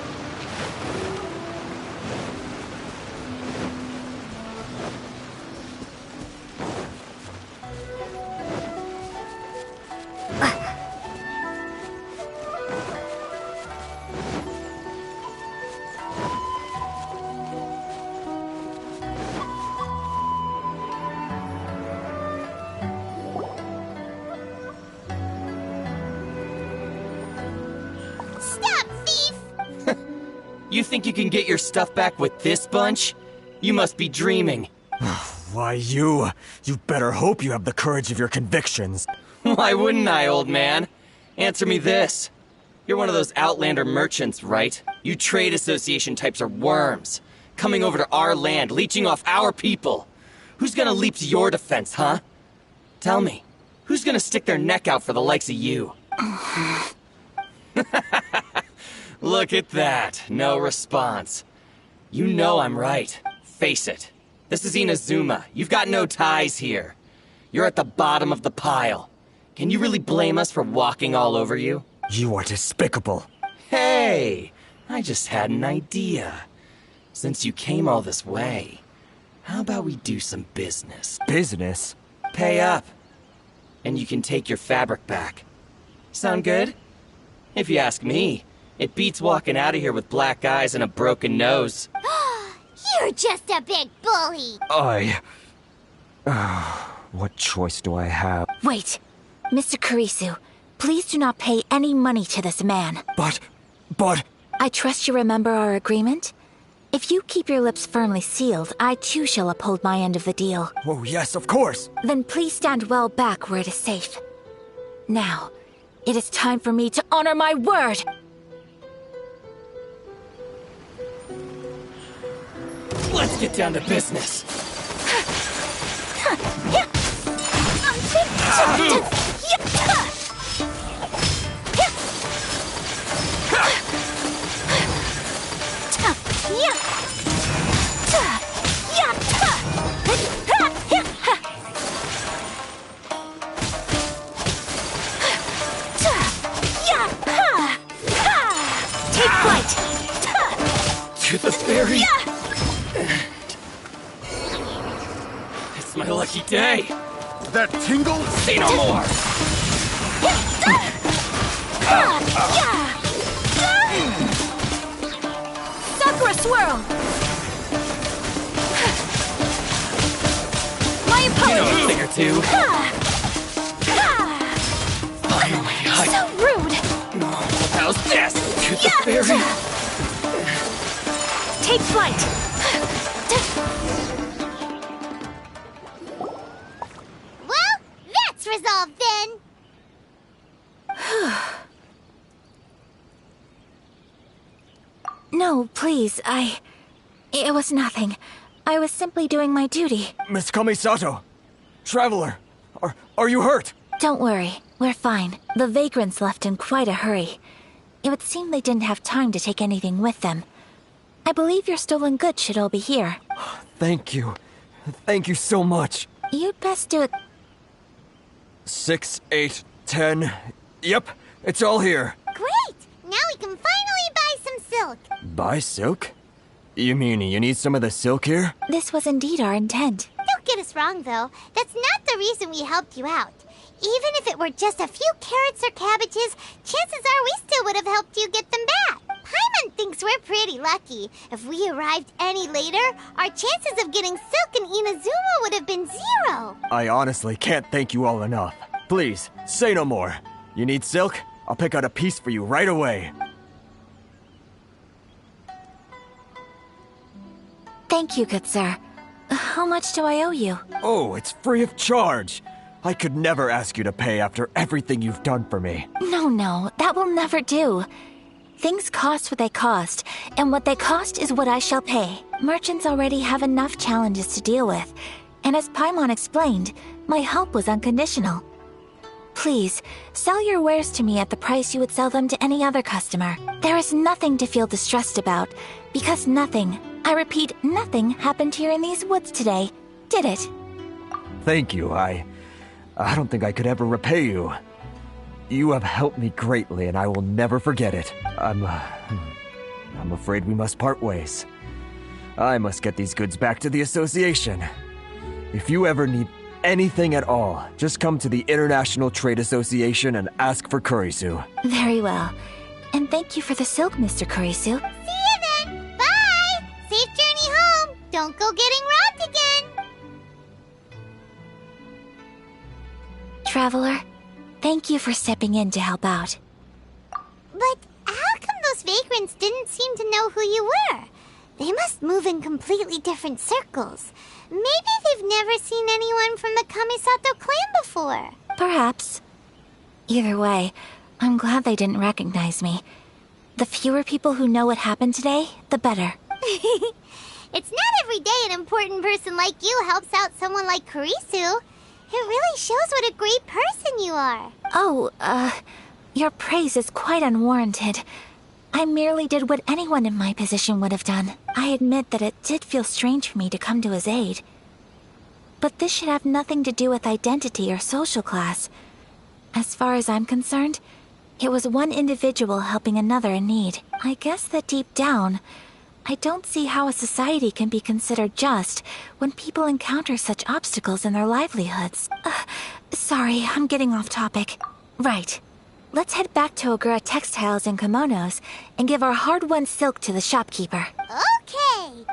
You think you can get your stuff back with this bunch? You must be dreaming. Why, you better hope you have the courage of your convictions. Why wouldn't I, old man? Answer me this. You're one of those Outlander merchants, right? You trade association types are worms. Coming over to our land, leeching off our people. Who's gonna leap to your defense, huh? Tell me, who's gonna stick their neck out for the likes of you? Look at that. No response. You know I'm right. Face it. This is Inazuma. You've got no ties here. You're at the bottom of the pile. Can you really blame us for walking all over you? You are despicable. Hey! I just had an idea. Since you came all this way, how about we do some business? Business? Pay up. And you can take your fabric back. Sound good? If you ask me, it beats walking out of here with black eyes and a broken nose. You're just a big bully! What choice do I have? Wait! Mr. Kurisu, please do not pay any money to this man. But... I trust you remember our agreement? If you keep your lips firmly sealed, I too shall uphold my end of the deal. Oh, yes, of course! Then please stand well back where it is safe. Now, It is time for me to honor my word! Let's get down to business. Take flight! To the ferry. It's my lucky day. That tingle? Say no more. Sakura swirl! My You apologies! know a thing or two. Finally, So rude! how's this? To the ferry. Take flight! Well, that's resolved then. No, please, It was nothing. I was simply doing my duty. Miss Kamisato! Traveler! Are you hurt? Don't worry, we're fine. The vagrants left in quite a hurry. It would seem they didn't have time to take anything with them. I believe your stolen goods should all be here. Thank you. Thank you so much. You'd best do it. 6, 8, 10. Yep, it's all here. Great! Now we can finally buy some silk. Buy silk? You mean you need some of the silk here? This was indeed our intent. Don't get us wrong, though. That's not the reason we helped you out. Even if it were just a few carrots or cabbages, chances are we still would have helped you get them back. Paimon thinks we're pretty lucky. If we arrived any later, our chances of getting silk in Inazuma would have been 0. I honestly can't thank you all enough. Please, say no more. You need silk? I'll pick out a piece for you right away. Thank you, good sir. How much do I owe you? Oh, it's free of charge. I could never ask you to pay after everything you've done for me. No, that will never do. Things cost what they cost, and what they cost is what I shall pay. Merchants already have enough challenges to deal with, and as Paimon explained, my help was unconditional. Please, sell your wares to me at the price you would sell them to any other customer. There is nothing to feel distressed about, because nothing, I repeat, nothing happened here in these woods today, did it? Thank you. I don't think I could ever repay you. You have helped me greatly, and I will never forget it. I'm afraid we must part ways. I must get these goods back to the association. If you ever need anything at all, just come to the International Trade Association and ask for Kurisu. Very well. And thank you for the silk, Mr. Kurisu. See you then! Bye! Safe journey home! Don't go getting robbed again! Traveler, thank you for stepping in to help out. But how come those vagrants didn't seem to know who you were? They must move in completely different circles. Maybe they've never seen anyone from the Kamisato clan before. Perhaps. Either way, I'm glad they didn't recognize me. The fewer people who know what happened today, the better. It's not every day an important person like you helps out someone like Kurisu. It really shows what a great person you are. Oh, your praise is quite unwarranted. I merely did what anyone in my position would have done. I admit that it did feel strange for me to come to his aid. But this should have nothing to do with identity or social class. As far as I'm concerned, it was one individual helping another in need. I guess that deep down, I don't see how a society can be considered just when people encounter such obstacles in their livelihoods. Sorry, I'm getting off topic. Right. Let's head back to Ogura Textiles and Kimonos and give our hard-won silk to the shopkeeper. Okay!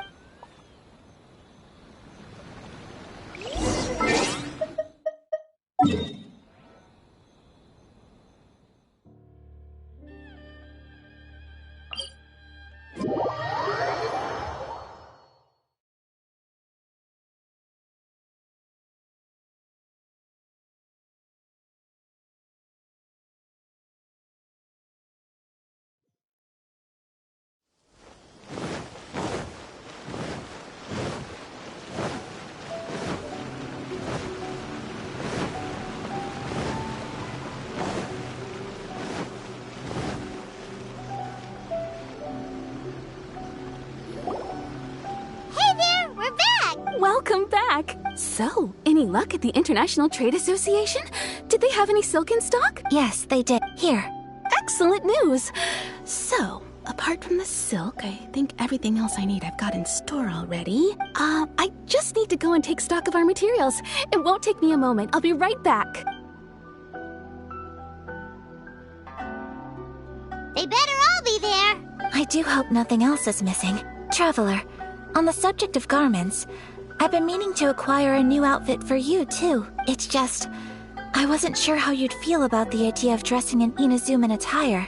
So, any luck at the International Trade Association? Did they have any silk in stock? Yes, they did. Here. Excellent news! So, apart from the silk, I think everything else I need I've got in store already. I just need to go and take stock of our materials. It won't take me a moment. I'll be right back. They better all be there. I do hope nothing else is missing. Traveler, on the subject of garments, I've been meaning to acquire a new outfit for you, too. It's just, I wasn't sure how you'd feel about the idea of dressing in Inazuman attire.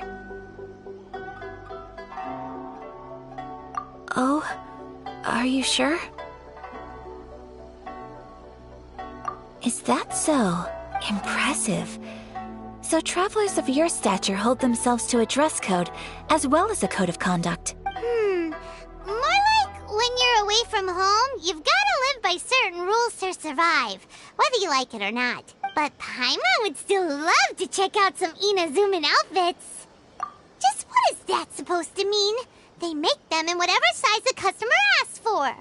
Oh, are you sure? Is that so? Impressive. So travelers of your stature hold themselves to a dress code, as well as a code of conduct. More like when you're away from home, you've gotta live by certain rules to survive, whether you like it or not. But Paimon would still love to check out some Inazuman outfits. Just what is that supposed to mean? They make them in whatever size the customer asks for.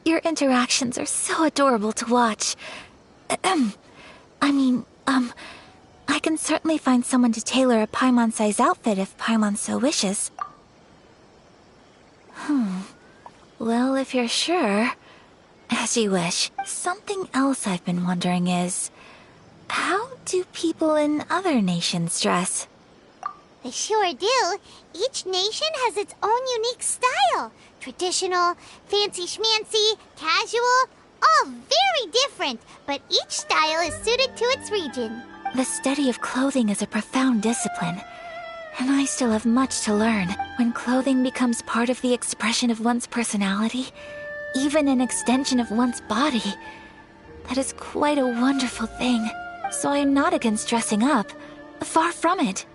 Your interactions are so adorable to watch. I can certainly find someone to tailor a Paimon-size outfit if Paimon so wishes. Well, if you're sure, as you wish. Something else I've been wondering is, how do people in other nations dress? They sure do. Each nation has its own unique style. Traditional, fancy schmancy, casual, all very different, but each style is suited to its region. The study of clothing is a profound discipline, and I still have much to learn. When clothing becomes part of the expression of one's personality, even an extension of one's body, that is quite a wonderful thing. So I am not against dressing up. Far from it.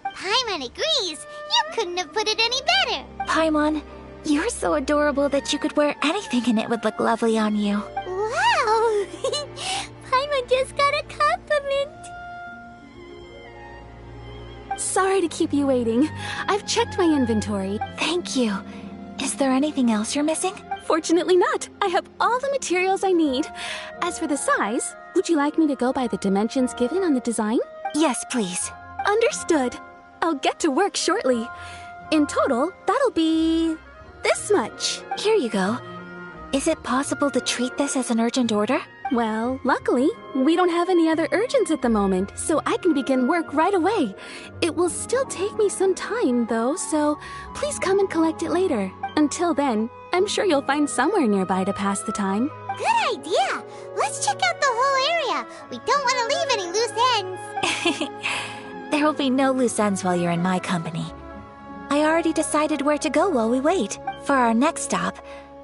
Paimon agrees. You couldn't have put it any better. Paimon, you're so adorable that you could wear anything and it would look lovely on you. Wow! Paimon just got a compliment. Sorry to keep you waiting. I've checked my inventory. Thank you. Is there anything else you're missing? Fortunately not. I have all the materials I need. As for the size, would you like me to go by the dimensions given on the design? Yes, please. Understood. I'll get to work shortly. In total, that'll be this much. Here you go. Is it possible to treat this as an urgent order? Well, luckily, we don't have any other urgents at the moment, so I can begin work right away. It will still take me some time, though, so please come and collect it later. Until then, I'm sure you'll find somewhere nearby to pass the time. Good idea! Let's check out the whole area. We don't want to leave any loose ends. There will be no loose ends while you're in my company. I already decided where to go while we wait. For our next stop,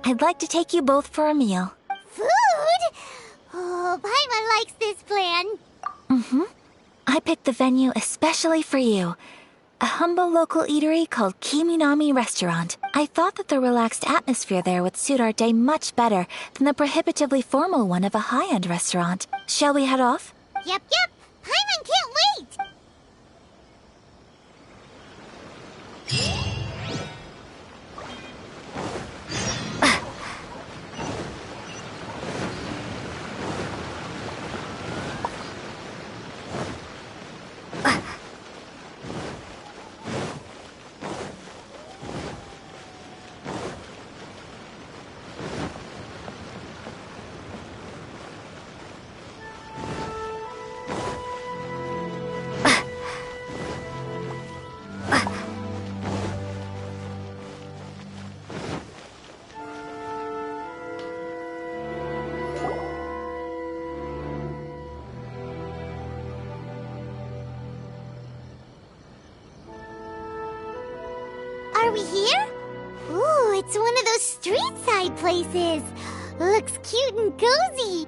I'd like to take you both for a meal. Food? Oh, Paimon likes this plan. I picked the venue especially for you. A humble local eatery called Kiminami Restaurant. I thought that the relaxed atmosphere there would suit our day much better than the prohibitively formal one of a high-end restaurant. Shall we head off? Yep. Paimon can't wait! Are we here? Ooh, it's one of those street-side places. Looks cute and cozy.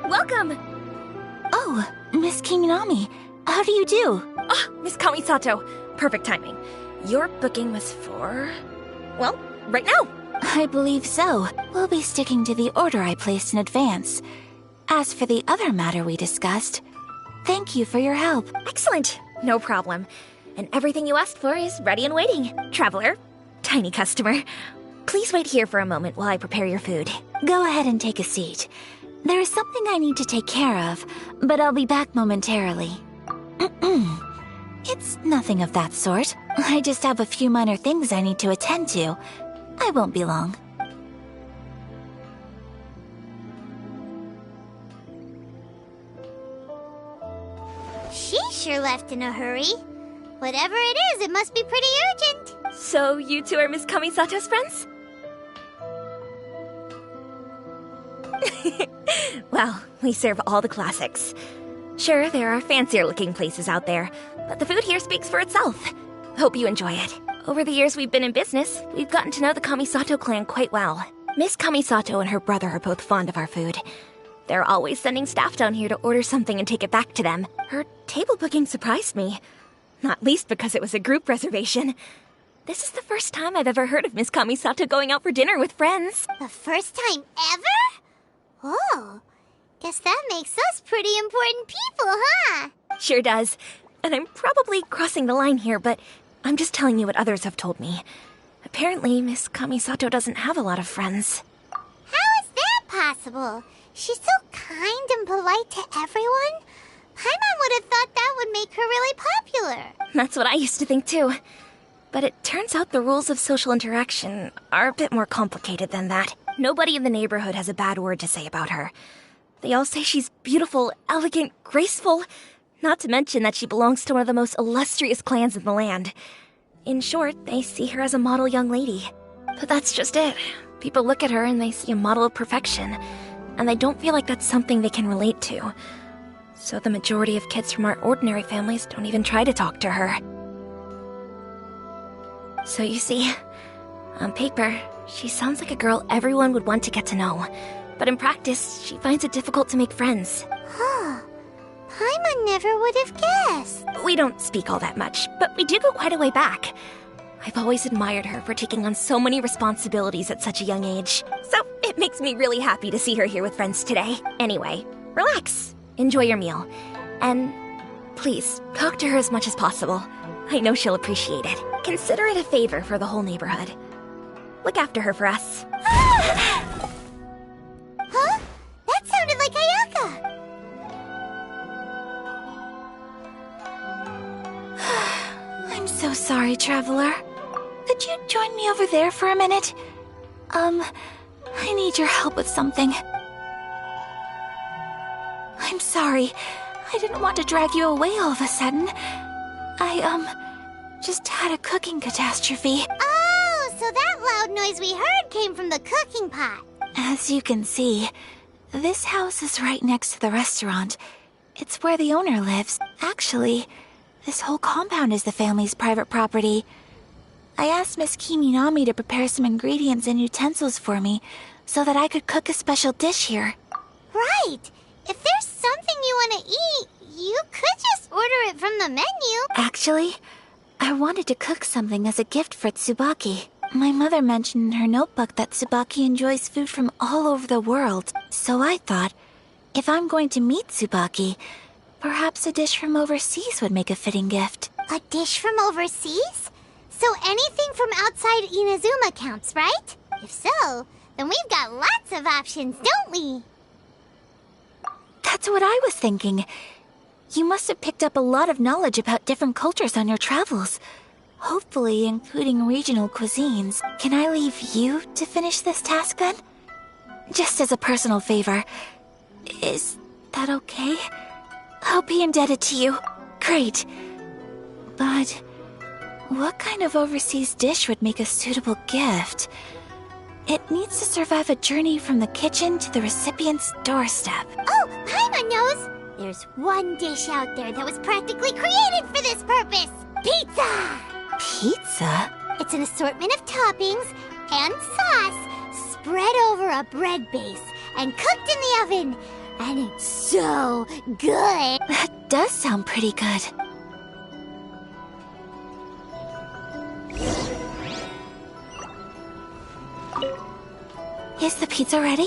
Welcome! Oh, Miss Kiminami, how do you do? Miss Kamisato. Perfect timing. Your booking was for... well, right now. I believe so. We'll be sticking to the order I placed in advance. As for the other matter we discussed, thank you for your help. Excellent. No problem. And everything you asked for is ready and waiting. Traveler, tiny customer, Please wait here for a moment while I prepare your food. Go ahead and take a seat. There is something I need to take care of, but I'll be back momentarily. It's nothing of that sort. I just have a few minor things I need to attend to. I won't be long. She sure left in a hurry. Whatever it is, it must be pretty urgent. So, you two are Miss Kamisato's friends? Well, we serve all the classics. Sure, there are fancier-looking places out there, but the food here speaks for itself. Hope you enjoy it. Over the years we've been in business, we've gotten to know the Kamisato clan quite well. Miss Kamisato and her brother are both fond of our food. They're always sending staff down here to order something and take it back to them. Her table booking surprised me. Not least because it was a group reservation. This is the first time I've ever heard of Miss Kamisato going out for dinner with friends. The first time ever? Oh, guess that makes us pretty important people, huh? Sure does. And I'm probably crossing the line here, but I'm just telling you what others have told me. Apparently, Miss Kamisato doesn't have a lot of friends. How is that possible? She's so kind and polite to everyone. Paimon would have thought that would make her really popular. That's what I used to think too. But it turns out the rules of social interaction are a bit more complicated than that. Nobody in the neighborhood has a bad word to say about her. They all say she's beautiful, elegant, graceful, not to mention that she belongs to one of the most illustrious clans in the land. In short, they see her as a model young lady. But that's just it. People look at her and they see a model of perfection, and they don't feel like that's something they can relate to. So the majority of kids from our ordinary families don't even try to talk to her. So you see, on paper, she sounds like a girl everyone would want to get to know. But in practice, she finds it difficult to make friends. Huh. Paimon never would have guessed. We don't speak all that much, but we do go quite a way back. I've always admired her for taking on so many responsibilities at such a young age. So it makes me really happy to see her here with friends today. Anyway, relax. Enjoy your meal. And please, talk to her as much as possible. I know she'll appreciate it. Consider it a favor for the whole neighborhood. Look after her for us. Huh? That sounded like Ayaka! I'm so sorry, Traveler. Could you join me over there for a minute? I need your help with something. I'm sorry. I didn't want to drag you away all of a sudden. I, just had a cooking catastrophe. Oh, so that loud noise we heard came from the cooking pot. As you can see, this house is right next to the restaurant. It's where the owner lives. Actually, this whole compound is the family's private property. I asked Miss Kiminami to prepare some ingredients and utensils for me so that I could cook a special dish here. Right! If there's something you want to eat, you could just order it from the menu. Actually, I wanted to cook something as a gift for Tsubaki. My mother mentioned in her notebook that Tsubaki enjoys food from all over the world. So I thought, if I'm going to meet Tsubaki, perhaps a dish from overseas would make a fitting gift. A dish from overseas? So anything from outside Inazuma counts, right? If so, then we've got lots of options, don't we? That's what I was thinking. You must have picked up a lot of knowledge about different cultures on your travels. Hopefully including regional cuisines. Can I leave you to finish this task then? Just as a personal favor. Is that okay? I'll be indebted to you. Great. But what kind of overseas dish would make a suitable gift? It needs to survive a journey from the kitchen to the recipient's doorstep. Oh, Paimon knows! There's one dish out there that was practically created for this purpose! Pizza! Pizza? It's an assortment of toppings and sauce spread over a bread base and cooked in the oven. And it's so good! That does sound pretty good. Is the pizza ready?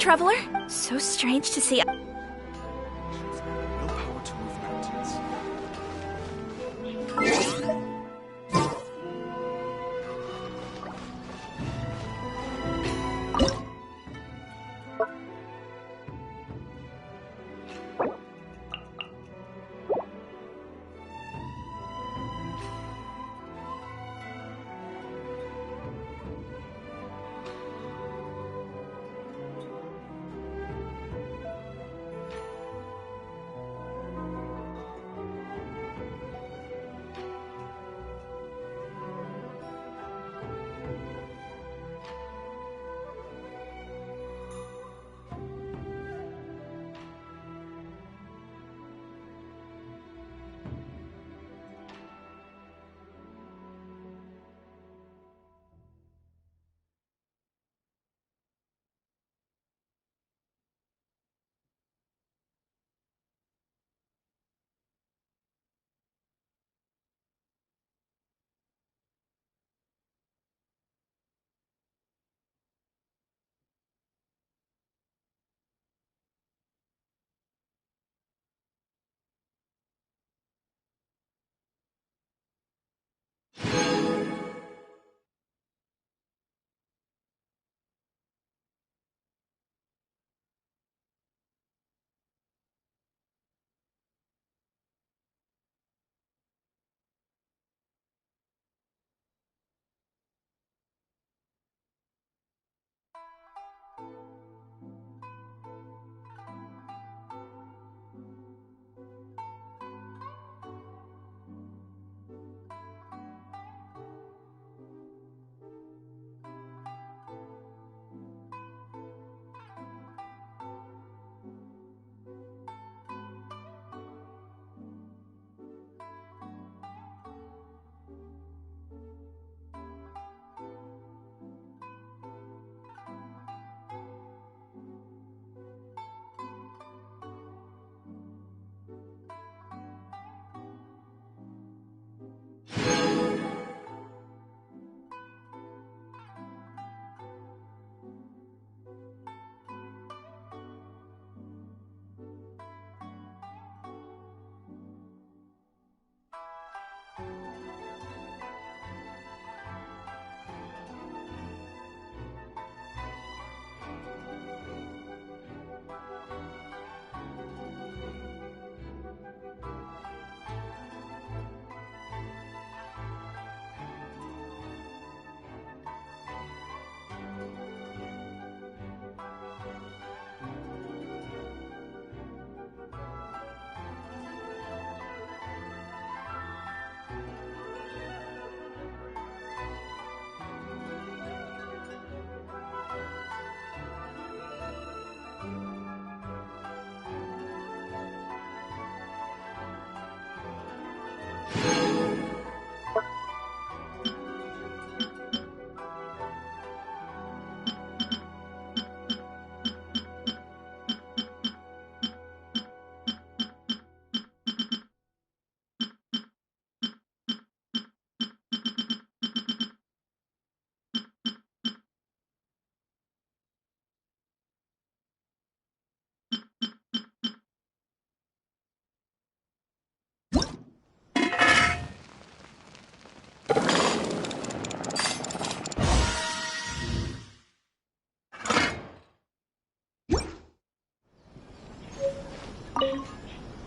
traveler. So strange to see. No power to move mountains.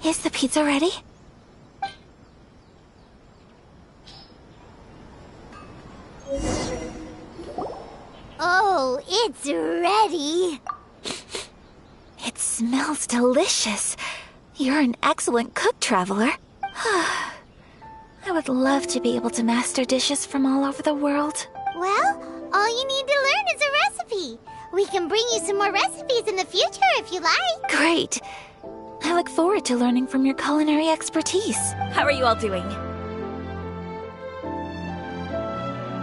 Is the pizza ready? Oh, it's ready. It smells delicious. You're an excellent cook, Traveler. I would love to be able to master dishes from all over the world. Well, all you need to learn is a recipe. We can bring you some more recipes in the future if you like. Great. I look forward to learning from your culinary expertise. How are you all doing?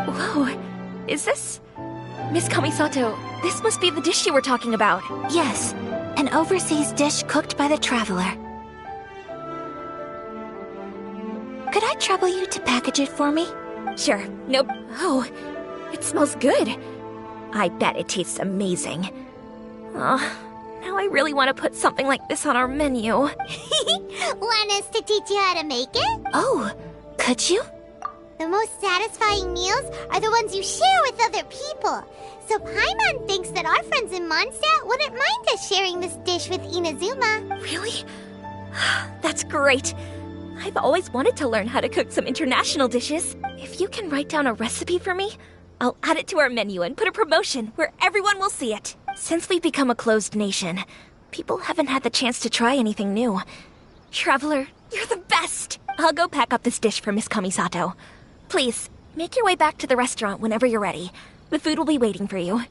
Whoa, is this... Miss Kamisato, this must be the dish you were talking about. Yes, an overseas dish cooked by the Traveler. Could I trouble you to package it for me? Sure. Nope. Oh, it smells good. I bet it tastes amazing. Now I really want to put something like this on our menu. Want us to teach you how to make it? Oh, could you? The most satisfying meals are the ones you share with other people. So Paimon thinks that our friends in Mondstadt wouldn't mind us sharing this dish with Inazuma. Really? That's great. I've always wanted to learn how to cook some international dishes. If you can write down a recipe for me, I'll add it to our menu and put a promotion where everyone will see it. Since we've become a closed nation, people haven't had the chance to try anything new. Traveler, you're the best! I'll go pack up this dish for Miss Kamisato. Please, make your way back to the restaurant whenever you're ready. The food will be waiting for you.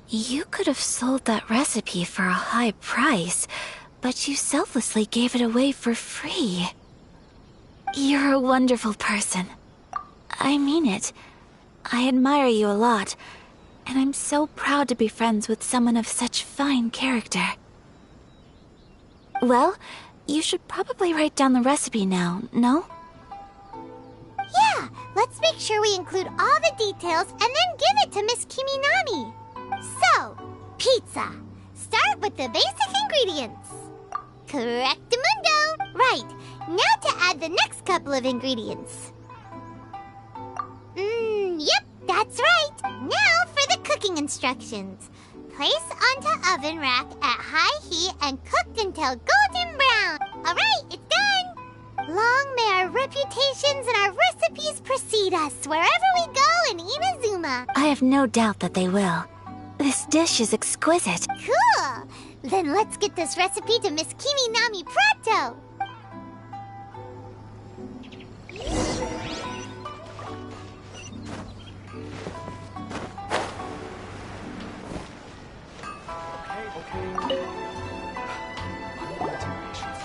You could have sold that recipe for a high price, but you selflessly gave it away for free. You're a wonderful person. I mean it. I admire you a lot, and I'm so proud to be friends with someone of such fine character. Well, you should probably write down the recipe now, no? Yeah, let's make sure we include all the details and then give it to Miss Kiminami. So, pizza. Start with the basic ingredients. Correctamundo. Right, now to add the next couple of ingredients. Yep, that's right. Now for the cooking instructions. Place onto oven rack at high heat and cooked until golden brown. Alright, it's done! Long may our reputations and our recipes precede us wherever we go in Inazuma. I have no doubt that they will. This dish is exquisite. Cool! Then let's get this recipe to Miss Kiminami pronto!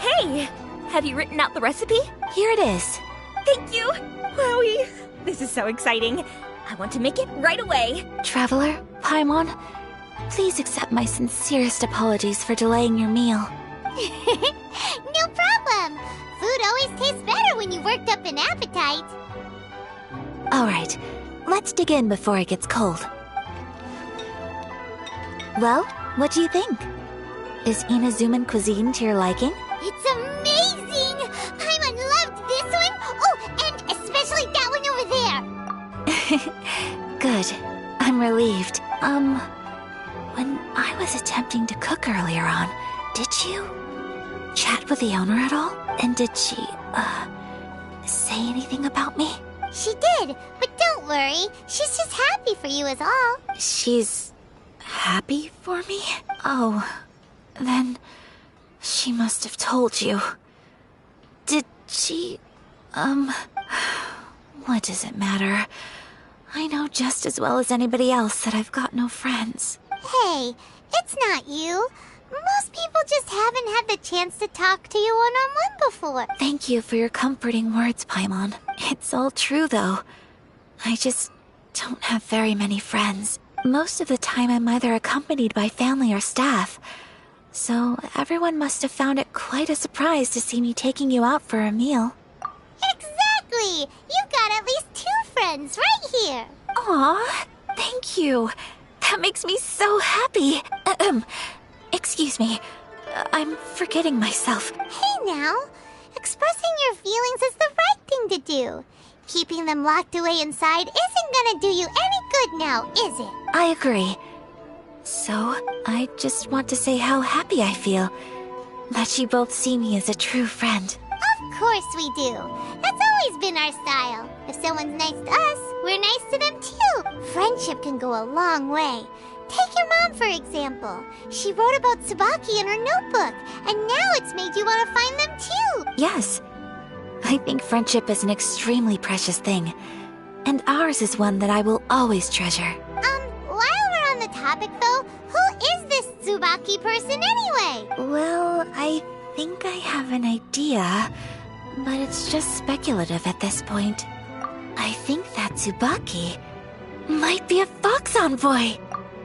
Hey! Have you written out the recipe? Here it is. Thank you! Wowie! This is so exciting. I want to make it right away. Traveler, Paimon, please accept my sincerest apologies for delaying your meal. No problem! Food always tastes better when you worked up an appetite. Alright, let's dig in before it gets cold. Well, what do you think? Is Inazuman cuisine to your liking? It's amazing! Paimon loved this one! Oh, and especially that one over there! Good. I'm relieved. When I was attempting to cook earlier on, did you chat with the owner at all? And did she, say anything about me? She did, but don't worry. She's just happy for you is all. She's happy for me? Oh, then she must have told you. Did she, what does it matter? I know just as well as anybody else that I've got no friends. Hey, it's not you. Most people just haven't had the chance to talk to you one-on-one before. Thank you for your comforting words, Paimon. It's all true, though. I just don't have very many friends. Most of the time I'm either accompanied by family or staff. So everyone must have found it quite a surprise to see me taking you out for a meal. Exactly! You've got at least 2 friends right here. Aw, thank you. That makes me so happy. Excuse me. I'm forgetting myself. Hey now, expressing your feelings is the right thing to do. Keeping them locked away inside isn't gonna do you any good now, is it? I agree. So, I just want to say how happy I feel that you both see me as a true friend. Of course we do. That's always been our style. If someone's nice to us, we're nice to them too. Friendship can go a long way. Take your mom, for example. She wrote about Tsubaki in her notebook, and now it's made you want to find them too. Yes. I think friendship is an extremely precious thing, and ours is one that I will always treasure. While we're on the topic though, who is this Tsubaki person anyway? Well, I think I have an idea, but it's just speculative at this point. I think that Tsubaki might be a fox envoy.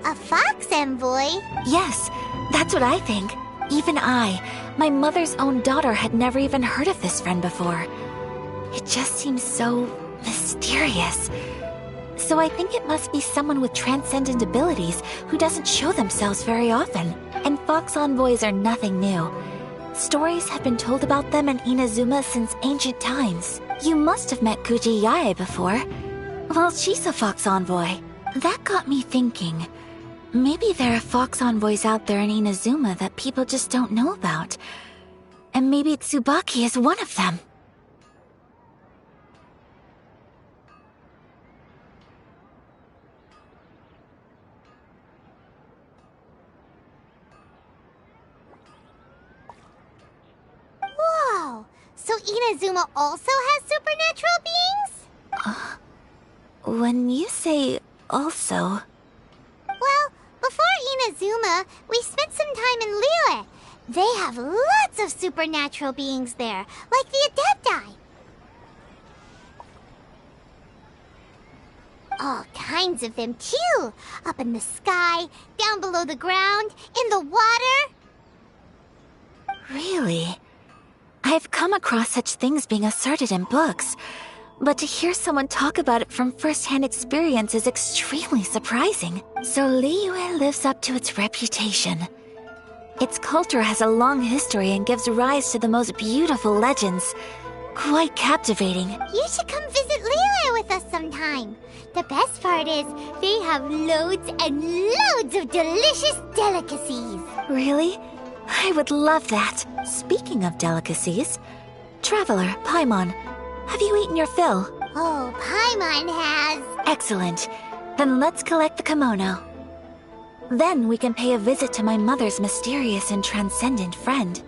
A fox envoy? Yes, that's what I think. Even I, my mother's own daughter, had never even heard of this friend before. It just seems so Mysterious. So I think it must be someone with transcendent abilities who doesn't show themselves very often. And Fox Envoys are nothing new. Stories have been told about them in Inazuma since ancient times. You must have met Kuji Yae before. Well, she's a Fox Envoy. That got me thinking. Maybe there are Fox Envoys out there in Inazuma that people just don't know about. And maybe Tsubaki is one of them. Whoa! So Inazuma also has supernatural beings? When you say also... Well, before Inazuma, we spent some time in Liyue. They have lots of supernatural beings there, like the Adepti. All kinds of them, too. Up in the sky, down below the ground, in the water. Really? I've come across such things being asserted in books, but to hear someone talk about it from first-hand experience is extremely surprising. So Liyue lives up to its reputation. Its culture has a long history and gives rise to the most beautiful legends. Quite captivating. You should come visit Liyue with us sometime. The best part is, they have loads and loads of delicious delicacies. Really? I would love that. Speaking of delicacies, Traveler, Paimon, have you eaten your fill? Oh, Paimon has. Excellent. Then let's collect the kimono. Then we can pay a visit to my mother's mysterious and transcendent friend.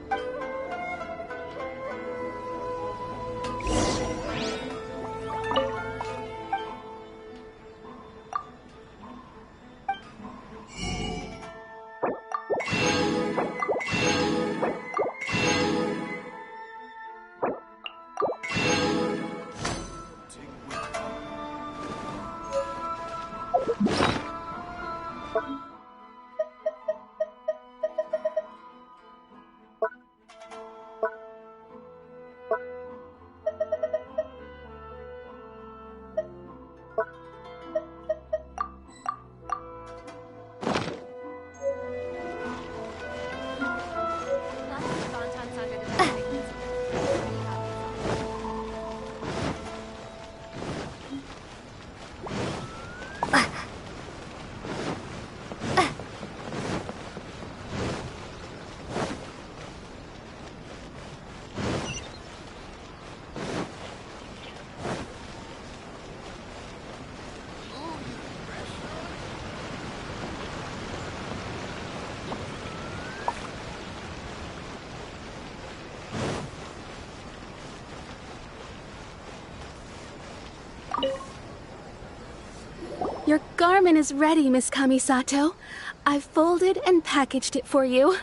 Your garment is ready, Miss Kamisato. I've folded and packaged it for you.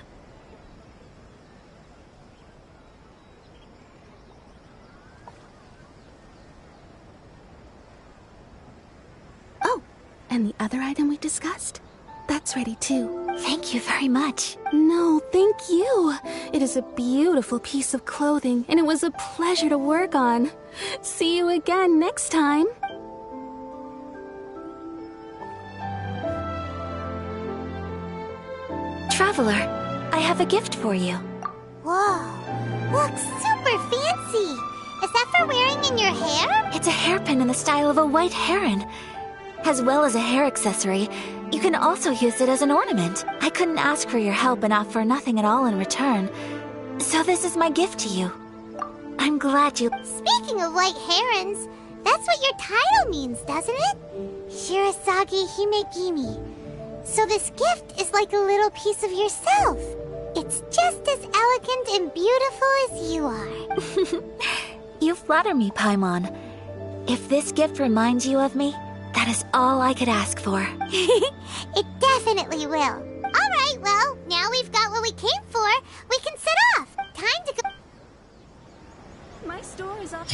Oh, and the other item we discussed? That's ready too. Thank you very much. No, thank you. It is a beautiful piece of clothing, and it was a pleasure to work on. See you again next time. Traveler, I have a gift for you. Whoa, looks super fancy. Is that for wearing in your hair? It's a hairpin in the style of a white heron. As well as a hair accessory, you can also use it as an ornament. I couldn't ask for your help and offer nothing at all in return. So this is my gift to you. I'm glad you... Speaking of white herons, that's what your title means, doesn't it? Shirasagi Himegimi. So this gift is like a little piece of yourself. It's just as elegant and beautiful as you are. You flatter me, Paimon. If this gift reminds you of me, that is all I could ask for. It definitely will. All right, well, now we've got what we came for. We can set off. Time to go. My store is up.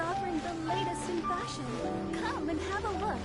offering the latest in fashion. Come and have a look.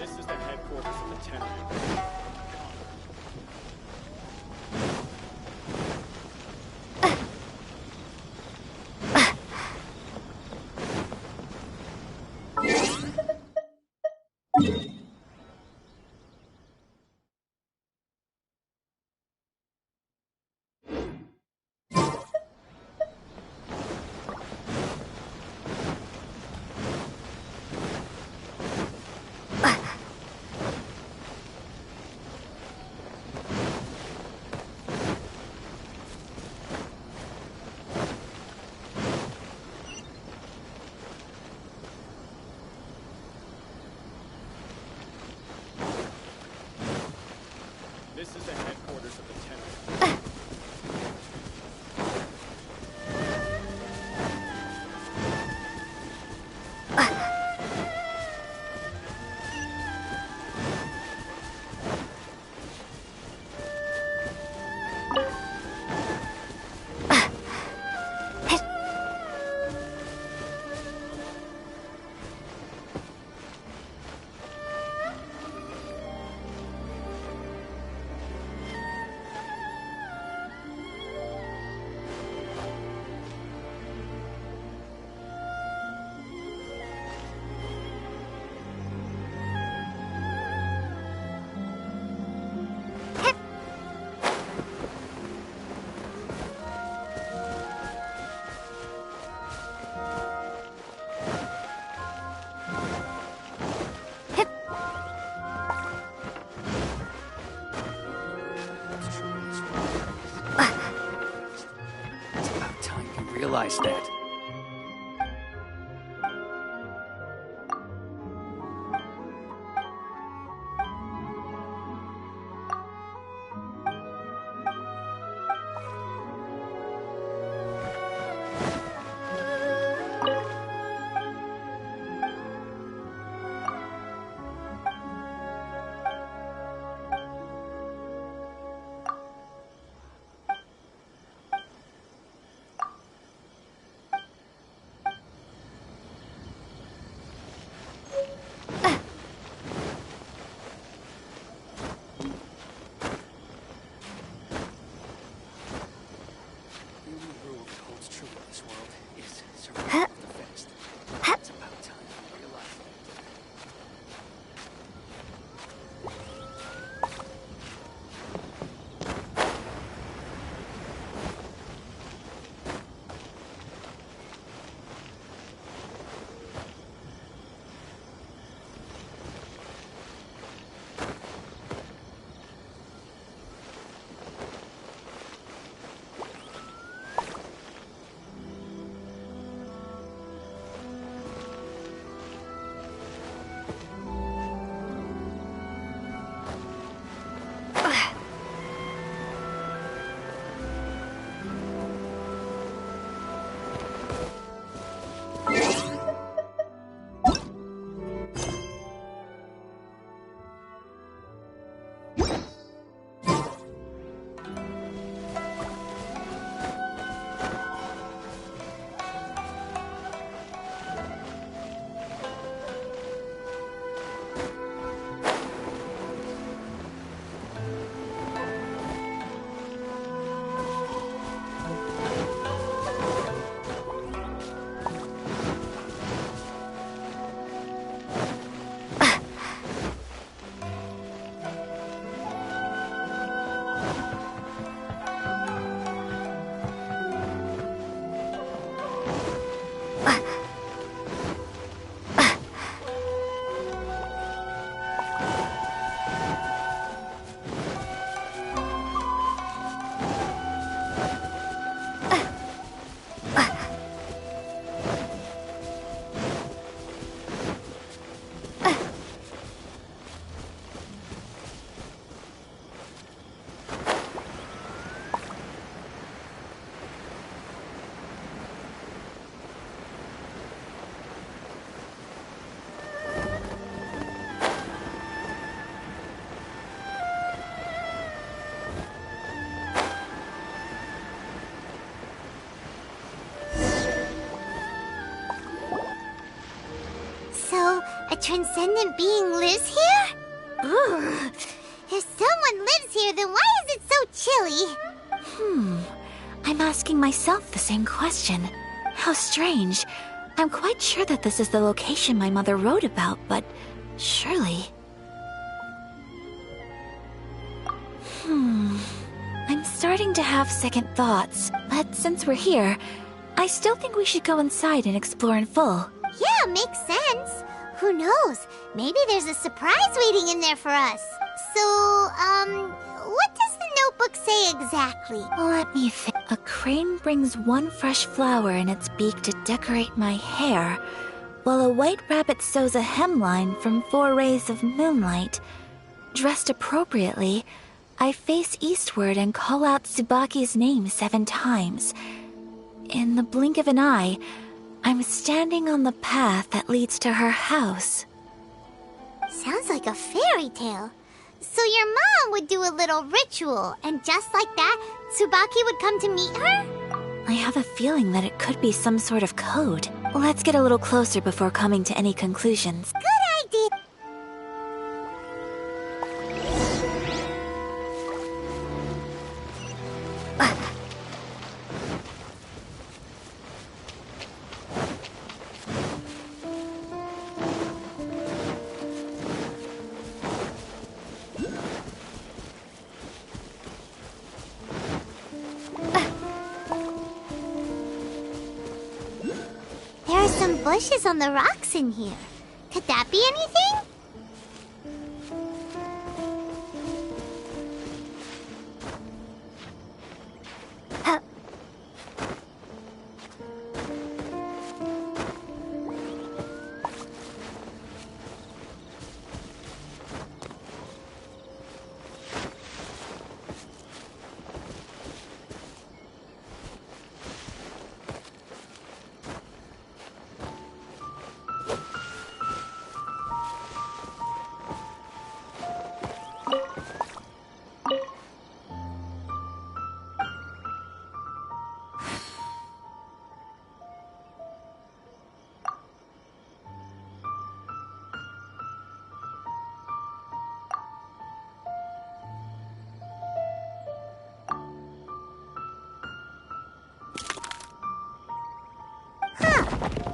This is the headquarters of the town. This is the headquarters of the town. Realize that. transcendent being lives here? Ugh. If someone lives here, then why is it so chilly? I'm asking myself the same question. How strange. I'm quite sure that this is the location my mother wrote about, but surely... I'm starting to have second thoughts, but since we're here, I still think we should go inside and explore in full. Yeah, makes sense. Who knows? Maybe there's a surprise waiting in there for us. So, what does the notebook say exactly? Let me think. A crane brings one fresh flower in its beak to decorate my hair, while a white rabbit sews a hemline from 4 rays of moonlight. Dressed appropriately, I face eastward and call out Tsubaki's name 7 times. In the blink of an eye, I'm standing on the path that leads to her house. Sounds like a fairy tale. So your mom would do a little ritual, and just like that, Tsubaki would come to meet her? I have a feeling that it could be some sort of code. Let's get a little closer before coming to any conclusions. Good idea. There are some bushes on the rocks in here. Could that be anything?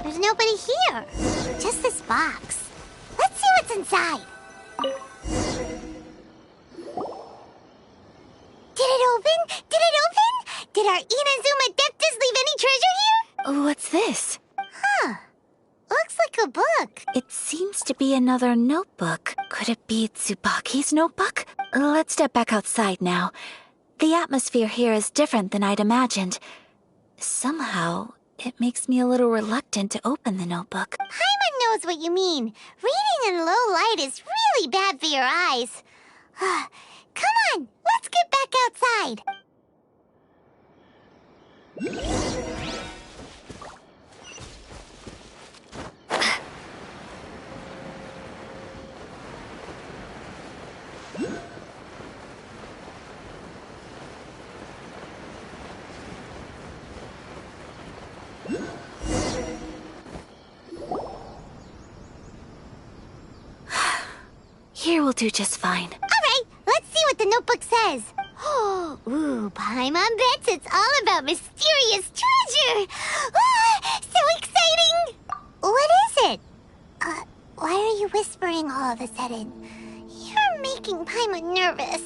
There's nobody here. Just this box. Let's see what's inside. Did it open? Did it open? Did our Inazuma Adeptus leave any treasure here? What's this? Huh. Looks like a book. It seems to be another notebook. Could it be Tsubaki's notebook? Let's step back outside now. The atmosphere here is different than I'd imagined. Somehow, it makes me a little reluctant to open the notebook. Paimon knows what you mean. Reading in low light is really bad for your eyes. Come on, let's get back outside. Here will do just fine. All right, let's see what the notebook says. Ooh, Paimon bets it's all about mysterious treasure. So exciting! What is it? Why are you whispering all of a sudden? You're making Paimon nervous.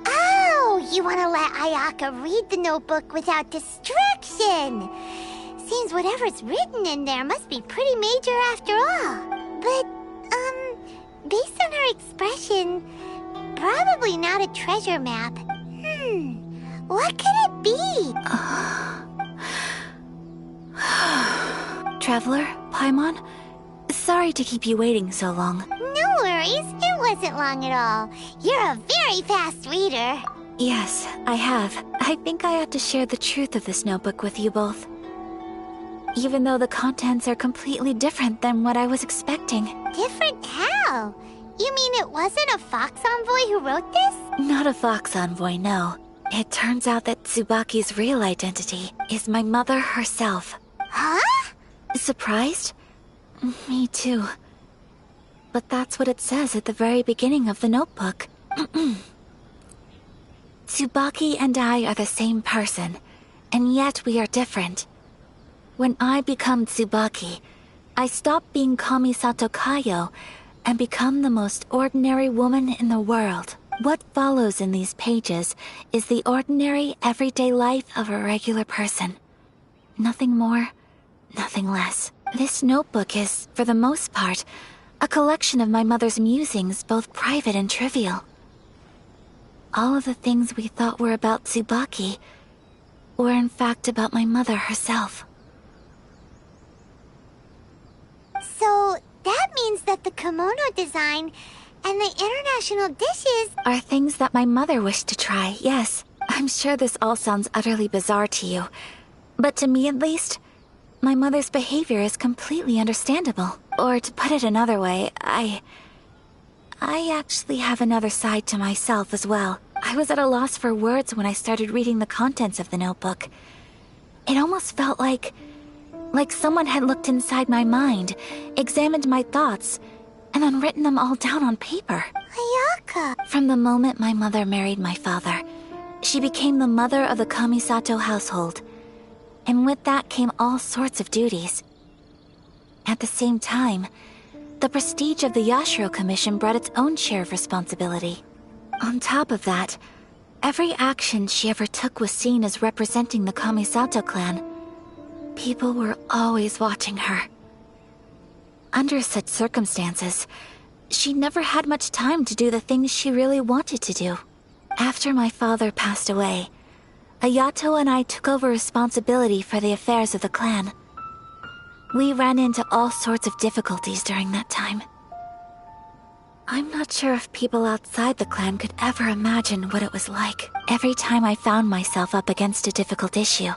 Oh, you want to let Ayaka read the notebook without distraction. Seems whatever's written in there must be pretty major after all. But, based on her expression, probably not a treasure map. What could it be? Traveler, Paimon, sorry to keep you waiting so long. No worries, it wasn't long at all. You're a very fast reader. Yes, I have. I think I ought to share the truth of this notebook with you both. Even though the contents are completely different than what I was expecting. Different how? You mean it wasn't a Fox Envoy who wrote this? Not a Fox Envoy, no. It turns out that Tsubaki's real identity is my mother herself. Huh? Surprised? Me too. But that's what it says at the very beginning of the notebook. Tsubaki and I are the same person, and yet we are different. When I become Tsubaki, I stop being Kamisato Kayo and become the most ordinary woman in the world. What follows in these pages is the ordinary, everyday life of a regular person. Nothing more, nothing less. This notebook is, for the most part, a collection of my mother's musings, both private and trivial. All of the things we thought were about Tsubaki were in fact about my mother herself. So, that means that the kimono design and the international dishes are things that my mother wished to try, yes. I'm sure this all sounds utterly bizarre to you, but to me at least, my mother's behavior is completely understandable. Or to put it another way, I actually have another side to myself as well. I was at a loss for words when I started reading the contents of the notebook. It almost felt like someone had looked inside my mind, examined my thoughts, and then written them all down on paper. Ayaka! From the moment my mother married my father, she became the mother of the Kamisato household. And with that came all sorts of duties. At the same time, the prestige of the Yashiro Commission brought its own share of responsibility. On top of that, every action she ever took was seen as representing the Kamisato clan. People were always watching her. Under such circumstances, she never had much time to do the things she really wanted to do. After my father passed away, Ayato and I took over responsibility for the affairs of the clan. We ran into all sorts of difficulties during that time. I'm not sure if people outside the clan could ever imagine what it was like. Every time I found myself up against a difficult issue,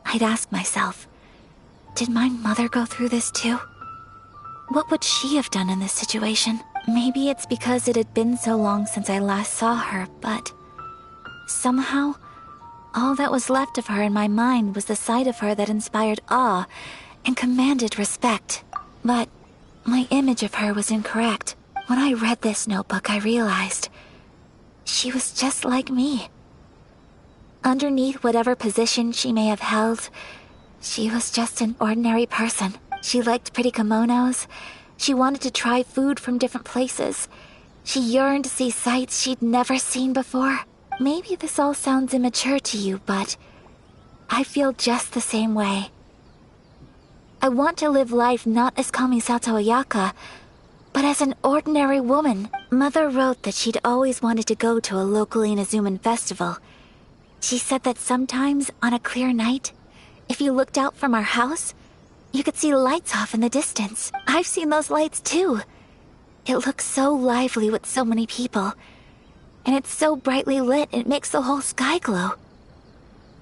I'd ask myself, did my mother go through this too? What would she have done in this situation? Maybe it's because it had been so long since I last saw her, but somehow, all that was left of her in my mind was the side of her that inspired awe and commanded respect. But my image of her was incorrect. When I read this notebook, I realized she was just like me. Underneath whatever position she may have held, she was just an ordinary person. She liked pretty kimonos. She wanted to try food from different places. She yearned to see sights she'd never seen before. Maybe this all sounds immature to you, but I feel just the same way. I want to live life not as Kamisato Ayaka, but as an ordinary woman. Mother wrote that she'd always wanted to go to a local Inazuman festival. She said that sometimes, on a clear night, if you looked out from our house, you could see lights off in the distance. I've seen those lights too. It looks so lively with so many people. And it's so brightly lit, it makes the whole sky glow.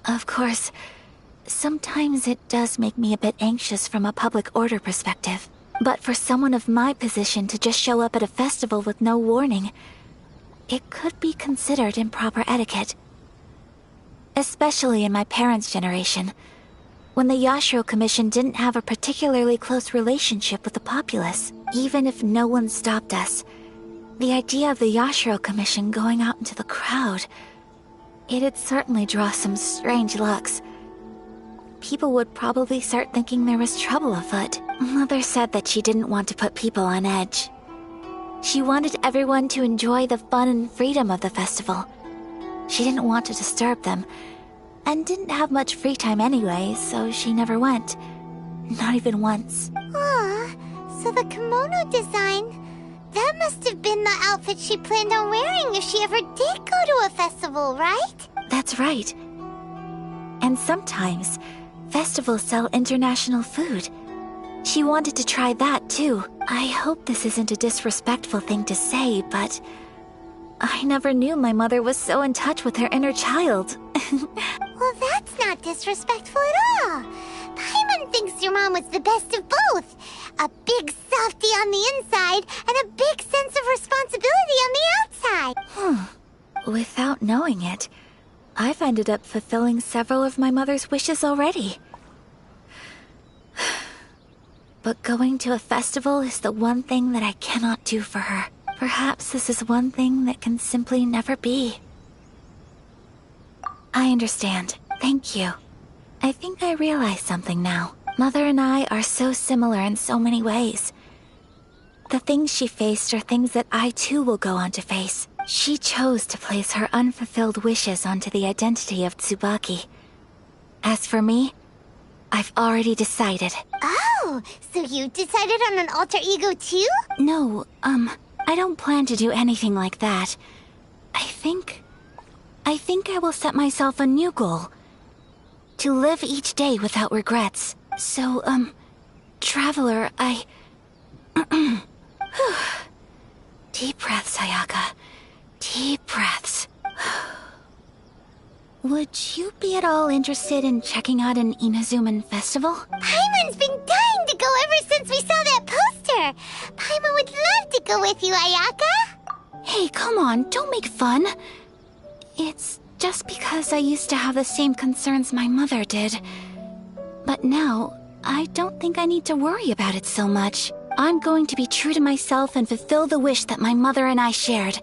Of course, sometimes it does make me a bit anxious from a public order perspective. But for someone of my position to just show up at a festival with no warning, it could be considered improper etiquette. Especially in my parents' generation, when the Yashiro Commission didn't have a particularly close relationship with the populace. Even if no one stopped us, the idea of the Yashiro Commission going out into the crowd, it'd certainly draw some strange looks. People would probably start thinking there was trouble afoot. Mother said that she didn't want to put people on edge. She wanted everyone to enjoy the fun and freedom of the festival. She didn't want to disturb them, and didn't have much free time anyway, so she never went. Not even once. Aw, so the kimono design, that must have been the outfit she planned on wearing if she ever did go to a festival, right? That's right. And sometimes, festivals sell international food. She wanted to try that too. I hope this isn't a disrespectful thing to say, but I never knew my mother was so in touch with her inner child. Well, that's not disrespectful at all. Paimon thinks your mom was the best of both. A big softy on the inside and a big sense of responsibility on the outside. Without knowing it, I've ended up fulfilling several of my mother's wishes already. But going to a festival is the one thing that I cannot do for her. Perhaps this is one thing that can simply never be. I understand. Thank you. I think I realize something now. Mother and I are so similar in so many ways. The things she faced are things that I too will go on to face. She chose to place her unfulfilled wishes onto the identity of Tsubaki. As for me, I've already decided. Oh, so you decided on an alter ego too? No, I don't plan to do anything like that. I think I will set myself a new goal. To live each day without regrets. So, Traveler, Deep breaths, Ayaka. Deep breaths. Would you be at all interested in checking out an Inazuman festival? Paimon's been dying to go ever since we saw that poster! Paimon would love to go with you, Ayaka! Hey, come on, don't make fun. It's just because I used to have the same concerns my mother did. But now, I don't think I need to worry about it so much. I'm going to be true to myself and fulfill the wish that my mother and I shared.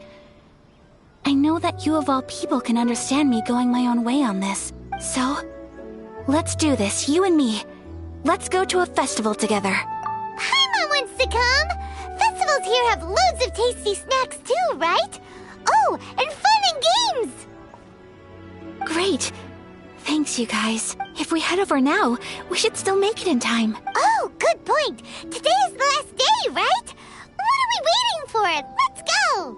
I know that you of all people can understand me going my own way on this. So, let's do this, you and me. Let's go to a festival together. Paimon wants to come! Festivals here have loads of tasty snacks too, right? Oh, and fun and games! Great. Thanks, you guys. If we head over now, we should still make it in time. Oh, good point. Today is the last day, right? What are we waiting for? Let's go!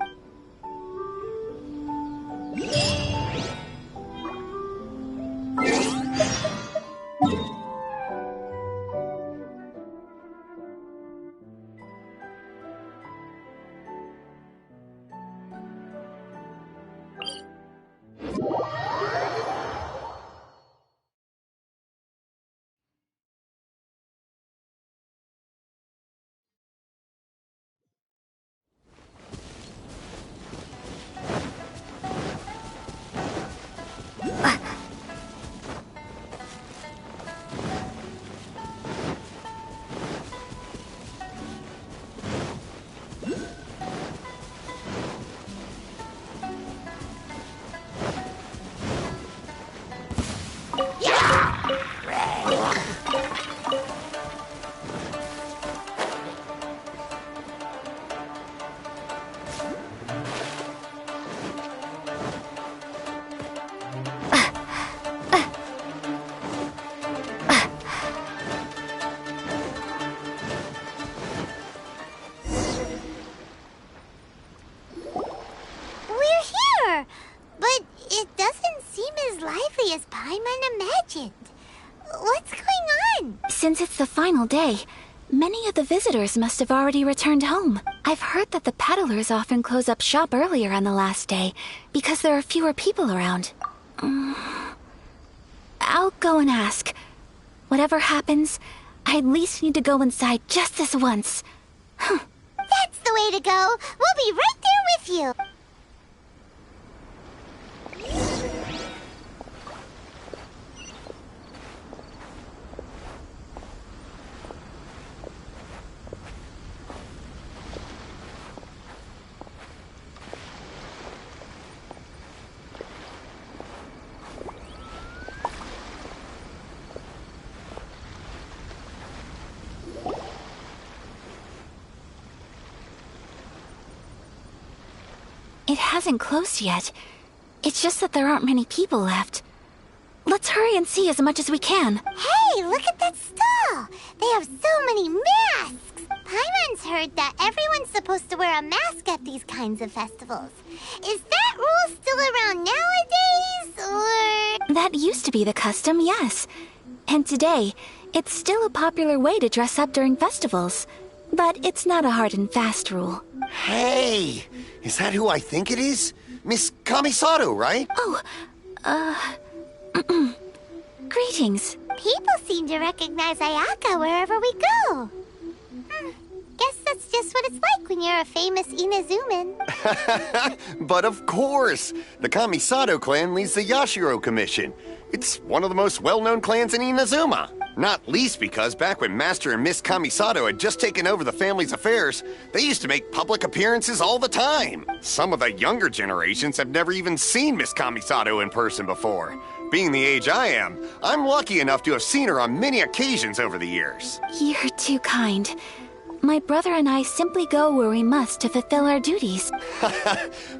As Paimon imagined. What's going on? Since it's the final day, many of the visitors must have already returned home. I've heard that the peddlers often close up shop earlier on the last day because there are fewer people around. I'll go and ask. Whatever happens, I at least need to go inside just this once. That's the way to go. We'll be right there with you. It hasn't closed yet. It's just that there aren't many people left. Let's hurry and see as much as we can. Hey, look at that stall! They have so many masks! Paimon's heard that everyone's supposed to wear a mask at these kinds of festivals. Is that rule still around nowadays, or...? That used to be the custom, yes. And today, it's still a popular way to dress up during festivals. But it's not a hard and fast rule. Hey! Is that who I think it is? Miss Kamisato, right? Oh, greetings. People seem to recognize Ayaka wherever we go. Guess that's just what it's like when you're a famous Inazuman. But of course! The Kamisato clan leads the Yashiro Commission. It's one of the most well-known clans in Inazuma. Not least because back when Master and Miss Kamisato had just taken over the family's affairs, they used to make public appearances all the time. Some of the younger generations have never even seen Miss Kamisato in person before. Being the age I am, I'm lucky enough to have seen her on many occasions over the years. You're too kind. My brother and I simply go where we must to fulfill our duties.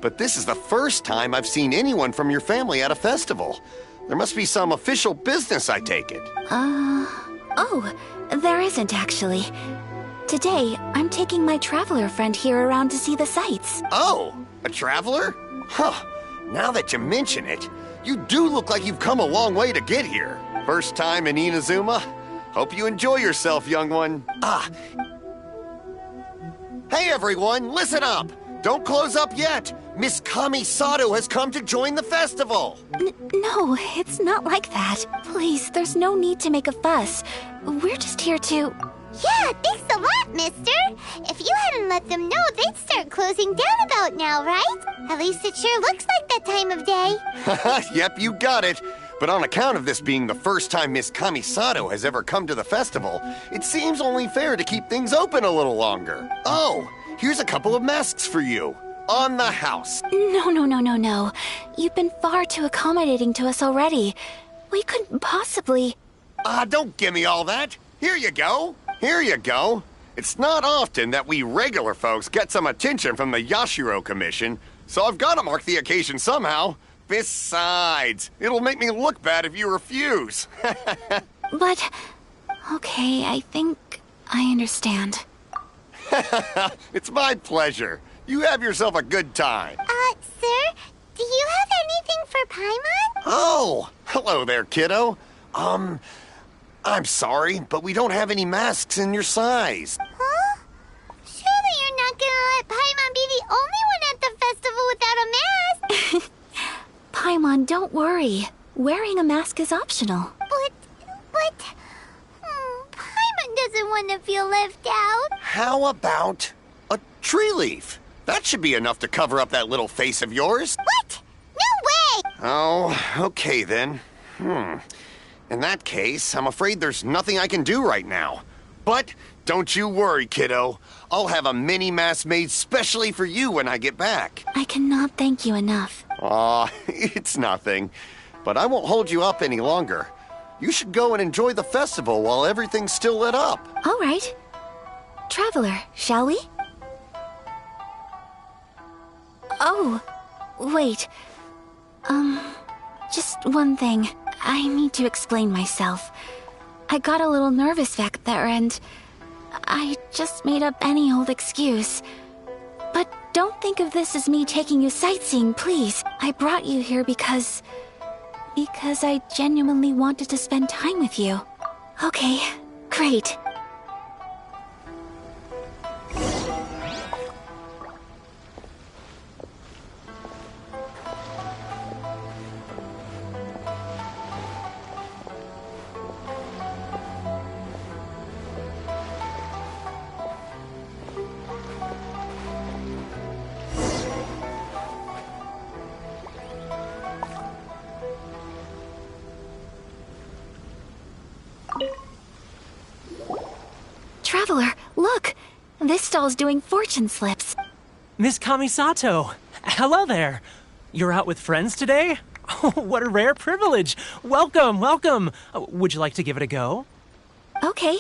But this is the first time I've seen anyone from your family at a festival. There must be some official business, I take it. Oh, there isn't actually. Today, I'm taking my traveler friend here around to see the sights. Oh, a traveler? Huh, now that you mention it, you do look like you've come a long way to get here. First time in Inazuma? Hope you enjoy yourself, young one. Hey everyone, listen up! Don't close up yet! Miss Kamisato has come to join the festival! No, it's not like that. Please, there's no need to make a fuss. We're just here to... Yeah, thanks a lot, mister. If you hadn't let them know, they'd start closing down about now, right? At least it sure looks like that time of day. Yep, you got it. But on account of this being the first time Miss Kamisato has ever come to the festival, it seems only fair to keep things open a little longer. Oh, here's a couple of masks for you. On the house. No. You've been far too accommodating to us already. We couldn't possibly... Don't give me all that. Here you go. Here you go. It's not often that we regular folks get some attention from the Yashiro Commission, so I've got to mark the occasion somehow. Besides, it'll make me look bad if you refuse. But... Okay, I think I understand. It's my pleasure. You have yourself a good time. Sir, do you have anything for Paimon? Oh, hello there, kiddo. I'm sorry, but we don't have any masks in your size. Huh? Surely you're not gonna let Paimon be the only one at the festival without a mask? Paimon, don't worry. Wearing a mask is optional. But... Paimon doesn't want to feel left out. How about a tree leaf? That should be enough to cover up that little face of yours. What? No way! Oh, okay then. In that case, I'm afraid there's nothing I can do right now. But don't you worry, kiddo. I'll have a mini mask made specially for you when I get back. I cannot thank you enough. Aw, it's nothing. But I won't hold you up any longer. You should go and enjoy the festival while everything's still lit up. All right. Traveler, shall we? Oh, wait. Just one thing. I need to explain myself. I got a little nervous back there and I just made up any old excuse. But don't think of this as me taking you sightseeing, please. I brought you here because I genuinely wanted to spend time with you. Okay, great. Traveler, look! This stall's doing fortune slips. Miss Kamisato! Hello there! You're out with friends today? Oh, what a rare privilege! Welcome, welcome! Would you like to give it a go? Okay.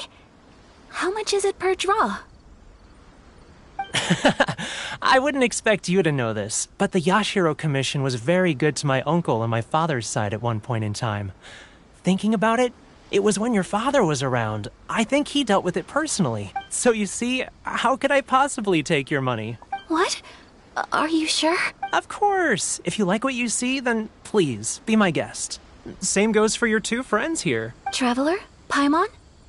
How much is it per draw? I wouldn't expect you to know this, but the Yashiro Commission was very good to my uncle on my father's side at one point in time. Thinking about it, it was when your father was around. I think he dealt with it personally. So you see, how could I possibly take your money? What? Are you sure? Of course. If you like what you see, then please, be my guest. Same goes for your two friends here. Traveler? Paimon?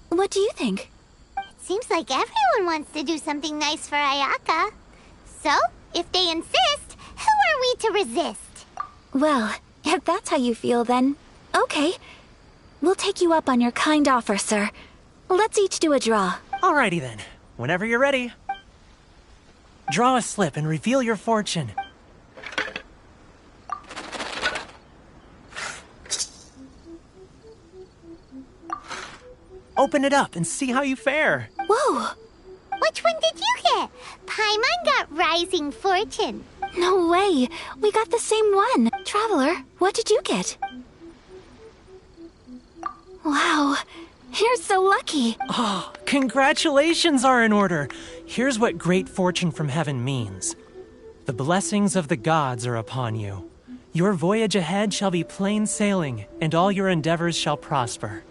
What do you think? It seems like everyone wants to do something nice for Ayaka. So, if they insist, who are we to resist? Well, if that's how you feel, then okay. We'll take you up on your kind offer, sir. Let's each do a draw. Alrighty then. Whenever you're ready. Draw a slip and reveal your fortune. Open it up and see how you fare. Whoa! Which one did you get? Paimon got Rising Fortune. No way! We got the same one! Traveler, what did you get? Wow, you're so lucky! Oh, congratulations are in order! Here's what great fortune from heaven means. The blessings of the gods are upon you. Your voyage ahead shall be plain sailing, and all your endeavors shall prosper.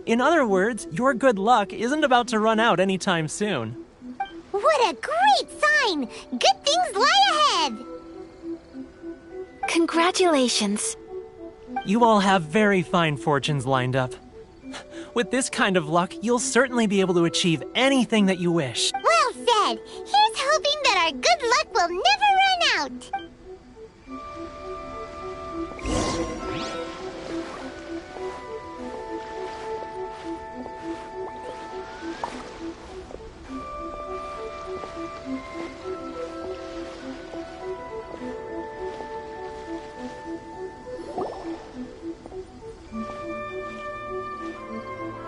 In other words, your good luck isn't about to run out anytime soon. What a great sign! Good things lie ahead! Congratulations. You all have very fine fortunes lined up. With this kind of luck, you'll certainly be able to achieve anything that you wish. Well said! Here's hoping that our good luck will never run out!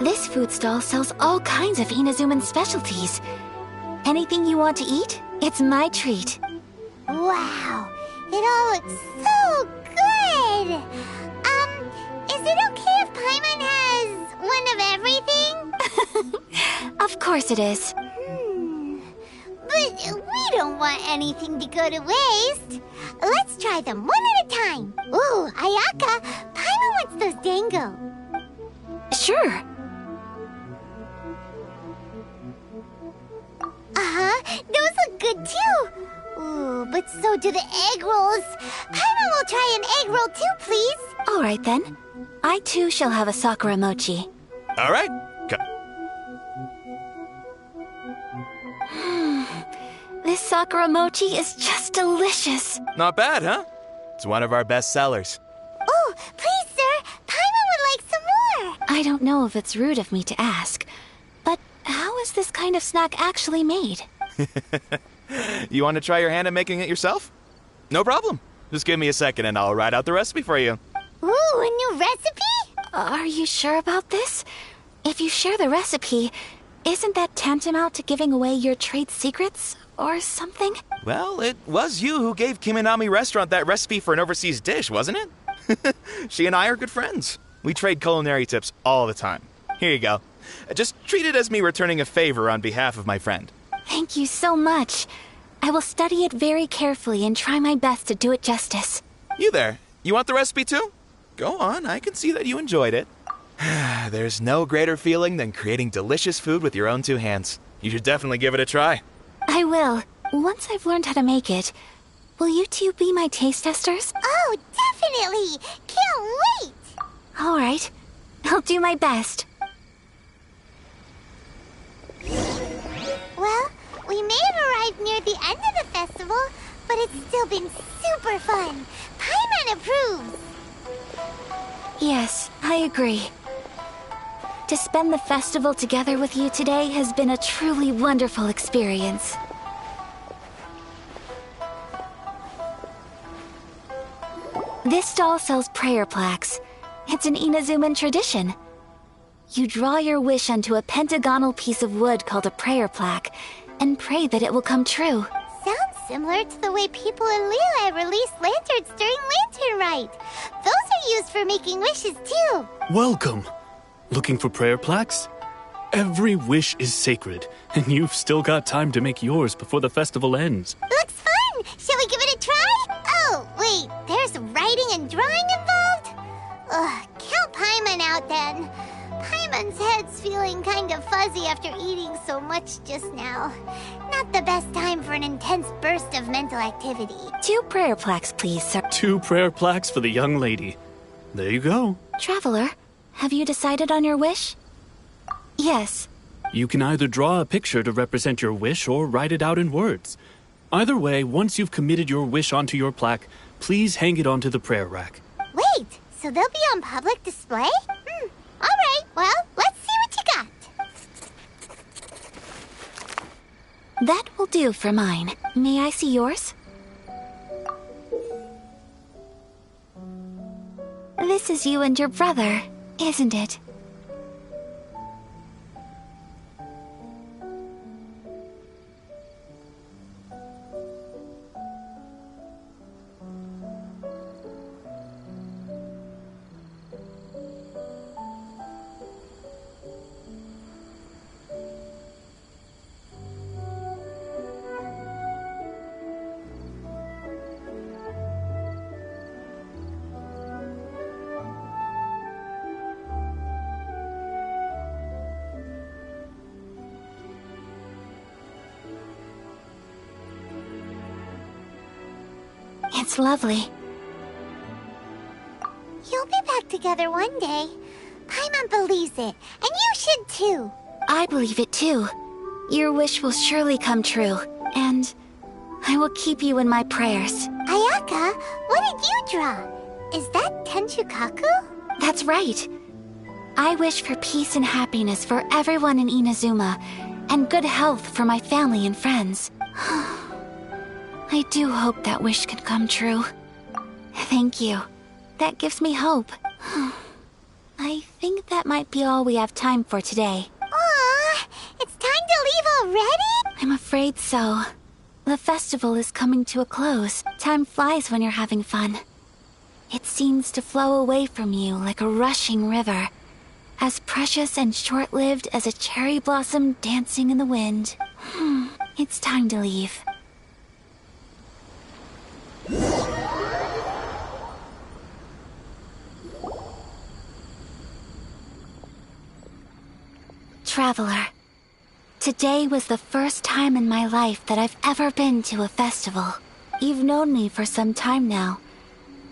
This food stall sells all kinds of Inazuman specialties. Anything you want to eat, it's my treat. Wow! It all looks so good! Is it okay if Paimon has one of everything? Of course it is. But we don't want anything to go to waste. Let's try them one at a time. Ooh, Ayaka, Paimon wants those dango. Sure. Those look good too. Ooh, but so do the egg rolls. Paimon will try an egg roll too, please. All right then. I too shall have a Sakura mochi. All right. This Sakura mochi is just delicious. Not bad, huh? It's one of our best sellers. Oh, please, sir. Paimon would like some more. I don't know if it's rude of me to ask, but how is this kind of snack actually made? You want to try your hand at making it yourself? No problem. Just give me a second and I'll write out the recipe for you. Ooh, a new recipe? Are you sure about this? If you share the recipe, isn't that tantamount to giving away your trade secrets or something? Well, it was you who gave Kiminami Restaurant that recipe for an overseas dish, wasn't it? She and I are good friends. We trade culinary tips all the time. Here you go. Just treat it as me returning a favor on behalf of my friend. Thank you so much. I will study it very carefully and try my best to do it justice. You there. You want the recipe too? Go on, I can see that you enjoyed it. There's no greater feeling than creating delicious food with your own two hands. You should definitely give it a try. I will. Once I've learned how to make it, will you two be my taste testers? Oh, definitely! Can't wait! All right. I'll do my best. Well, we may have arrived near the end of the festival, but it's still been super fun. Paimon approves. Yes, I agree. To spend the festival together with you today has been a truly wonderful experience. This stall sells prayer plaques. It's an Inazuman tradition. You draw your wish onto a pentagonal piece of wood called a prayer plaque, and pray that it will come true. Sounds similar to the way people in Liyue release lanterns during Lantern Rite. Those are used for making wishes too. Welcome. Looking for prayer plaques? Every wish is sacred, and you've still got time to make yours before the festival ends. Looks fun! Shall we give it a try? Oh, wait, there's writing and drawing involved? Ugh, count Paimon out then. Paimon's head's feeling kind of fuzzy after eating so much just now. Not the best time for an intense burst of mental activity. 2 prayer plaques, please, sir. 2 prayer plaques for the young lady. There you go. Traveler, have you decided on your wish? Yes. You can either draw a picture to represent your wish or write it out in words. Either way, once you've committed your wish onto your plaque, please hang it onto the prayer rack. Wait, so they'll be on public display? All right, well, let's see what you got. That will do for mine. May I see yours? This is you and your brother, isn't it? It's lovely. You'll be back together one day. Paimon believes it, and you should too. I believe it too. Your wish will surely come true, and I will keep you in my prayers. Ayaka, what did you draw? Is that Tenchukaku? That's right. I wish for peace and happiness for everyone in Inazuma, and good health for my family and friends. I do hope that wish can come true. Thank you. That gives me hope. I think that might be all we have time for today. Aw, it's time to leave already? I'm afraid so. The festival is coming to a close. Time flies when you're having fun. It seems to flow away from you like a rushing river, as precious and short-lived as a cherry blossom dancing in the wind. It's time to leave. Traveler, today was the first time in my life that I've ever been to a festival. You've known me for some time now.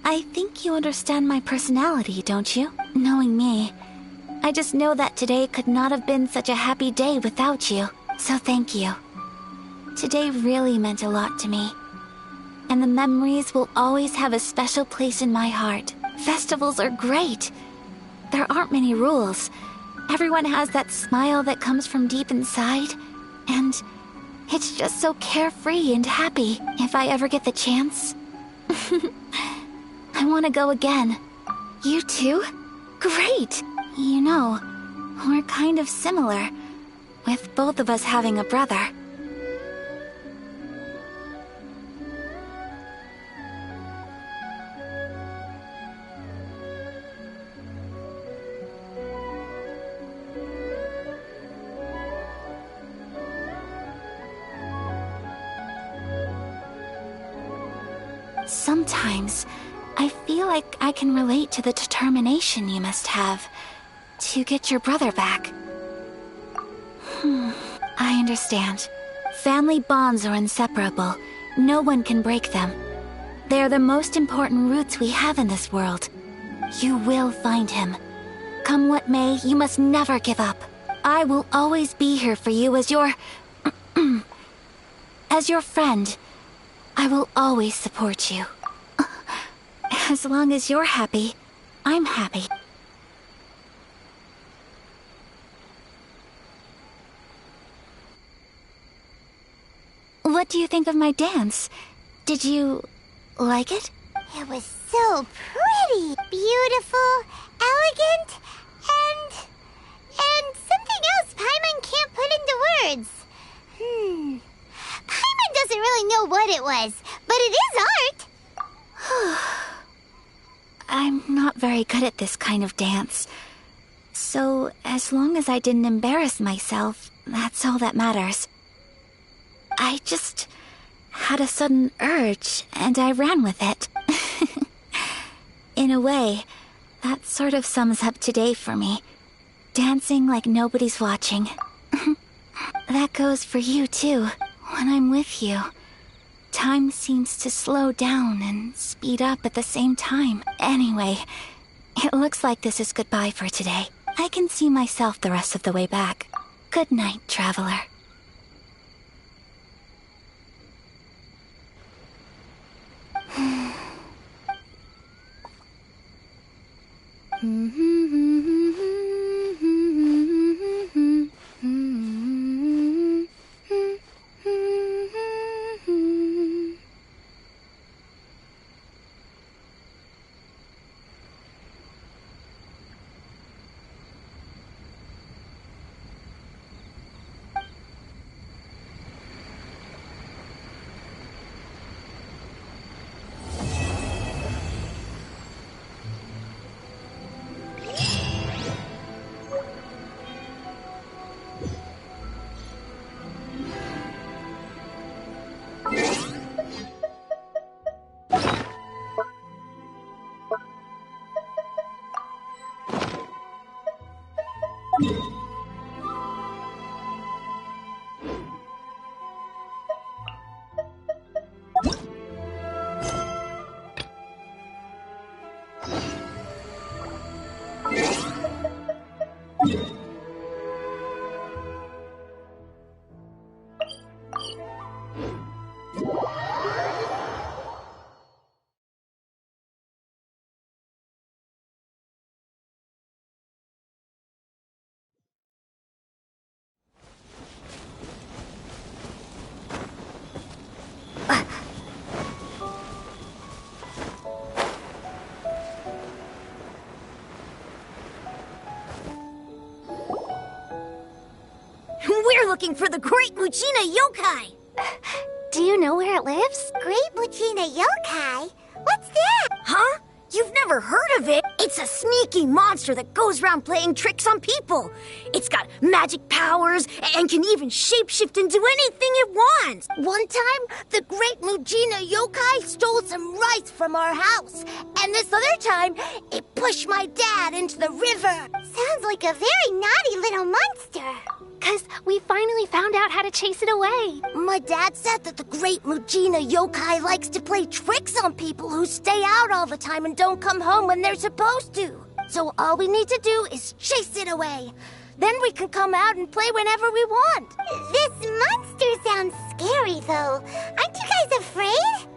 I think you understand my personality, don't you? Knowing me, I just know that today could not have been such a happy day without you. So thank you. Today really meant a lot to me. And the memories will always have a special place in my heart. Festivals are great. There aren't many rules. Everyone has that smile that comes from deep inside. And it's just so carefree and happy. If I ever get the chance, I want to go again. You too? Great! You know, we're kind of similar, with both of us having a brother. Sometimes, I feel like I can relate to the determination you must have to get your brother back. I understand. Family bonds are inseparable. No one can break them. They are the most important roots we have in this world. You will find him. Come what may, you must never give up. I will always be here for you as your... as your friend. I will always support you. As long as you're happy, I'm happy. What do you think of my dance? Did you like it? It was so pretty, beautiful, elegant, and something else Paimon can't put into words. Paimon doesn't really know what it was, but it is art. I'm not very good at this kind of dance. So, as long as I didn't embarrass myself, that's all that matters. I just had a sudden urge, and I ran with it. In a way, that sort of sums up today for me. Dancing like nobody's watching. That goes for you too. When I'm with you, time seems to slow down and speed up at the same time. Anyway, it looks like this is goodbye for today. I can see myself the rest of the way back. Good night, traveler. We're looking for the Great Mujina Yokai! Do you know where it lives? Great Mujina Yokai? What's that? Huh? You've never heard of it? It's a sneaky monster that goes around playing tricks on people. It's got magic powers and can even shapeshift into anything it wants. One time, the Great Mujina Yokai stole some rice from our house. And this other time, it pushed my dad into the river. Sounds like a very naughty little monster. 'Cause we finally found out how to chase it away. My dad said that the Great Mujina Yokai likes to play tricks on people who stay out all the time and don't come home when they're supposed to. So all we need to do is chase it away. Then we can come out and play whenever we want. This monster sounds scary, though. Aren't you guys afraid?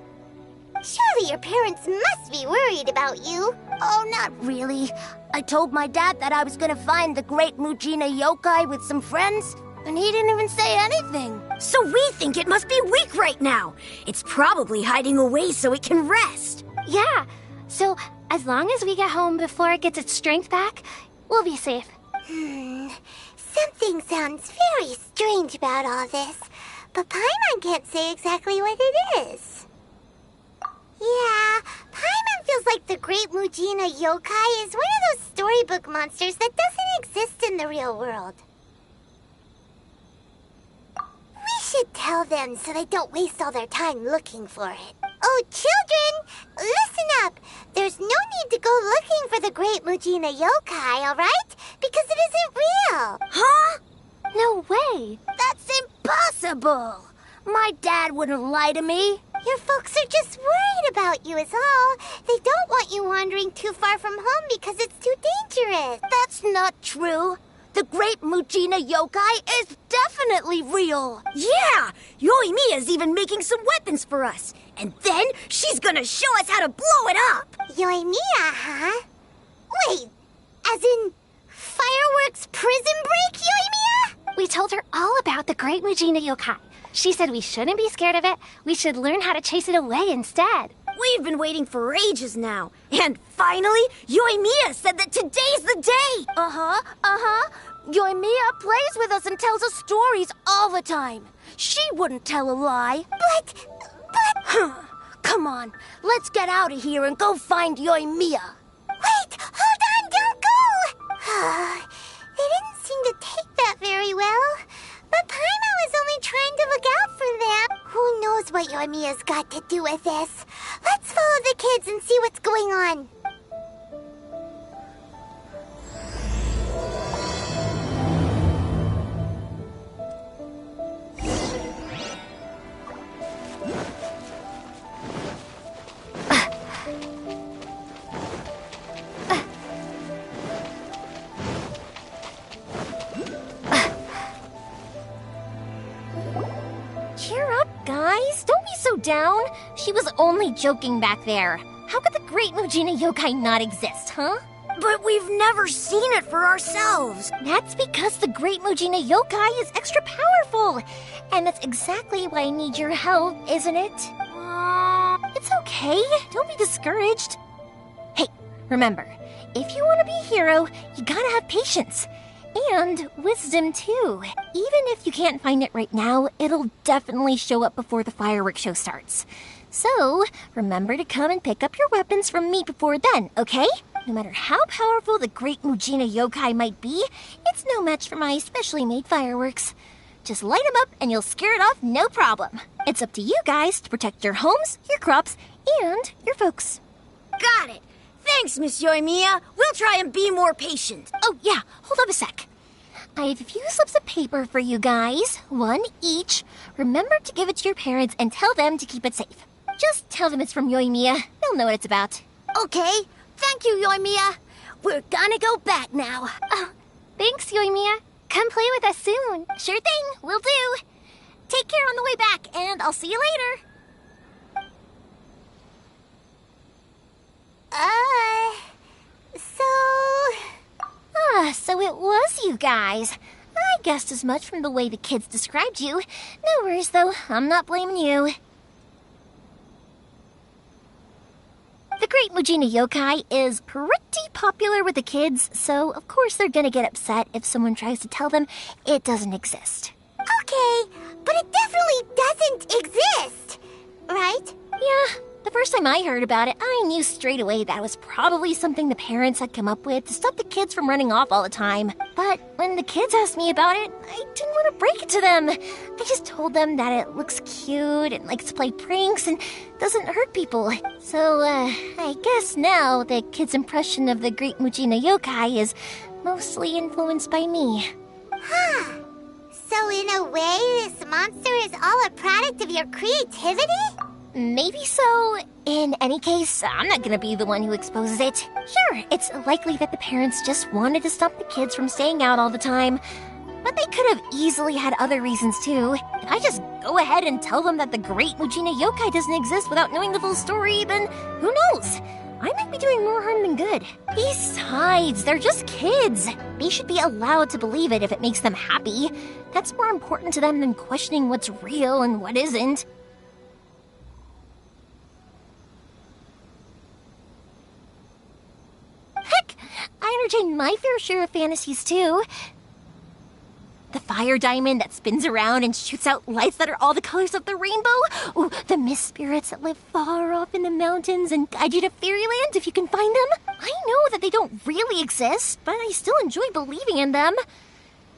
Surely your parents must be worried about you. Oh, not really. I told my dad that I was gonna find the Great Mujina Yokai with some friends, and he didn't even say anything. So we think it must be weak right now. It's probably hiding away so it can rest. Yeah, so as long as we get home before it gets its strength back, we'll be safe. Something sounds very strange about all this, but Paimon can't say exactly what it is. Yeah, Paimon feels like the Great Mujina Yokai is one of those storybook monsters that doesn't exist in the real world. We should tell them so they don't waste all their time looking for it. Oh, children, listen up. There's no need to go looking for the Great Mujina Yokai, all right? Because it isn't real. Huh? No way. That's impossible. My dad wouldn't lie to me. Your folks are just worried about you is all. They don't want you wandering too far from home because it's too dangerous. That's not true. The Great Mujina Yokai is definitely real. Yeah! Yoimiya's even making some weapons for us. And then she's gonna show us how to blow it up. Yoimiya, huh? Wait, as in fireworks prison break, Yoimiya? We told her all about the Great Mujina Yokai. She said we shouldn't be scared of it. We should learn how to chase it away instead. We've been waiting for ages now. And finally, Yoimiya said that today's the day. Yoimiya plays with us and tells us stories all the time. She wouldn't tell a lie. But... Come on, let's get out of here and go find Yoimiya. Wait, hold on, don't go! They didn't seem to take that very well. But Paimon was only trying to look out for them. Who knows what Yoimiya's got to do with this? Let's follow the kids and see what's going on. Cheer up, guys. Don't be so down. She was only joking back there. How could the Great Mujina Yokai not exist, huh? But we've never seen it for ourselves. That's because the Great Mujina Yokai is extra powerful. And that's exactly why I need your help, isn't it? It's okay. Don't be discouraged. Hey, remember, if you want to be a hero, you gotta have patience. And wisdom, too. Even if you can't find it right now, it'll definitely show up before the fireworks show starts. So, remember to come and pick up your weapons from me before then, okay? No matter how powerful the Great Mujina Yokai might be, it's no match for my specially made fireworks. Just light them up and you'll scare it off no problem. It's up to you guys to protect your homes, your crops, and your folks. Got it. Thanks, Miss Yoimiya. We'll try and be more patient. Oh, yeah. Hold up a sec. I have a few slips of paper for you guys, one each. Remember to give it to your parents and tell them to keep it safe. Just tell them it's from Yoimiya. They'll know what it's about. Okay, thank you, Yoimiya. We're gonna go back now. Oh, thanks, Yoimiya. Come play with us soon. Sure thing, will do. Take care on the way back, and I'll see you later. So it was you guys. I guessed as much from the way the kids described you. No worries, though. I'm not blaming you. The Great Mujina Yokai is pretty popular with the kids, so of course they're gonna get upset if someone tries to tell them it doesn't exist. Okay, but it definitely doesn't exist, right? Yeah, the first time I heard about it, I knew straight away that was probably something the parents had come up with to stop the kids from running off all the time. But when the kids asked me about it, I didn't want to break it to them. I just told them that it looks cute and likes to play pranks and doesn't hurt people. So, I guess now the kids' impression of the Great Mujina Yokai is mostly influenced by me. Huh. So in a way, this monster is all a product of your creativity? Maybe so. In any case, I'm not gonna be the one who exposes it. Sure, it's likely that the parents just wanted to stop the kids from staying out all the time, but they could have easily had other reasons too. If I just go ahead and tell them that the Great Mujina Yokai doesn't exist without knowing the full story, then who knows? I might be doing more harm than good. Besides, they're just kids. They should be allowed to believe it if it makes them happy. That's more important to them than questioning what's real and what isn't. Heck, I entertain my fair share of fantasies too. The fire diamond that spins around and shoots out lights that are all the colors of the rainbow. Ooh, the mist spirits that live far off in the mountains and guide you to fairyland if you can find them. I know that they don't really exist, but I still enjoy believing in them.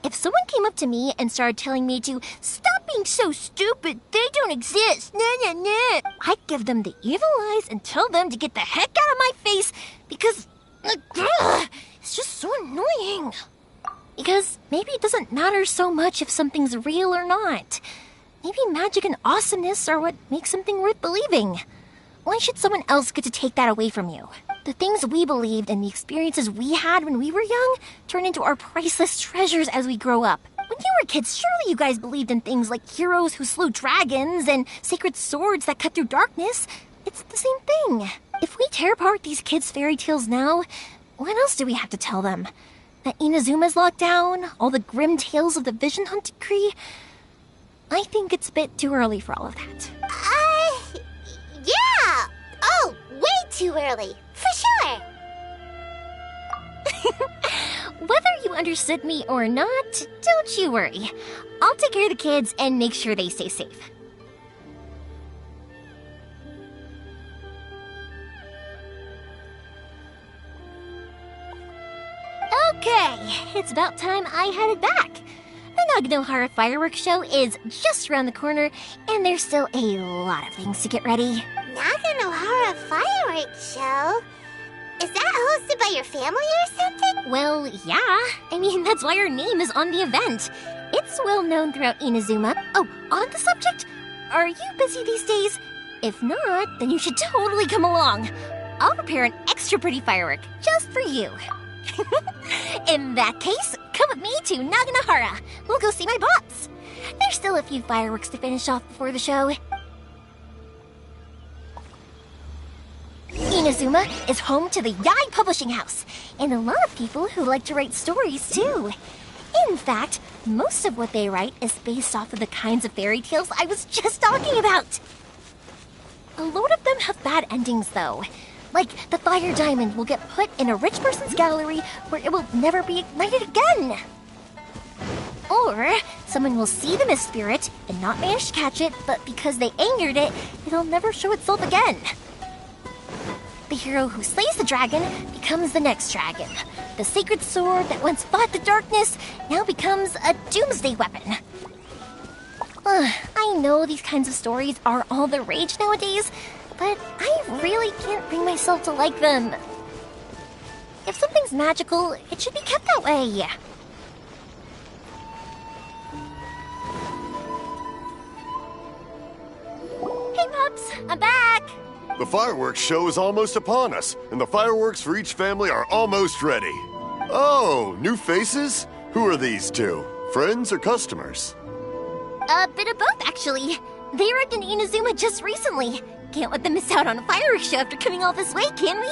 If someone came up to me and started telling me to stop being so stupid, they don't exist, I'd give them the evil eyes and tell them to get the heck out of my face because it's just so annoying. Because maybe it doesn't matter so much if something's real or not. Maybe magic and awesomeness are what makes something worth believing. Why should someone else get to take that away from you? The things we believed and the experiences we had when we were young turn into our priceless treasures as we grow up. When you were kids, surely you guys believed in things like heroes who slew dragons and sacred swords that cut through darkness. It's the same thing. If we tear apart these kids' fairy tales now, what else do we have to tell them? That Inazuma's locked down? All the grim tales of the Vision Hunt decree? I think it's a bit too early for all of that. Yeah! Oh, way too early. For sure. Whether you understood me or not, don't you worry. I'll take care of the kids and make sure they stay safe. Okay, it's about time I headed back. The Naganohara fireworks show is just around the corner, and there's still a lot of things to get ready. Naganohara fireworks show? Is that hosted by your family or something? Well, yeah. I mean, that's why our name is on the event. It's well known throughout Inazuma. Oh, on the subject, are you busy these days? If not, then you should totally come along. I'll prepare an extra pretty firework just for you. In that case, come with me to Naganohara. We'll go see my boss. There's still a few fireworks to finish off before the show. Inazuma is home to the Yai Publishing House, and a lot of people who like to write stories too. In fact, most of what they write is based off of the kinds of fairy tales I was just talking about. A lot of them have bad endings though. Like, the fire diamond will get put in a rich person's gallery where it will never be ignited again. Or, someone will see the mist spirit and not manage to catch it, but because they angered it, it'll never show itself again. The hero who slays the dragon becomes the next dragon. The sacred sword that once fought the darkness now becomes a doomsday weapon. I know these kinds of stories are all the rage nowadays, but I really can't bring myself to like them. If something's magical, it should be kept that way. I'm back! The fireworks show is almost upon us, and the fireworks for each family are almost ready. Oh, new faces? Who are these two? Friends or customers? A bit of both, actually. They arrived in Inazuma just recently. Can't let them miss out on a fireworks show after coming all this way, can we?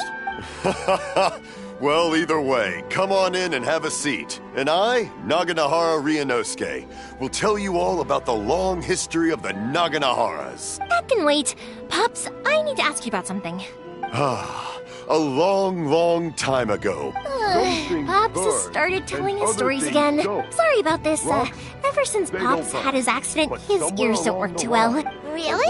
Well, either way, come on in and have a seat. And I, Naganahara Ryunosuke, will tell you all about the long history of the Naganaharas. That can wait. Pops, I need to ask you about something. A long, long time ago. Pops has started telling his stories again. Sorry about this. Ever since Pops had his accident, his ears don't work too well. Really?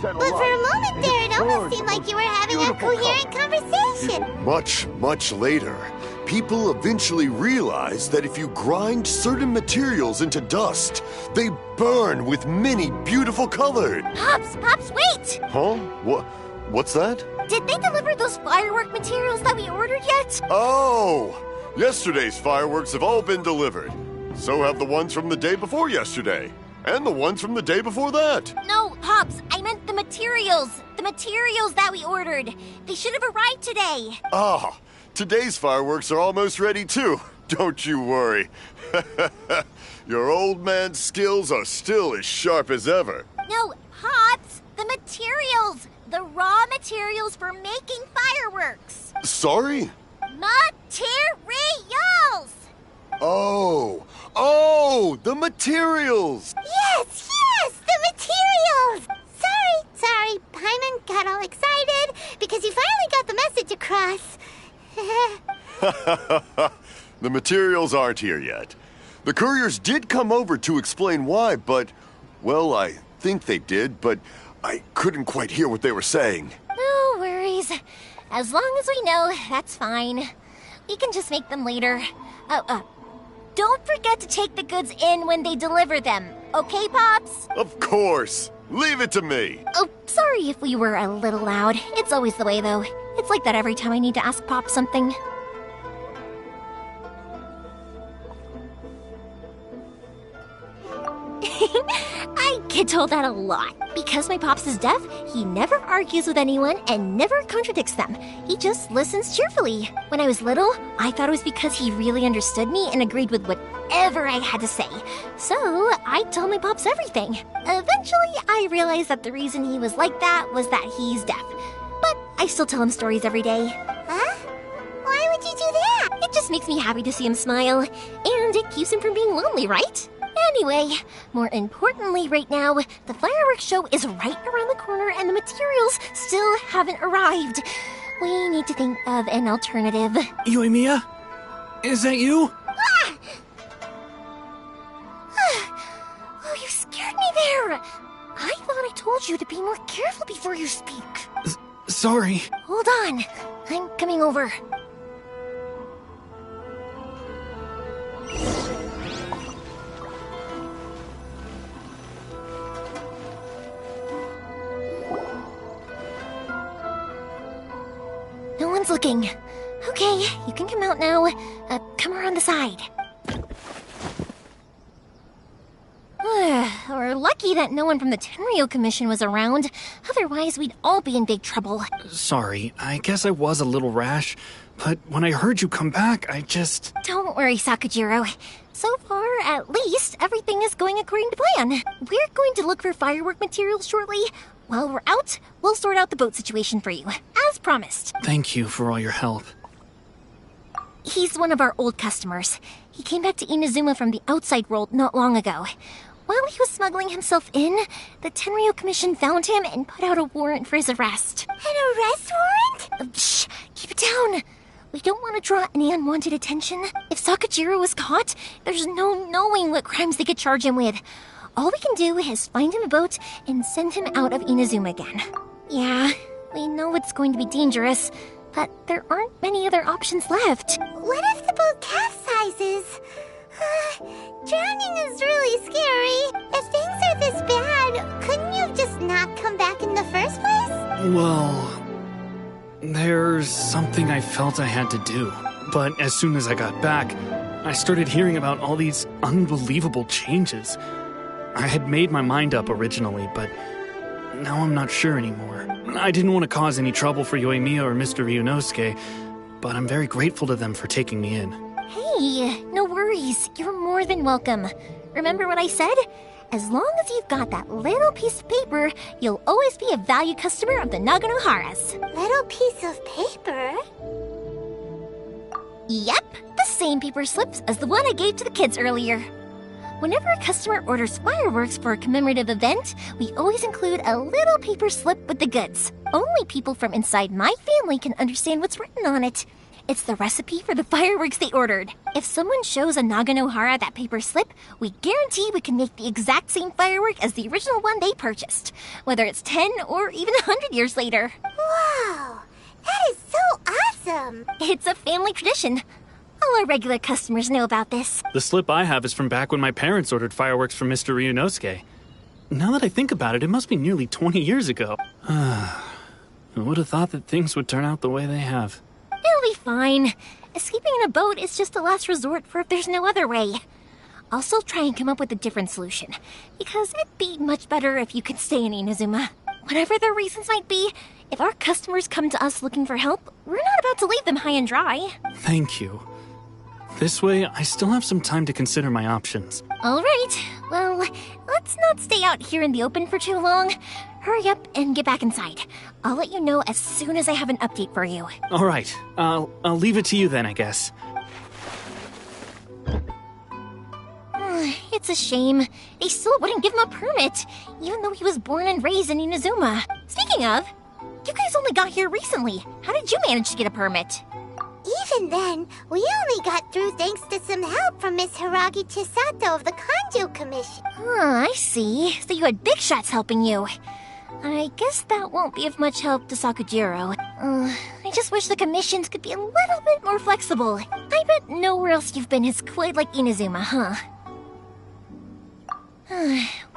But for a moment there, it almost seemed like you were having a coherent conversation. Much, much later, people eventually realized that if you grind certain materials into dust, they burn with many beautiful colors. Pops, wait! Huh? What's that? Did they deliver those firework materials that we ordered yet? Oh! Yesterday's fireworks have all been delivered. So have the ones from the day before yesterday. And the ones from the day before that. No, Pops, I meant the materials. The materials that we ordered. They should have arrived today. Ah, today's fireworks are almost ready too. Don't you worry. Your old man's skills are still as sharp as ever. No, Pops, the materials. The raw materials for making fireworks. Sorry? Materials! Oh, the materials! Yes, the materials! Sorry, Paimon got all excited because he finally got the message across. The materials aren't here yet. The couriers did come over to explain why, but, well, I think they did, but I couldn't quite hear what they were saying. No worries. As long as we know, that's fine. We can just make them later. Don't forget to take the goods in when they deliver them. Okay, Pops? Of course. Leave it to me. Oh, sorry if we were a little loud. It's always the way, though. It's like that every time I need to ask Pop something. I get told that a lot. Because my Pops is deaf, he never argues with anyone and never contradicts them. He just listens cheerfully. When I was little, I thought it was because he really understood me and agreed with whatever I had to say. So, I told my Pops everything. Eventually, I realized that the reason he was like that was that he's deaf. But I still tell him stories every day. Huh? Why would you do that? It just makes me happy to see him smile. And it keeps him from being lonely, right? Anyway, more importantly right now, the fireworks show is right around the corner and the materials still haven't arrived. We need to think of an alternative. Yoimiya? Is that you? Ah! Oh, you scared me there! I thought I told you to be more careful before you speak. Sorry. Hold on. I'm coming over. No one's looking. Okay, you can come out now. Come around the side. We're lucky that no one from the Tenryo Commission was around. Otherwise, we'd all be in big trouble. Sorry, I guess I was a little rash, but when I heard you come back, I just... Don't worry, Sakujiro. So far, at least, everything is going according to plan. We're going to look for firework materials shortly. While we're out, we'll sort out the boat situation for you, as promised. Thank you for all your help. He's one of our old customers. He came back to Inazuma from the outside world not long ago. While he was smuggling himself in, the Tenryo Commission found him and put out a warrant for his arrest. An arrest warrant? Shh! Keep it down! We don't want to draw any unwanted attention. If Sakujiro was caught, there's no knowing what crimes they could charge him with. All we can do is find him a boat and send him out of Inazuma again. Yeah, we know it's going to be dangerous, but there aren't many other options left. What if the boat capsizes? Drowning is really scary. If things are this bad, couldn't you just not come back in the first place? Well, there's something I felt I had to do. But as soon as I got back, I started hearing about all these unbelievable changes. I had made my mind up originally, but now I'm not sure anymore. I didn't want to cause any trouble for Yoimiya or Mr. Ryunosuke, but I'm very grateful to them for taking me in. Hey, no worries. You're more than welcome. Remember what I said? As long as you've got that little piece of paper, you'll always be a valued customer of the Naganohara's. Little piece of paper? Yep, the same paper slips as the one I gave to the kids earlier. Whenever a customer orders fireworks for a commemorative event, we always include a little paper slip with the goods. Only people from inside my family can understand what's written on it. It's the recipe for the fireworks they ordered. If someone shows a Naganohara that paper slip, we guarantee we can make the exact same firework as the original one they purchased, whether it's 10 or even 100 years later. Wow, that is so awesome! It's a family tradition. All our regular customers know about this. The slip I have is from back when my parents ordered fireworks from Mr. Ryunosuke. Now that I think about it, it must be nearly 20 years ago. I would have thought that things would turn out the way they have. It'll be fine. Escaping in a boat is just a last resort for if there's no other way. I'll still try and come up with a different solution, because it'd be much better if you could stay in Inazuma. Whatever their reasons might be, if our customers come to us looking for help, we're not about to leave them high and dry. Thank you. This way, I still have some time to consider my options. All right. Well, let's not stay out here in the open for too long. Hurry up and get back inside. I'll let you know as soon as I have an update for you. All right. I'll leave it to you then, I guess. It's a shame. They still wouldn't give him a permit, even though he was born and raised in Inazuma. Speaking of, you guys only got here recently. How did you manage to get a permit? Even then, we only got through thanks to some help from Miss Hiragi Chisato of the Kanjo Commission. I see. So you had big shots helping you. I guess that won't be of much help to Sakujiro. I just wish the commissions could be a little bit more flexible. I bet nowhere else you've been is quite like Inazuma, huh?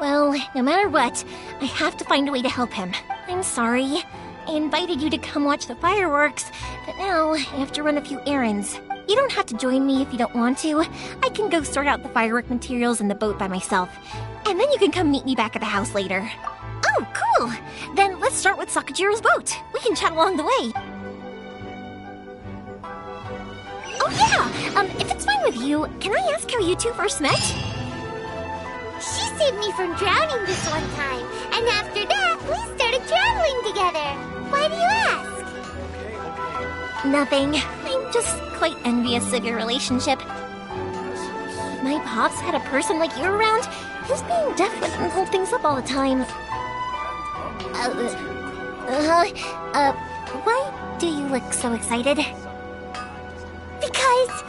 Well, no matter what, I have to find a way to help him. I'm sorry. I invited you to come watch the fireworks, but now I have to run a few errands. You don't have to join me if you don't want to. I can go sort out the firework materials in the boat by myself, and then you can come meet me back at the house later. Oh, cool! Then let's start with Sakujiro's boat. We can chat along the way. Oh yeah! If it's fine with you, can I ask how you two first met? She saved me from drowning this one time, and after that, we started traveling together. Why do you ask? Nothing. I'm just quite envious of your relationship. My pops had a person like you around. His being deaf wouldn't hold things up all the time. Why do you look so excited? Because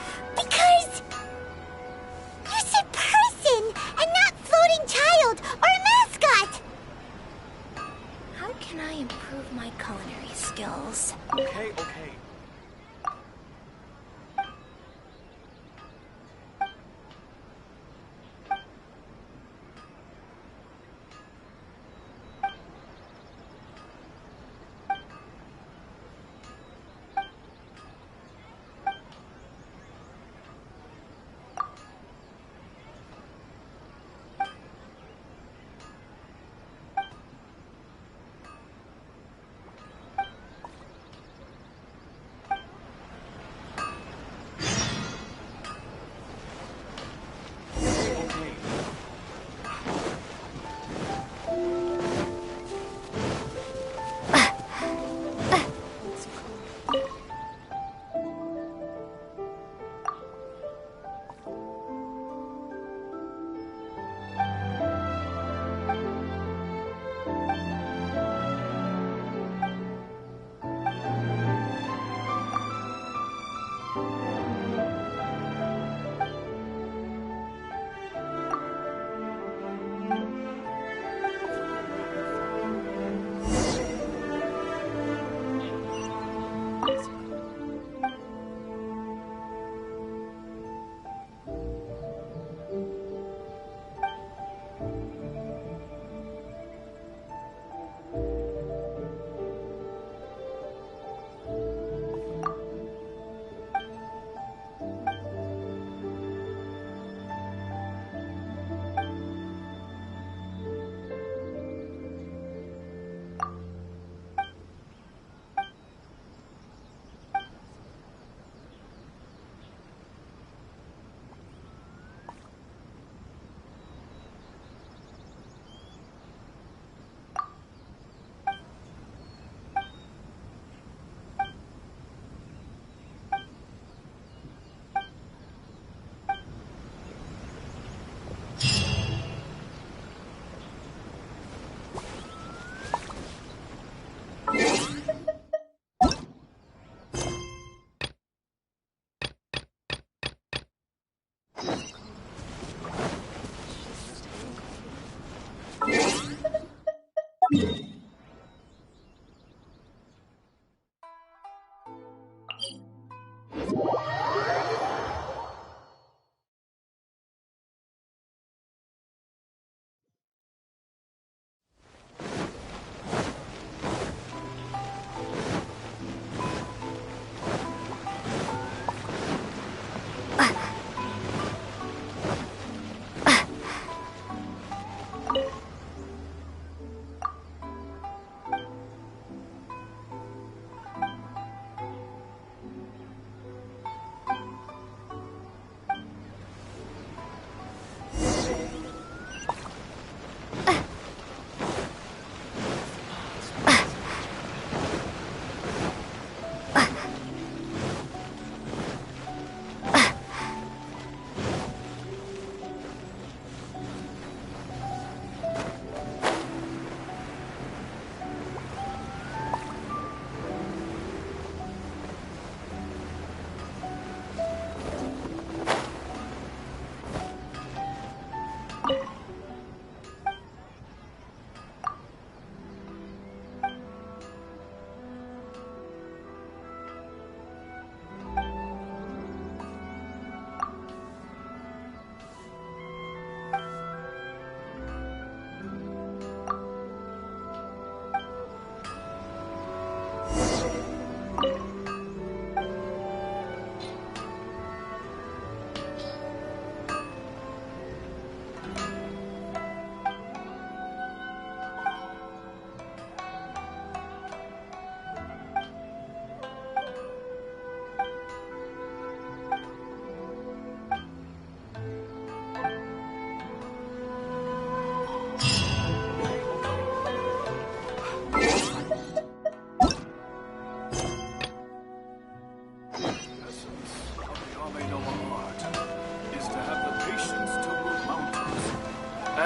you said person and not floating child or mascot. How can I improve my culinary skills? Okay.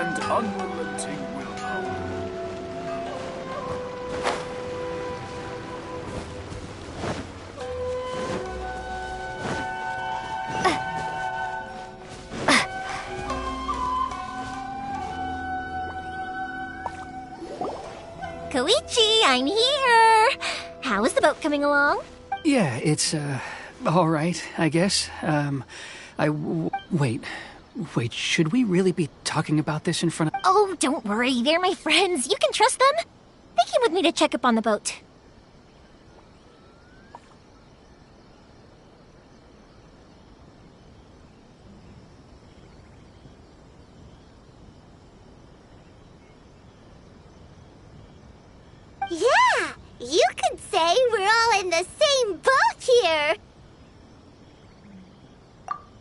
and unrelenting willpower. Koichi, I'm here! How is the boat coming along? Yeah, it's, all right, I guess. Wait, should we really be talking about this in front of... Oh, don't worry, they're my friends. You can trust them. They came with me to check up on the boat. Yeah, you could say we're all in the same boat here.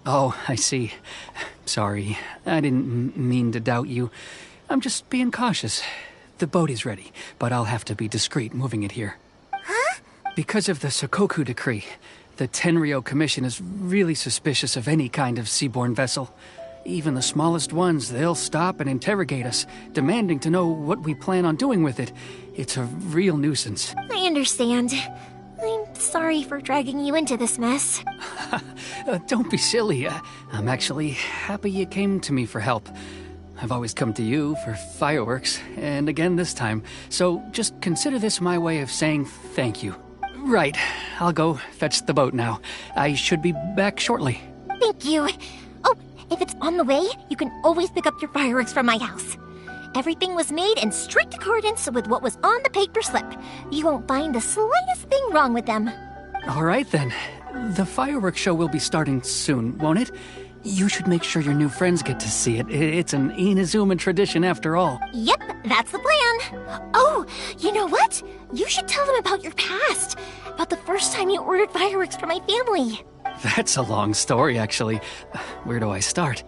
Oh, I see. Sorry, I didn't mean to doubt you. I'm just being cautious. The boat is ready, but I'll have to be discreet moving it here. Huh? Because of the Sokoku decree, the Tenryou Commission is really suspicious of any kind of seaborne vessel. Even the smallest ones, they'll stop and interrogate us, demanding to know what we plan on doing with it. It's a real nuisance. I understand. I'm sorry for dragging you into this mess. Don't be silly. I'm actually happy you came to me for help. I've always come to you for fireworks, and again this time. So just consider this my way of saying thank you. Right, I'll go fetch the boat now. I should be back shortly. Thank you. Oh, if it's on the way, you can always pick up your fireworks from my house. Everything was made in strict accordance with what was on the paper slip. You won't find the slightest thing wrong with them. All right then. The fireworks show will be starting soon, won't it? You should make sure your new friends get to see it. It's an Inazuma tradition after all. Yep, that's the plan. Oh, you know what? You should tell them about your past. About the first time you ordered fireworks for my family. That's a long story, actually. Where do I start?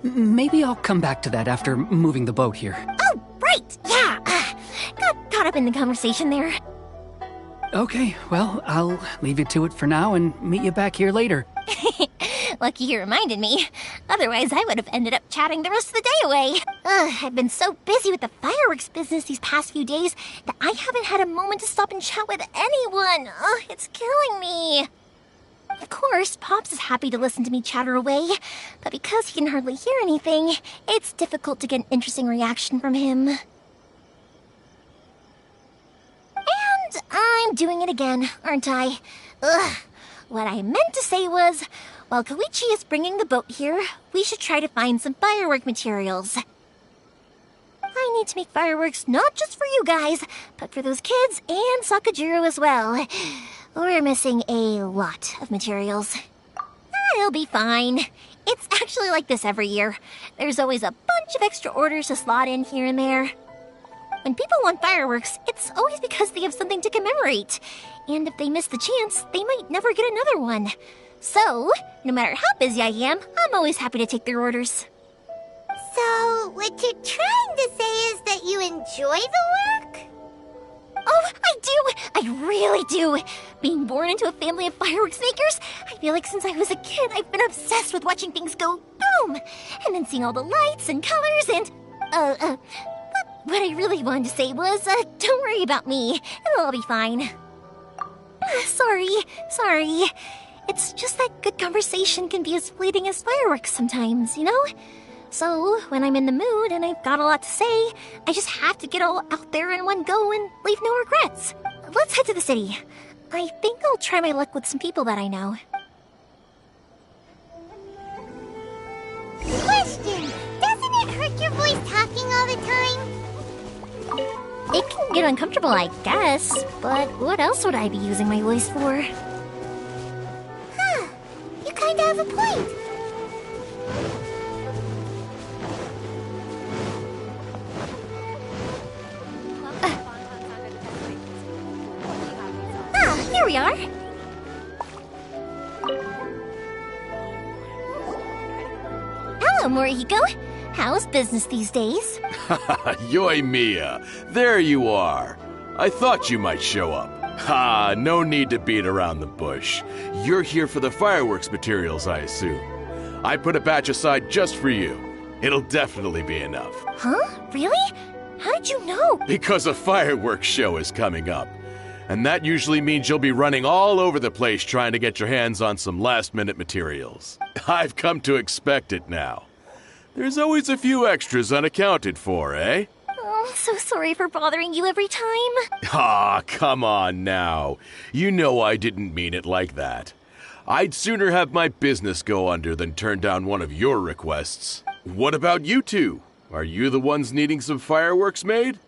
Maybe I'll come back to that after moving the boat here. Oh, right, yeah. Got caught up in the conversation there. Okay, well, I'll leave you to it for now and meet you back here later. Lucky you reminded me. Otherwise, I would have ended up chatting the rest of the day away. I've been so busy with the fireworks business these past few days that I haven't had a moment to stop and chat with anyone. It's killing me. Of course, Pops is happy to listen to me chatter away, but because he can hardly hear anything, it's difficult to get an interesting reaction from him. And I'm doing it again, aren't I? What I meant to say was, while Koichi is bringing the boat here, we should try to find some firework materials. I need to make fireworks not just for you guys, but for those kids and Sakajiro as well. We're missing a lot of materials. It'll be fine. It's actually like this every year. There's always a bunch of extra orders to slot in here and there. When people want fireworks, it's always because they have something to commemorate. And if they miss the chance, they might never get another one. So, no matter how busy I am, I'm always happy to take their orders. So, what you're trying to say is that you enjoy the work? Oh, I do! I really do! Being born into a family of fireworks makers, I feel like since I was a kid, I've been obsessed with watching things go boom! And then seeing all the lights and colors and... What I really wanted to say was, don't worry about me. It'll all be fine. Sorry. It's just that good conversation can be as fleeting as fireworks sometimes, you know? So, when I'm in the mood and I've got a lot to say, I just have to get all out there in one go and leave no regrets. Let's head to the city. I think I'll try my luck with some people that I know. Question! Doesn't it hurt your voice talking all the time? It can get uncomfortable, I guess, but what else would I be using my voice for? Huh. You kinda have a point. Here we are. Hello, Morihiko. How's business these days? Yoimiya, there you are. I thought you might show up. Ha, no need to beat around the bush. You're here for the fireworks materials, I assume. I put a batch aside just for you. It'll definitely be enough. Huh? Really? How did you know? Because a fireworks show is coming up. And that usually means you'll be running all over the place trying to get your hands on some last-minute materials. I've come to expect it now. There's always a few extras unaccounted for, eh? Oh, I'm so sorry for bothering you every time. Ah, come on now. You know I didn't mean it like that. I'd sooner have my business go under than turn down one of your requests. What about you two? Are you the ones needing some fireworks made?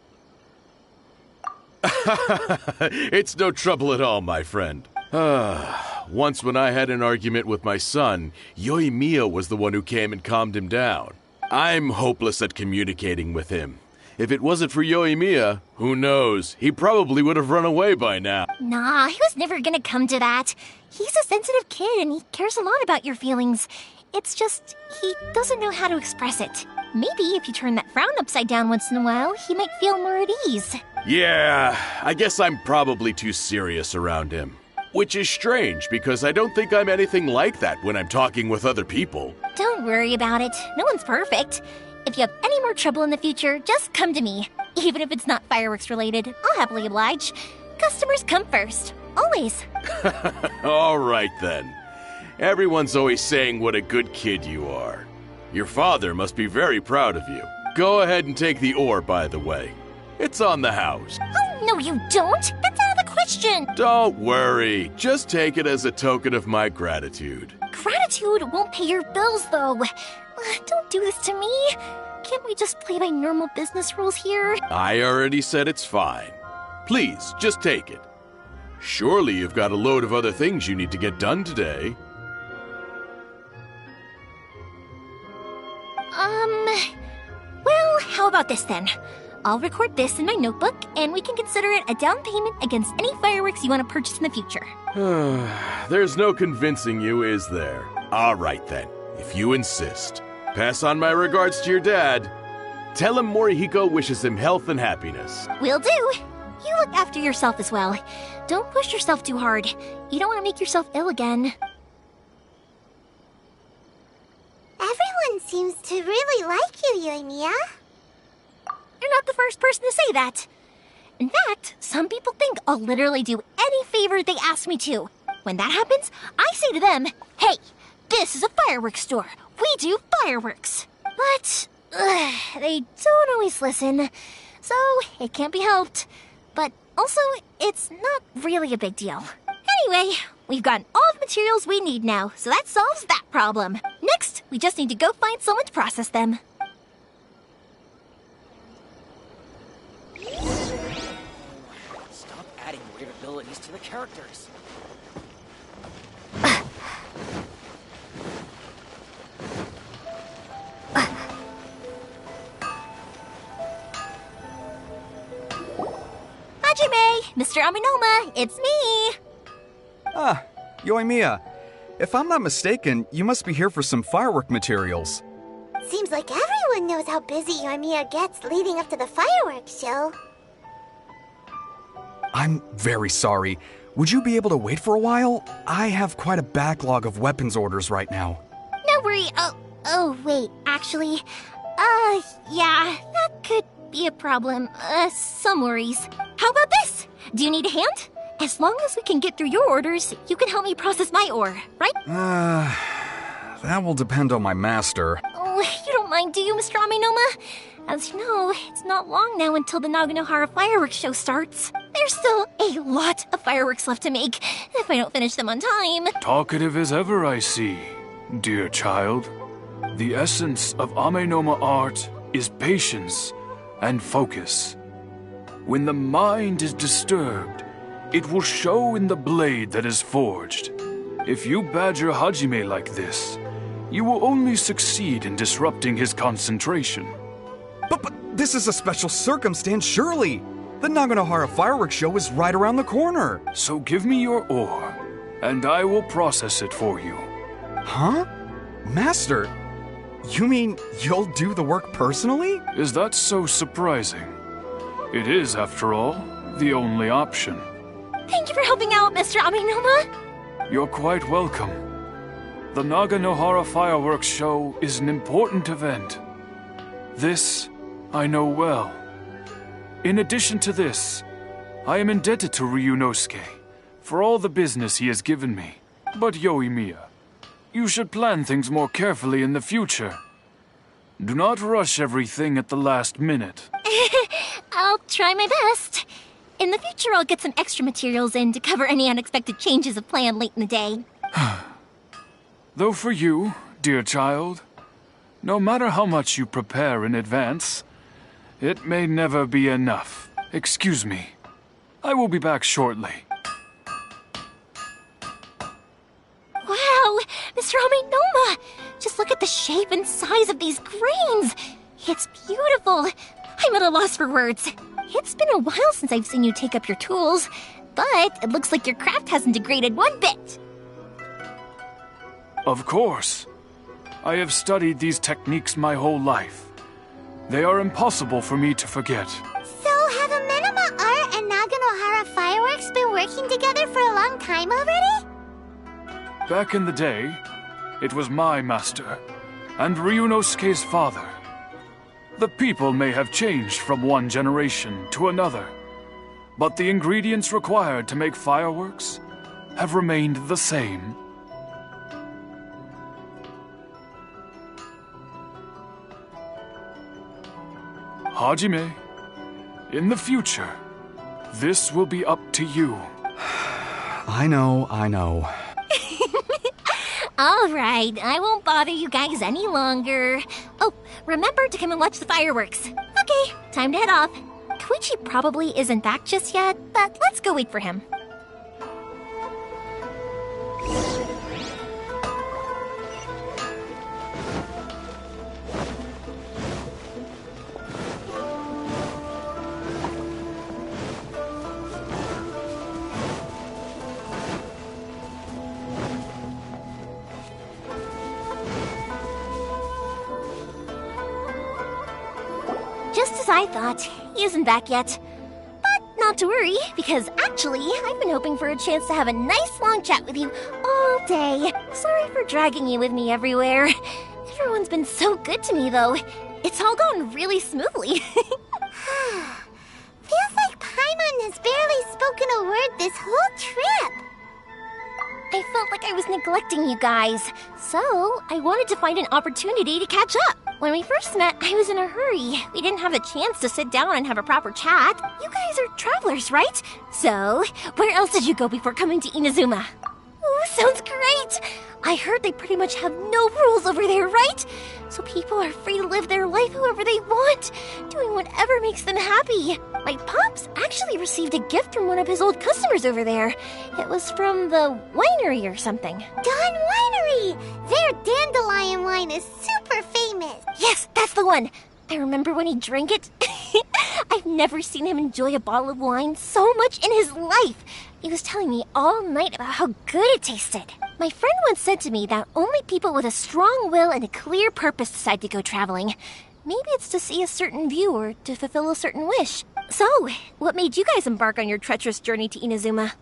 It's no trouble at all, my friend. Once when I had an argument with my son, Yoimiya was the one who came and calmed him down. I'm hopeless at communicating with him. If it wasn't for Yoimiya, who knows? He probably would have run away by now. Nah, he was never gonna come to that. He's a sensitive kid and he cares a lot about your feelings. It's just, he doesn't know how to express it. Maybe if you turn that frown upside down once in a while, he might feel more at ease. Yeah, I guess I'm probably too serious around him. Which is strange, because I don't think I'm anything like that when I'm talking with other people. Don't worry about it. No one's perfect. If you have any more trouble in the future, just come to me. Even if it's not fireworks related, I'll happily oblige. Customers come first. Always. All right then. Everyone's always saying what a good kid you are. Your father must be very proud of you. Go ahead and take the ore, by the way. It's on the house. Oh, no you don't. That's out of the question. Don't worry. Just take it as a token of my gratitude. Gratitude won't pay your bills, though. Don't do this to me. Can't we just play by normal business rules here? I already said it's fine. Please, just take it. Surely you've got a load of other things you need to get done today. Well, how about this then? I'll record this in my notebook, and we can consider it a down payment against any fireworks you want to purchase in the future. There's no convincing you, is there? All right then, if you insist. Pass on my regards to your dad. Tell him Morihiko wishes him health and happiness. Will do. You look after yourself as well. Don't push yourself too hard. You don't want to make yourself ill again. Everyone seems to really like you, Yoimiya. You're not the first person to say that. In fact, some people think I'll literally do any favor they ask me to. When that happens, I say to them, hey, this is a fireworks store. We do fireworks. But they don't always listen, so it can't be helped. But also, it's not really a big deal. Anyway, we've gotten all the materials we need now, so that solves that problem. Next, we just need to go find someone to process them. Stop adding weird abilities to the characters. Hajime, Mr. Aminoma, it's me! Ah, Yoimiya. If I'm not mistaken, you must be here for some firework materials. Seems like everyone knows how busy Yoimiya gets leading up to the fireworks show. I'm very sorry. Would you be able to wait for a while? I have quite a backlog of weapons orders right now. No worry. Oh, wait, actually. Yeah, that could be a problem. Some worries. How about this? Do you need a hand? As long as we can get through your orders, you can help me process my ore, right? That will depend on my master. Oh, you don't mind, do you, Mr. Aminoma? As you know, it's not long now until the Naganohara fireworks show starts. There's still a lot of fireworks left to make, if I don't finish them on time. Talkative as ever, I see, dear child. The essence of Amenoma art is patience and focus. When the mind is disturbed, it will show in the blade that is forged. If you badger Hajime like this, you will only succeed in disrupting his concentration. But this is a special circumstance, surely. The Naganohara fireworks show is right around the corner. So give me your ore, and I will process it for you. Huh? Master, you mean you'll do the work personally? Is that so surprising? It is, after all, the only option. Thank you for helping out, Mr. Aminoma. You're quite welcome. The Naganohara fireworks show is an important event, This I know well. In addition to this, I am indebted to Ryunosuke for all the business he has given me. But Yoimiya, you should plan things more carefully in the future. Do not rush everything at the last minute. I'll try my best. In the future, I'll get some extra materials in to cover any unexpected changes of plan late in the day. Though for you, dear child, no matter how much you prepare in advance, it may never be enough. Excuse me. I will be back shortly. Wow, Mr. Amenoma! Just look at the shape and size of these grains! It's beautiful! I'm at a loss for words. It's been a while since I've seen you take up your tools, but it looks like your craft hasn't degraded one bit. Of course. I have studied these techniques my whole life. They are impossible for me to forget. So have Amenoma Art and Naganohara Fireworks been working together for a long time already? Back in the day, it was my master, and Ryunosuke's father. The people may have changed from one generation to another, but the ingredients required to make fireworks have remained the same. Hajime, in the future, this will be up to you. I know. All right, I won't bother you guys any longer. Oh, remember to come and watch the fireworks. Okay, time to head off. Koichi probably isn't back just yet, but let's go wait for him. Just as I thought, he isn't back yet. But not to worry, because actually, I've been hoping for a chance to have a nice long chat with you all day. Sorry for dragging you with me everywhere. Everyone's been so good to me, though. It's all gone really smoothly. Feels like Paimon has barely spoken a word this whole trip. I felt like I was neglecting you guys, so I wanted to find an opportunity to catch up. When we first met, I was in a hurry. We didn't have the chance to sit down and have a proper chat. You guys are travelers, right? So, where else did you go before coming to Inazuma? Ooh, sounds great! I heard they pretty much have no rules over there, right? So people are free to live their life however they want, doing whatever makes them happy. My pops actually received a gift from one of his old customers over there. It was from the winery or something. Dawn Winery! Their dandelion wine is super famous. Yes, that's the one. I remember when he drank it. I've never seen him enjoy a bottle of wine so much in his life. He was telling me all night about how good it tasted. My friend once said to me that only people with a strong will and a clear purpose decide to go traveling. Maybe it's to see a certain view or to fulfill a certain wish. So, what made you guys embark on your treacherous journey to Inazuma?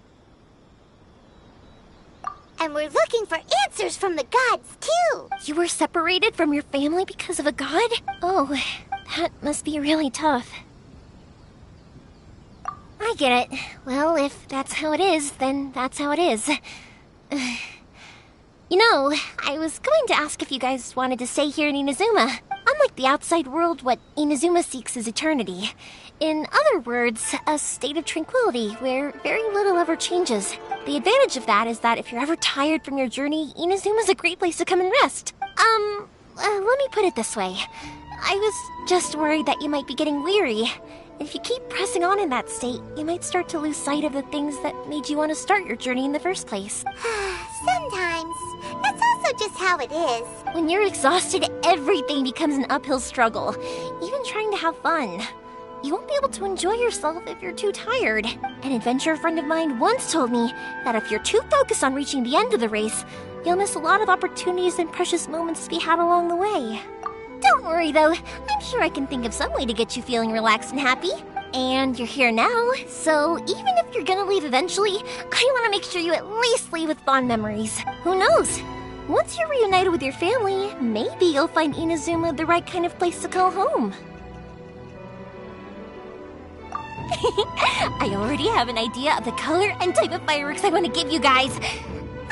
And we're looking for answers from the gods, too. You were separated from your family because of a god? Oh, that must be really tough. I get it. Well, if that's how it is, then that's how it is. You know, I was going to ask if you guys wanted to stay here in Inazuma. Unlike the outside world, what Inazuma seeks is eternity. In other words, a state of tranquility where very little ever changes. The advantage of that is that if you're ever tired from your journey, Inazuma's a great place to come and rest. Let me put it this way. I was just worried that you might be getting weary. If you keep pressing on in that state, you might start to lose sight of the things that made you want to start your journey in the first place. Sometimes. That's also just how it is. When you're exhausted, everything becomes an uphill struggle, even trying to have fun. You won't be able to enjoy yourself if you're too tired. An adventurer friend of mine once told me that if you're too focused on reaching the end of the race, you'll miss a lot of opportunities and precious moments to be had along the way. Don't worry though, I'm sure I can think of some way to get you feeling relaxed and happy. And you're here now, so even if you're gonna leave eventually, I want to make sure you at least leave with fond memories. Who knows? Once you're reunited with your family, maybe you'll find Inazuma the right kind of place to call home. I already have an idea of the color and type of fireworks I want to give you guys.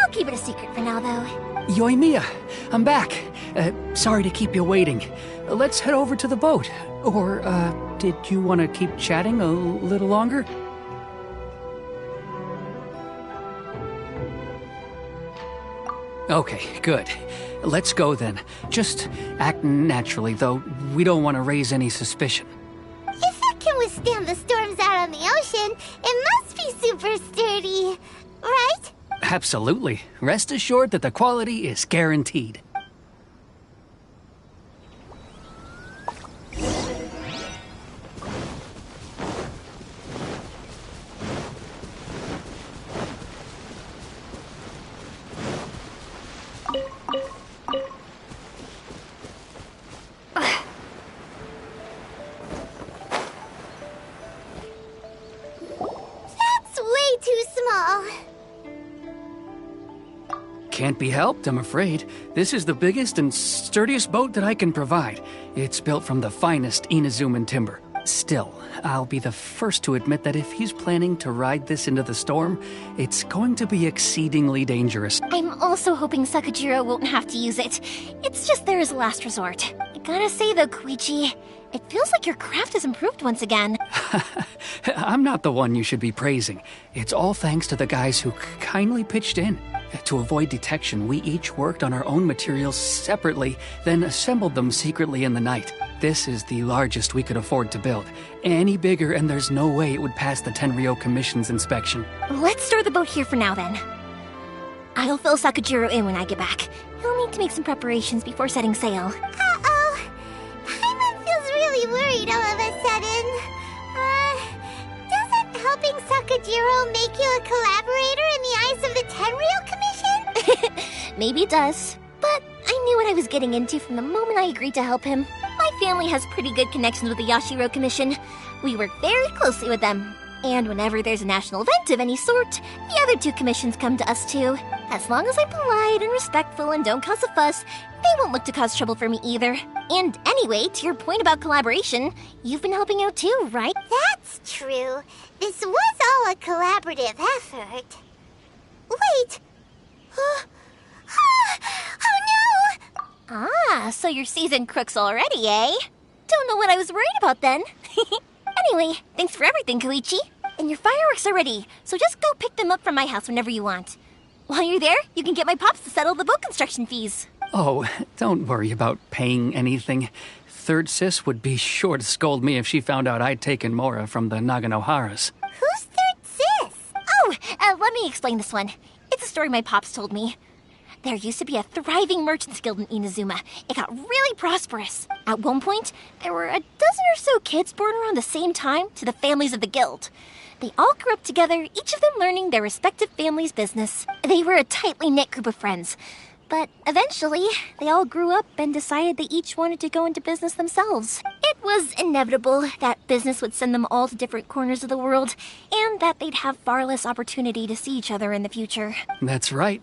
I'll keep it a secret for now, though. Yoimiya, I'm back. Sorry to keep you waiting. Let's head over to the boat. Or, did you want to keep chatting a little longer? Okay, good. Let's go then. Just act naturally, though. We don't want to raise any suspicion. If it can withstand the storms out on the ocean, it must be super sturdy, right? Absolutely. Rest assured that the quality is guaranteed. That's way too small. Can't be helped, I'm afraid. This is the biggest and sturdiest boat that I can provide. It's built from the finest Inazuman timber. Still, I'll be the first to admit that if he's planning to ride this into the storm, it's going to be exceedingly dangerous. I'm also hoping Sakajiro won't have to use it. It's just there as a last resort. I gotta say though, Koichi, it feels like your craft has improved once again. I'm not the one you should be praising. It's all thanks to the guys who kindly pitched in. To avoid detection, we each worked on our own materials separately, then assembled them secretly in the night. This is the largest we could afford to build. Any bigger and there's no way it would pass the Tenryou Commission's inspection. Let's store the boat here for now then. I'll fill Sakajiro in when I get back. He'll need to make some preparations before setting sail. Uh-oh. Paimon feels really worried all of a sudden. Doesn't helping Sakajiro make you a collaborator in the eyes of the Tenryou Commission? Maybe it does. But I knew what I was getting into from the moment I agreed to help him. My family has pretty good connections with the Yashiro Commission. We work very closely with them. And whenever there's a national event of any sort, the other two commissions come to us too. As long as I'm polite and respectful and don't cause a fuss, they won't look to cause trouble for me either. And anyway, to your point about collaboration, you've been helping out too, right? That's true. This was all a collaborative effort. Wait. Oh no! Ah, so you're seasoned crooks already, eh? Don't know what I was worried about then. Anyway, thanks for everything, Koichi. And your fireworks are ready, so just go pick them up from my house whenever you want. While you're there, you can get my pops to settle the boat construction fees. Oh, don't worry about paying anything. Third Sis would be sure to scold me if she found out I'd taken Mora from the Naganoharas. Who's Third Sis? Oh, let me explain this one. It's a story my pops told me. There used to be a thriving merchants guild in Inazuma. It got really prosperous. At one point, there were a dozen or so kids born around the same time to the families of the guild. They all grew up together, each of them learning their respective family's business. They were a tightly knit group of friends. But eventually, they all grew up and decided they each wanted to go into business themselves. It was inevitable that business would send them all to different corners of the world, and that they'd have far less opportunity to see each other in the future. That's right.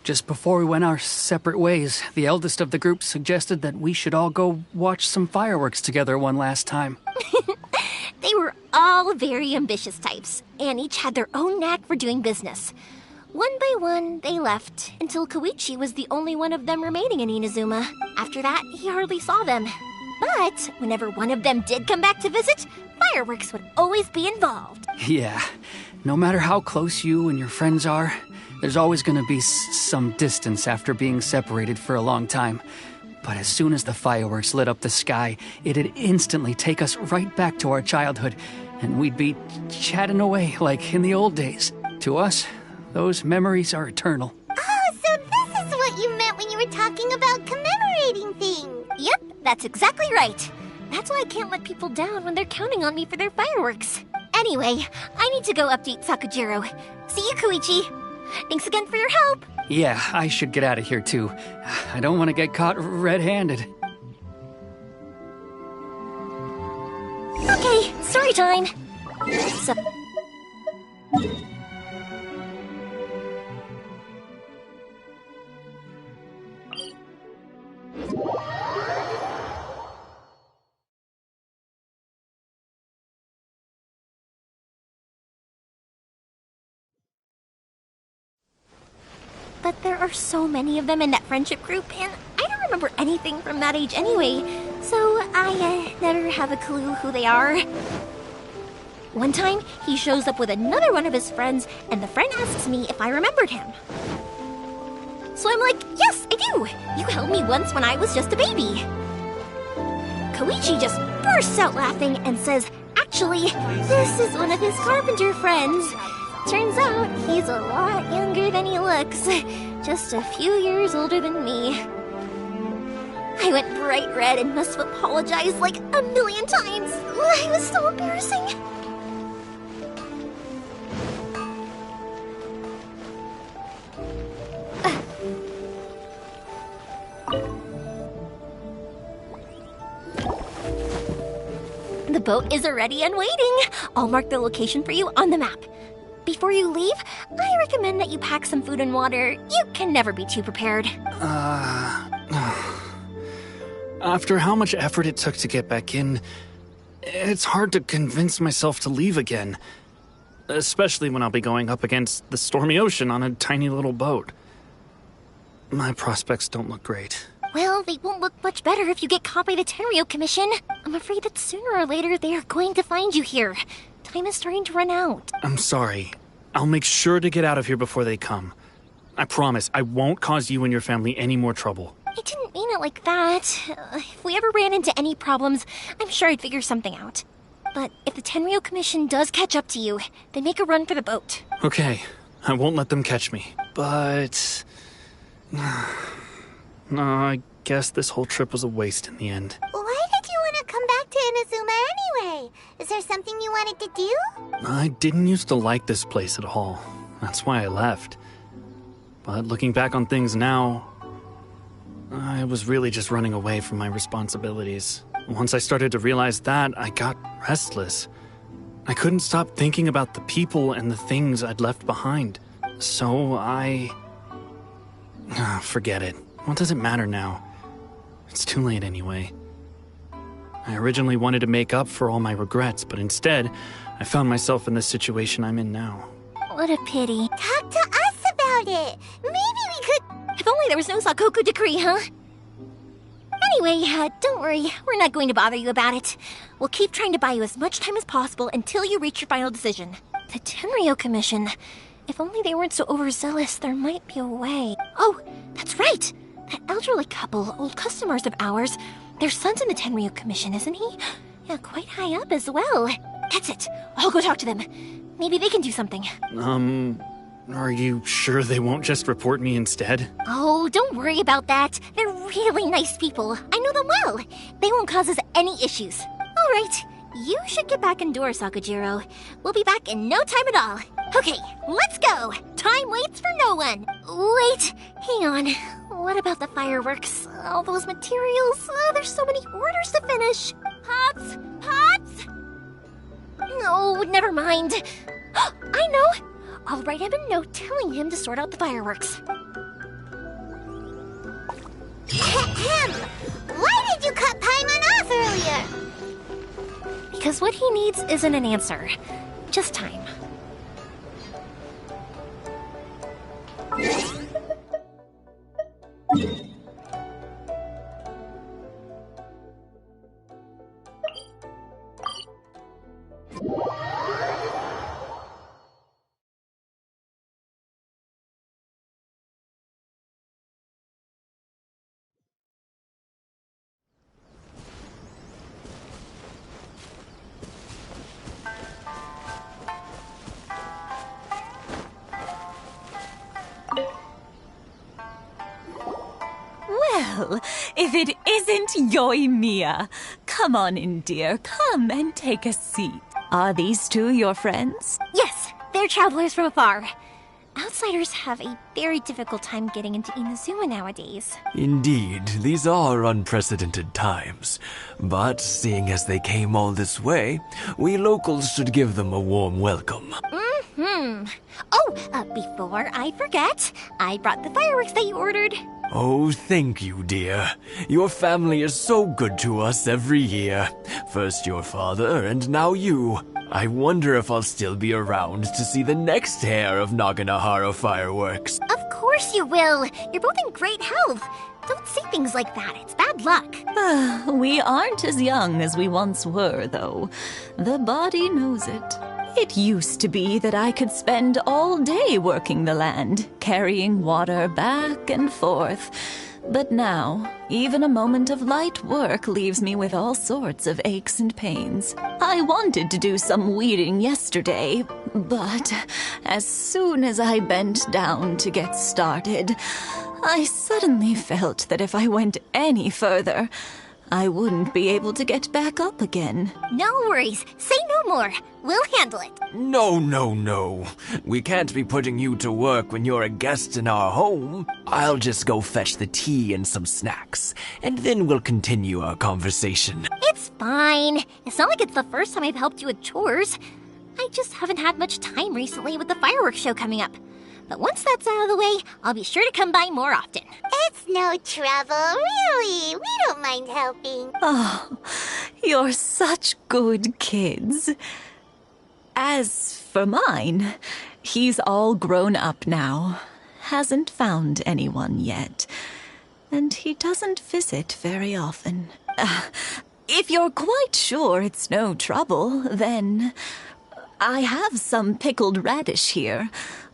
Just before we went our separate ways, the eldest of the group suggested that we should all go watch some fireworks together one last time. They were all very ambitious types, and each had their own knack for doing business. One by one, they left, until Koichi was the only one of them remaining in Inazuma. After that, he hardly saw them. But whenever one of them did come back to visit, fireworks would always be involved. Yeah, no matter how close you and your friends are, there's always going to be some distance after being separated for a long time. But as soon as the fireworks lit up the sky, it'd instantly take us right back to our childhood, and we'd be chatting away like in the old days. To us, those memories are eternal. Oh, so this is what you meant when you were talking about commemorating things. Yep, that's exactly right. That's why I can't let people down when they're counting on me for their fireworks. Anyway, I need to go update Sakajiro. See you, Koichi. Thanks again for your help. Yeah, I should get out of here too. I don't want to get caught red-handed. Okay, story time. So... But there are so many of them in that friendship group, and I don't remember anything from that age anyway, so I never have a clue who they are. One time, he shows up with another one of his friends, and the friend asks me if I remembered him. So I'm like, yes, I do! You helped me once when I was just a baby. Koichi just bursts out laughing and says, actually, this is one of his carpenter friends. Turns out he's a lot younger than he looks. Just a few years older than me. I went bright red and must have apologized like a million times. It was so embarrassing. The boat is ready and waiting. I'll mark the location for you on the map. Before you leave, I recommend that you pack some food and water. You can never be too prepared. After how much effort it took to get back in, it's hard to convince myself to leave again. Especially when I'll be going up against the stormy ocean on a tiny little boat. My prospects don't look great. Well, they won't look much better if you get caught by the Tenryou Commission. I'm afraid that sooner or later they are going to find you here. Time is starting to run out. I'm sorry. I'll make sure to get out of here before they come. I promise I won't cause you and your family any more trouble. I didn't mean it like that. If we ever ran into any problems, I'm sure I'd figure something out. But if the Tenryou Commission does catch up to you, then make a run for the boat. Okay, I won't let them catch me. But... no, I guess this whole trip was a waste in the end. Why did you want to come back to Inazuma anyway? Is there something you wanted to do? I didn't used to like this place at all. That's why I left. But looking back on things now, I was really just running away from my responsibilities. Once I started to realize that, I got restless. I couldn't stop thinking about the people and the things I'd left behind. So forget it. What does it matter now? It's too late anyway. I originally wanted to make up for all my regrets, but instead, I found myself in the situation I'm in now. What a pity. Talk to us about it. Maybe we could... If only there was no Sakoku decree, huh? Anyway, don't worry. We're not going to bother you about it. We'll keep trying to buy you as much time as possible until you reach your final decision. The Tenryou Commission. If only they weren't so overzealous, there might be a way. Oh, that's right! That elderly couple, old customers of ours, their son's in the Tenryou Commission, isn't he? Yeah, quite high up as well. That's it. I'll go talk to them. Maybe they can do something. Are you sure they won't just report me instead? Oh, don't worry about that. They're really nice people. I know them well. They won't cause us any issues. All right. You should get back indoors, Sakujiro. We'll be back in no time at all. Okay, let's go. Time waits for no one. Wait, hang on. What about the fireworks? All those materials? There's so many orders to finish. Pops? Pops? No, never mind. I know. I'll write him a note telling him to sort out the fireworks. Why did you cut Paimon off earlier? Because what he needs isn't an answer, just time. Well, if it isn't Yoimiya. Come on in, dear. Come and take a seat. Are these two your friends? Yes, they're travelers from afar. Outsiders have a very difficult time getting into Inazuma nowadays. Indeed, these are unprecedented times. But seeing as they came all this way, we locals should give them a warm welcome. Oh, before I forget, I brought the fireworks that you ordered. Oh, thank you, dear. Your family is so good to us every year. First your father, and now you. I wonder if I'll still be around to see the next hair of Naganahara fireworks. Of course you will. You're both in great health. Don't say things like that. It's bad luck. We aren't as young as we once were, though. The body knows it. It used to be that I could spend all day working the land, carrying water back and forth. But now, even a moment of light work leaves me with all sorts of aches and pains. I wanted to do some weeding yesterday, but as soon as I bent down to get started, I suddenly felt that if I went any further, I wouldn't be able to get back up again. No worries. Say no more. We'll handle it. No. We can't be putting you to work when you're a guest in our home. I'll just go fetch the tea and some snacks, and then we'll continue our conversation. It's fine. It's not like it's the first time I've helped you with chores. I just haven't had much time recently with the fireworks show coming up. But once that's out of the way, I'll be sure to come by more often. It's no trouble, really. We don't mind helping. Oh, you're such good kids. As for mine, he's all grown up now. Hasn't found anyone yet. And he doesn't visit very often. If you're quite sure it's no trouble, then I have some pickled radish here.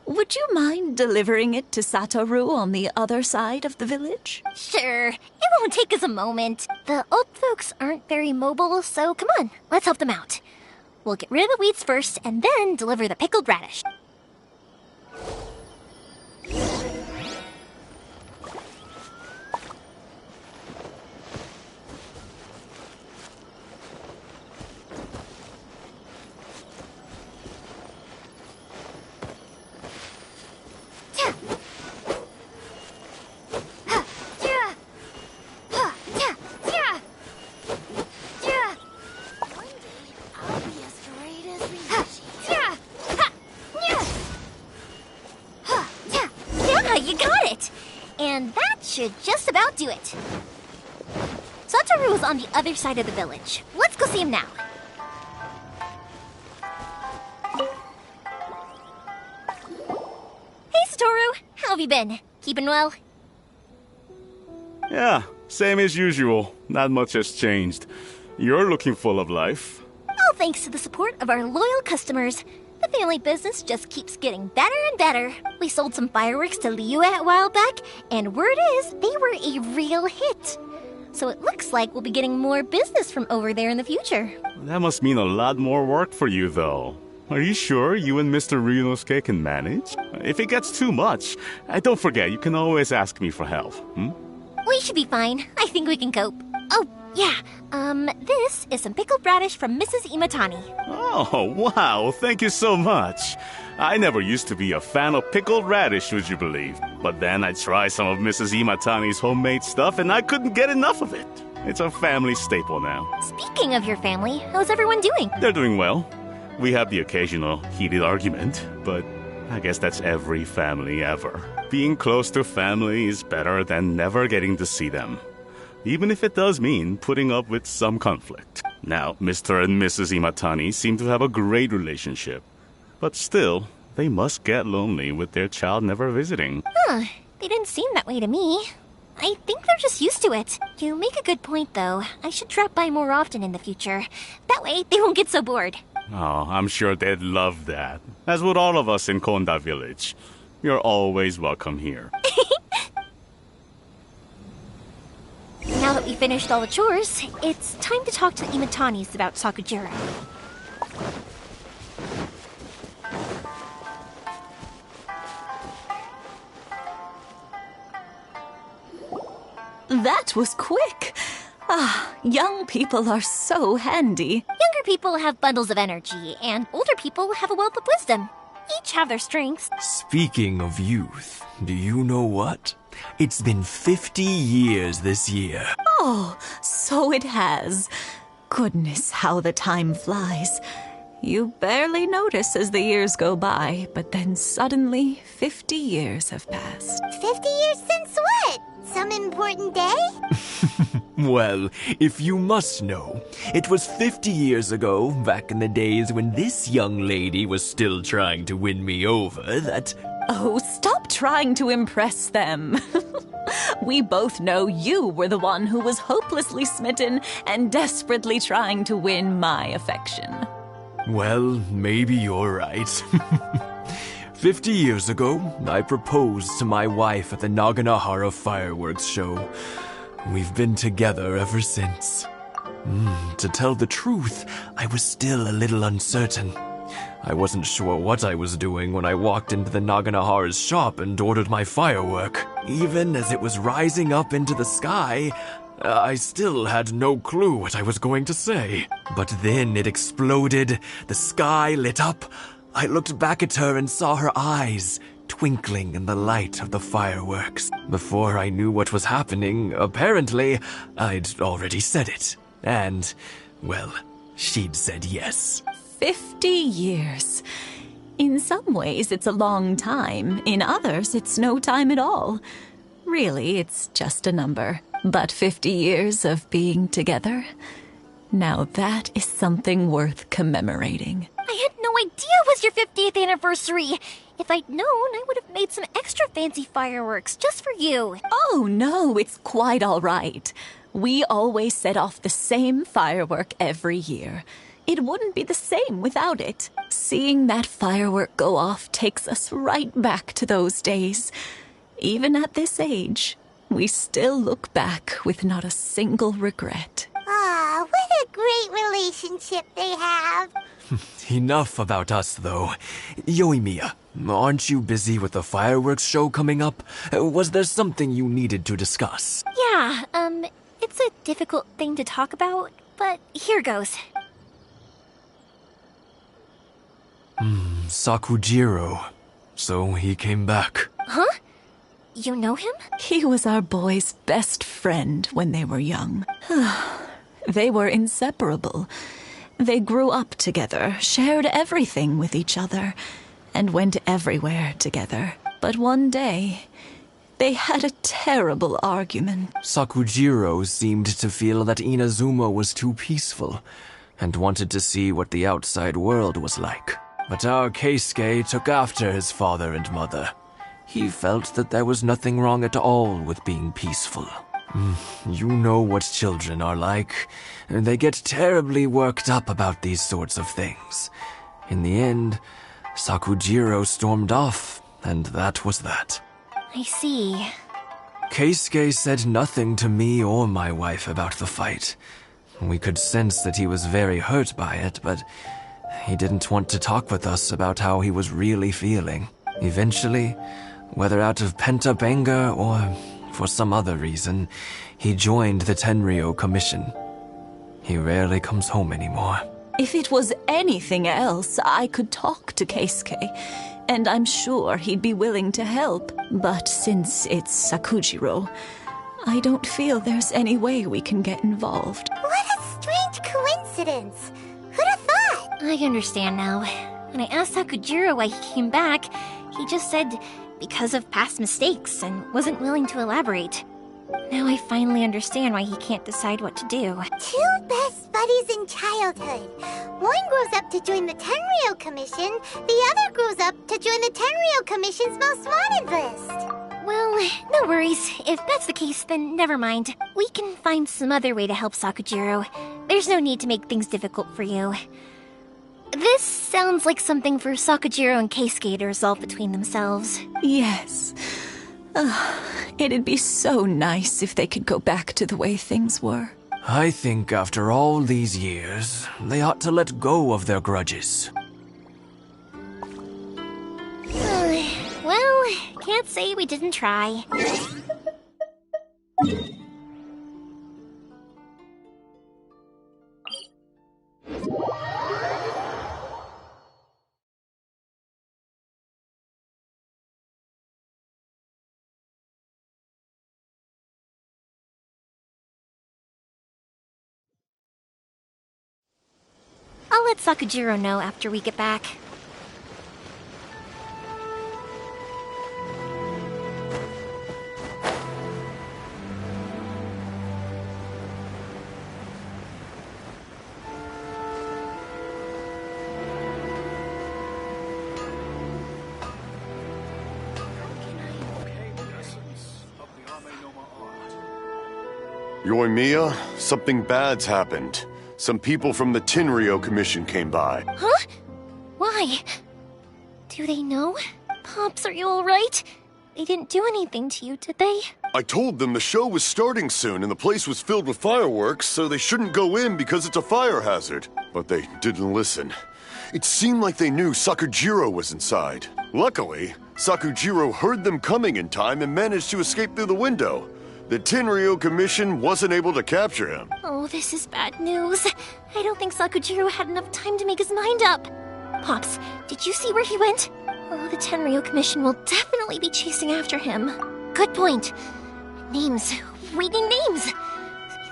Would you mind delivering it to Satoru on the other side of the village? Sure. It won't take us a moment. The old folks aren't very mobile, so come on, let's help them out. We'll get rid of the weeds first, and then deliver the pickled radish. Should just about do it. Satoru is on the other side of the village. Let's go see him now. Hey, Satoru. How have you been? Keeping well? Yeah, same as usual. Not much has changed. You're looking full of life. All thanks to the support of our loyal customers. The family business just keeps getting better and better. We sold some fireworks to Liyue a while back, and word is they were a real hit. So it looks like we'll be getting more business from over there in the future. That must mean a lot more work for you, though. Are you sure you and Mr. Ryunosuke can manage? If it gets too much, don't forget, you can always ask me for help. We should be fine. I think we can cope. Oh, yeah. This is some pickled radish from Mrs. Imatani. Oh, wow. Thank you so much. I never used to be a fan of pickled radish, would you believe? But then I tried some of Mrs. Imatani's homemade stuff, and I couldn't get enough of it. It's a family staple now. Speaking of your family, how's everyone doing? They're doing well. We have the occasional heated argument, but I guess that's every family ever. Being close to family is better than never getting to see them, even if it does mean putting up with some conflict. Now, Mr. and Mrs. Imatani seem to have a great relationship, but still, they must get lonely with their child never visiting. They didn't seem that way to me. I think they're just used to it. You make a good point, though. I should drop by more often in the future. That way, they won't get so bored. Oh, I'm sure they'd love that. As would all of us in Konda Village. You're always welcome here. Now that we finished all the chores, it's time to talk to the Imatanis about Sakujiro. That was quick. Young people are so handy. Younger people have bundles of energy, and older people have a wealth of wisdom. Each have their strengths. Speaking of youth, do you know what? It's been 50 years this year. Oh, so it has. Goodness, how the time flies. You barely notice as the years go by, but then suddenly 50 years have passed. 50 years since what? Some important day? Well, if you must know, it was 50 years ago, back in the days when this young lady was still trying to win me over, that... Oh, stop trying to impress them. We both know you were the one who was hopelessly smitten and desperately trying to win my affection. Well, maybe you're right. 50 years ago, I proposed to my wife at the Naganahara fireworks show. We've been together ever since. To tell the truth, I was still a little uncertain. I wasn't sure what I was doing when I walked into the Naganahara's shop and ordered my firework. Even as it was rising up into the sky, I still had no clue what I was going to say. But then it exploded, the sky lit up. I looked back at her and saw her eyes twinkling in the light of the fireworks. Before I knew what was happening, apparently, I'd already said it. And, well, she'd said yes. 50 years. In some ways, it's a long time. In others, it's no time at all. Really, it's just a number. But 50 years of being together? Now that is something worth commemorating. I had no idea it was your 50th anniversary. If I'd known, I would have made some extra fancy fireworks just for you. Oh, no, it's quite all right. We always set off the same firework every year. It wouldn't be the same without it. Seeing that firework go off takes us right back to those days. Even at this age, we still look back with not a single regret. Ah, what a great relationship they have. Enough about us, though. Yoimiya, aren't you busy with the fireworks show coming up? Was there something you needed to discuss? Yeah, it's a difficult thing to talk about, but here goes. Sakujiro. So he came back. Huh? You know him? He was our boys' best friend when they were young. They were inseparable. They grew up together, shared everything with each other, and went everywhere together. But one day, they had a terrible argument. Sakujiro seemed to feel that Inazuma was too peaceful, and wanted to see what the outside world was like. But our Keisuke took after his father and mother. He felt that there was nothing wrong at all with being peaceful. You know what children are like. They get terribly worked up about these sorts of things. In the end, Sakujiro stormed off, and that was that. I see. Keisuke said nothing to me or my wife about the fight. We could sense that he was very hurt by it, but he didn't want to talk with us about how he was really feeling. Eventually, whether out of pent-up anger or for some other reason, he joined the Tenryou Commission. He rarely comes home anymore. If it was anything else, I could talk to Keisuke, and I'm sure he'd be willing to help. But since it's Sakujiro, I don't feel there's any way we can get involved. What a strange coincidence. Who'd have thought? I understand now. When I asked Sakujiro why he came back, he just said because of past mistakes and wasn't willing to elaborate. Now I finally understand why he can't decide what to do. Two best buddies in childhood. One grows up to join the Tenryou Commission, the other grows up to join the Tenryou Commission's most wanted list. Well, no worries. If that's the case, then never mind. We can find some other way to help Sakujiro. There's no need to make things difficult for you. This sounds like something for Sakujiro and Keisuke to resolve between themselves. Yes. It'd be so nice if they could go back to the way things were. I think after all these years, they ought to let go of their grudges. Well, can't say we didn't try. I'll let Sakujiro know after we get back. Yoimiya, something bad's happened. Some people from the Tenryo Commission came by. Huh? Why? Do they know? Pops, are you alright? They didn't do anything to you, did they? I told them the show was starting soon and the place was filled with fireworks, so they shouldn't go in because it's a fire hazard. But they didn't listen. It seemed like they knew Sakujiro was inside. Luckily, Sakujiro heard them coming in time and managed to escape through the window. The Tenryo Commission wasn't able to capture him. Oh, this is bad news. I don't think Sakujiro had enough time to make his mind up. Pops, did you see where he went? Oh, the Tenryo Commission will definitely be chasing after him. Good point. Names. We need names.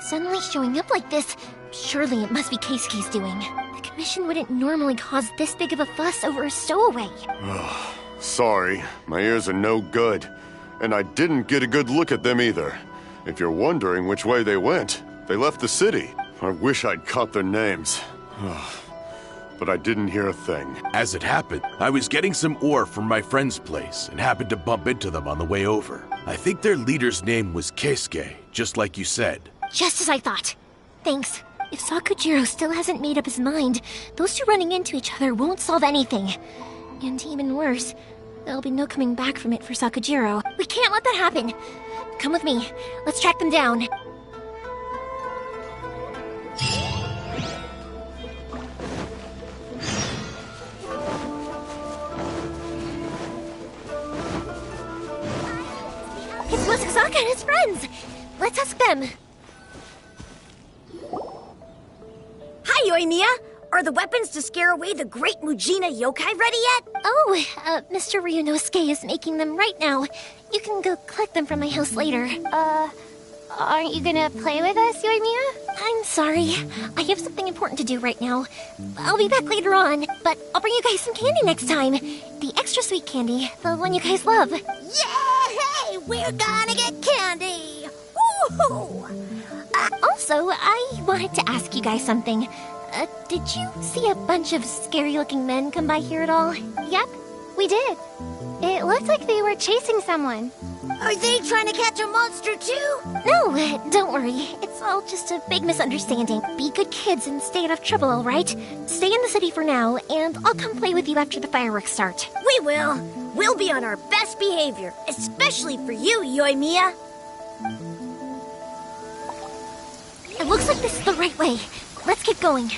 Suddenly showing up like this, surely it must be Keisuke's doing. The Commission wouldn't normally cause this big of a fuss over a stowaway. Sorry, my ears are no good. And I didn't get a good look at them either. If you're wondering which way they went, they left the city. I wish I'd caught their names. But I didn't hear a thing. As it happened, I was getting some ore from my friend's place and happened to bump into them on the way over. I think their leader's name was Keisuke, just like you said. Just as I thought. Thanks. If Sakujiro still hasn't made up his mind, those two running into each other won't solve anything. And even worse, there'll be no coming back from it for Sakujiro. We can't let that happen. Come with me. Let's track them down. It's Masazaka and his friends. Let's ask them. Hi, Yoimiya! Are the weapons to scare away the great Mujina yokai ready yet? Oh, Mr. Ryunosuke is making them right now. You can go collect them from my house later. Aren't you gonna play with us, Yoimiya? I'm sorry. I have something important to do right now. I'll be back later on, but I'll bring you guys some candy next time. The extra sweet candy, the one you guys love. Yay! We're gonna get candy! Woohoo! Also, I wanted to ask you guys something. Did you see a bunch of scary-looking men come by here at all? Yep, we did. It looked like they were chasing someone. Are they trying to catch a monster too? No, don't worry. It's all just a big misunderstanding. Be good kids and stay out of trouble, all right? Stay in the city for now, and I'll come play with you after the fireworks start. We will. We'll be on our best behavior, especially for you, Yoimiya. It looks like this is the right way. Let's get going.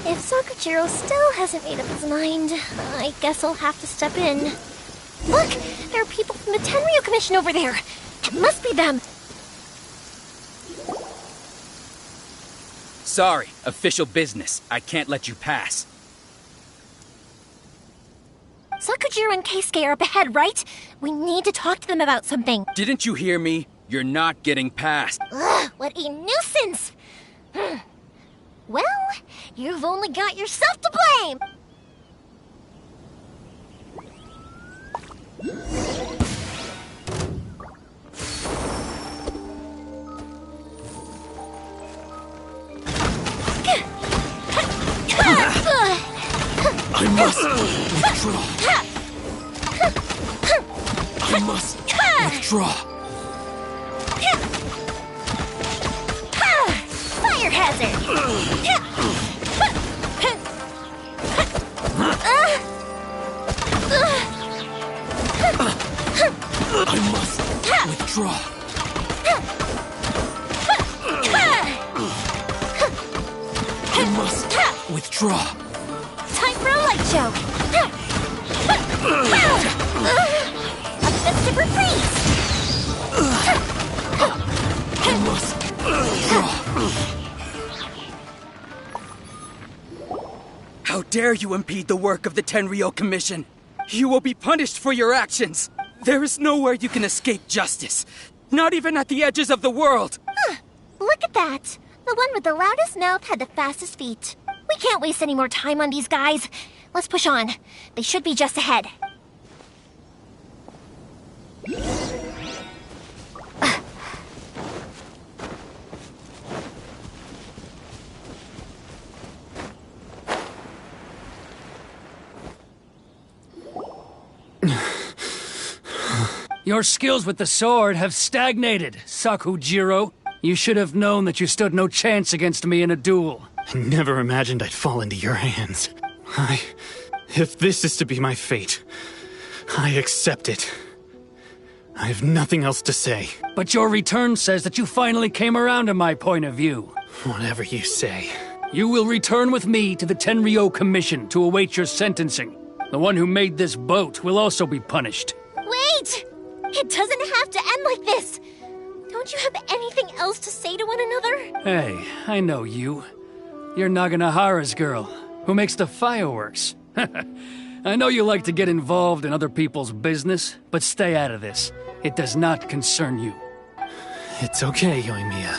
If Sakujiro still hasn't made up his mind, I guess I'll have to step in. Look! There are people from the Tenryo Commission over there! It must be them! Sorry, official business. I can't let you pass. Sakujiro and Keisuke are up ahead, right? We need to talk to them about something. Didn't you hear me? You're not getting past. Ugh, what a nuisance! Well, you've only got yourself to blame! I must withdraw. I must withdraw. Fire hazard! I must withdraw. I must withdraw. Time for a light show! A festive reprise! I must withdraw. How dare you impede the work of the Tenryo Commission? You will be punished for your actions. There is nowhere you can escape justice. Not even at the edges of the world. Look at that. The one with the loudest mouth had the fastest feet. We can't waste any more time on these guys. Let's push on. They should be just ahead. Your skills with the sword have stagnated, Sakujiro. You should have known that you stood no chance against me in a duel. I never imagined I'd fall into your hands. If this is to be my fate, I accept it. I have nothing else to say. But your return says that you finally came around to my point of view. Whatever you say. You will return with me to the Tenryo Commission to await your sentencing. The one who made this boat will also be punished. Wait! It doesn't have to end like this! Don't you have anything else to say to one another? Hey, I know you. You're Naganahara's girl, who makes the fireworks. I know you like to get involved in other people's business, but stay out of this. It does not concern you. It's okay, Yoimiya.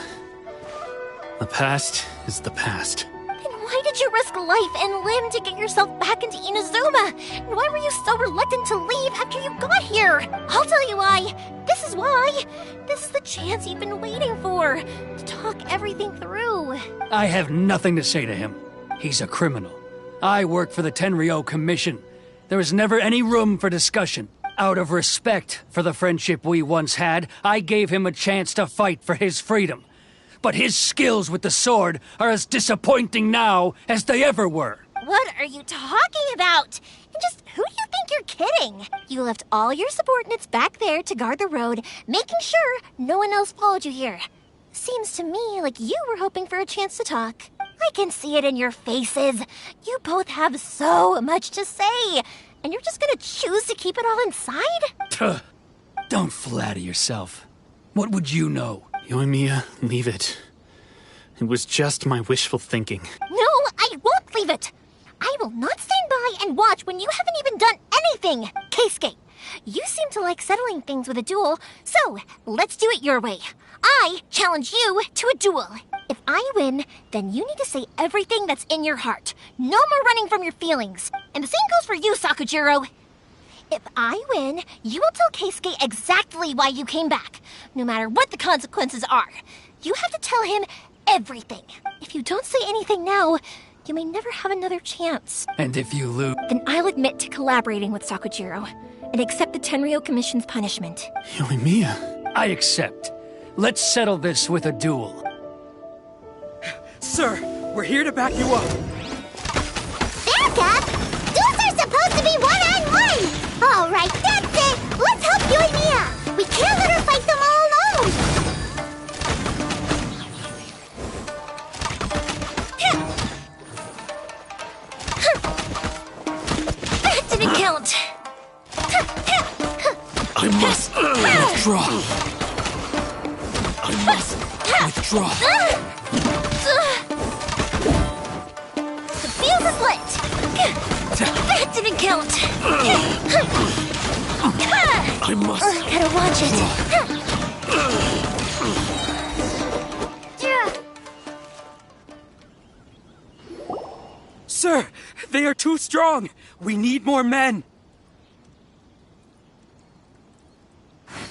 The past is the past. Then why did you risk life and limb to get yourself back into Inazuma? And why were you so reluctant to leave after you got here? I'll tell you why. This is why. This is the chance you've been waiting for, to talk everything through. I have nothing to say to him. He's a criminal. I work for the Tenryo Commission. There is never any room for discussion. Out of respect for the friendship we once had, I gave him a chance to fight for his freedom. But his skills with the sword are as disappointing now as they ever were. What are you talking about? And just who do you think you're kidding? You left all your subordinates back there to guard the road, making sure no one else followed you here. Seems to me like you were hoping for a chance to talk. I can see it in your faces. You both have so much to say, and you're just gonna choose to keep it all inside? Don't flatter yourself. What would you know? Yoimiya, leave it. It was just my wishful thinking. No, I won't leave it. I will not stand by and watch when you haven't even done anything. Keisuke, you seem to like settling things with a duel, so let's do it your way. I challenge you to a duel. If I win, then you need to say everything that's in your heart. No more running from your feelings. And the same goes for you, Sakujiro. If I win, you will tell Keisuke exactly why you came back, no matter what the consequences are. You have to tell him everything. If you don't say anything now, you may never have another chance. And if you lose... Then I'll admit to collaborating with Sakujiro and accept the Tenryo Commission's punishment. Yoimiya. I accept. Let's settle this with a duel. Sir, we're here to back you up. Back up? Duels are supposed to be one-on-one! All right, that's it! Let's help Yoimiya! We can't let her fight them all alone! That didn't count! I must withdraw. I must withdraw. The fuse is lit! That didn't count! I must. Gotta watch it! Sir, they are too strong. We need more men.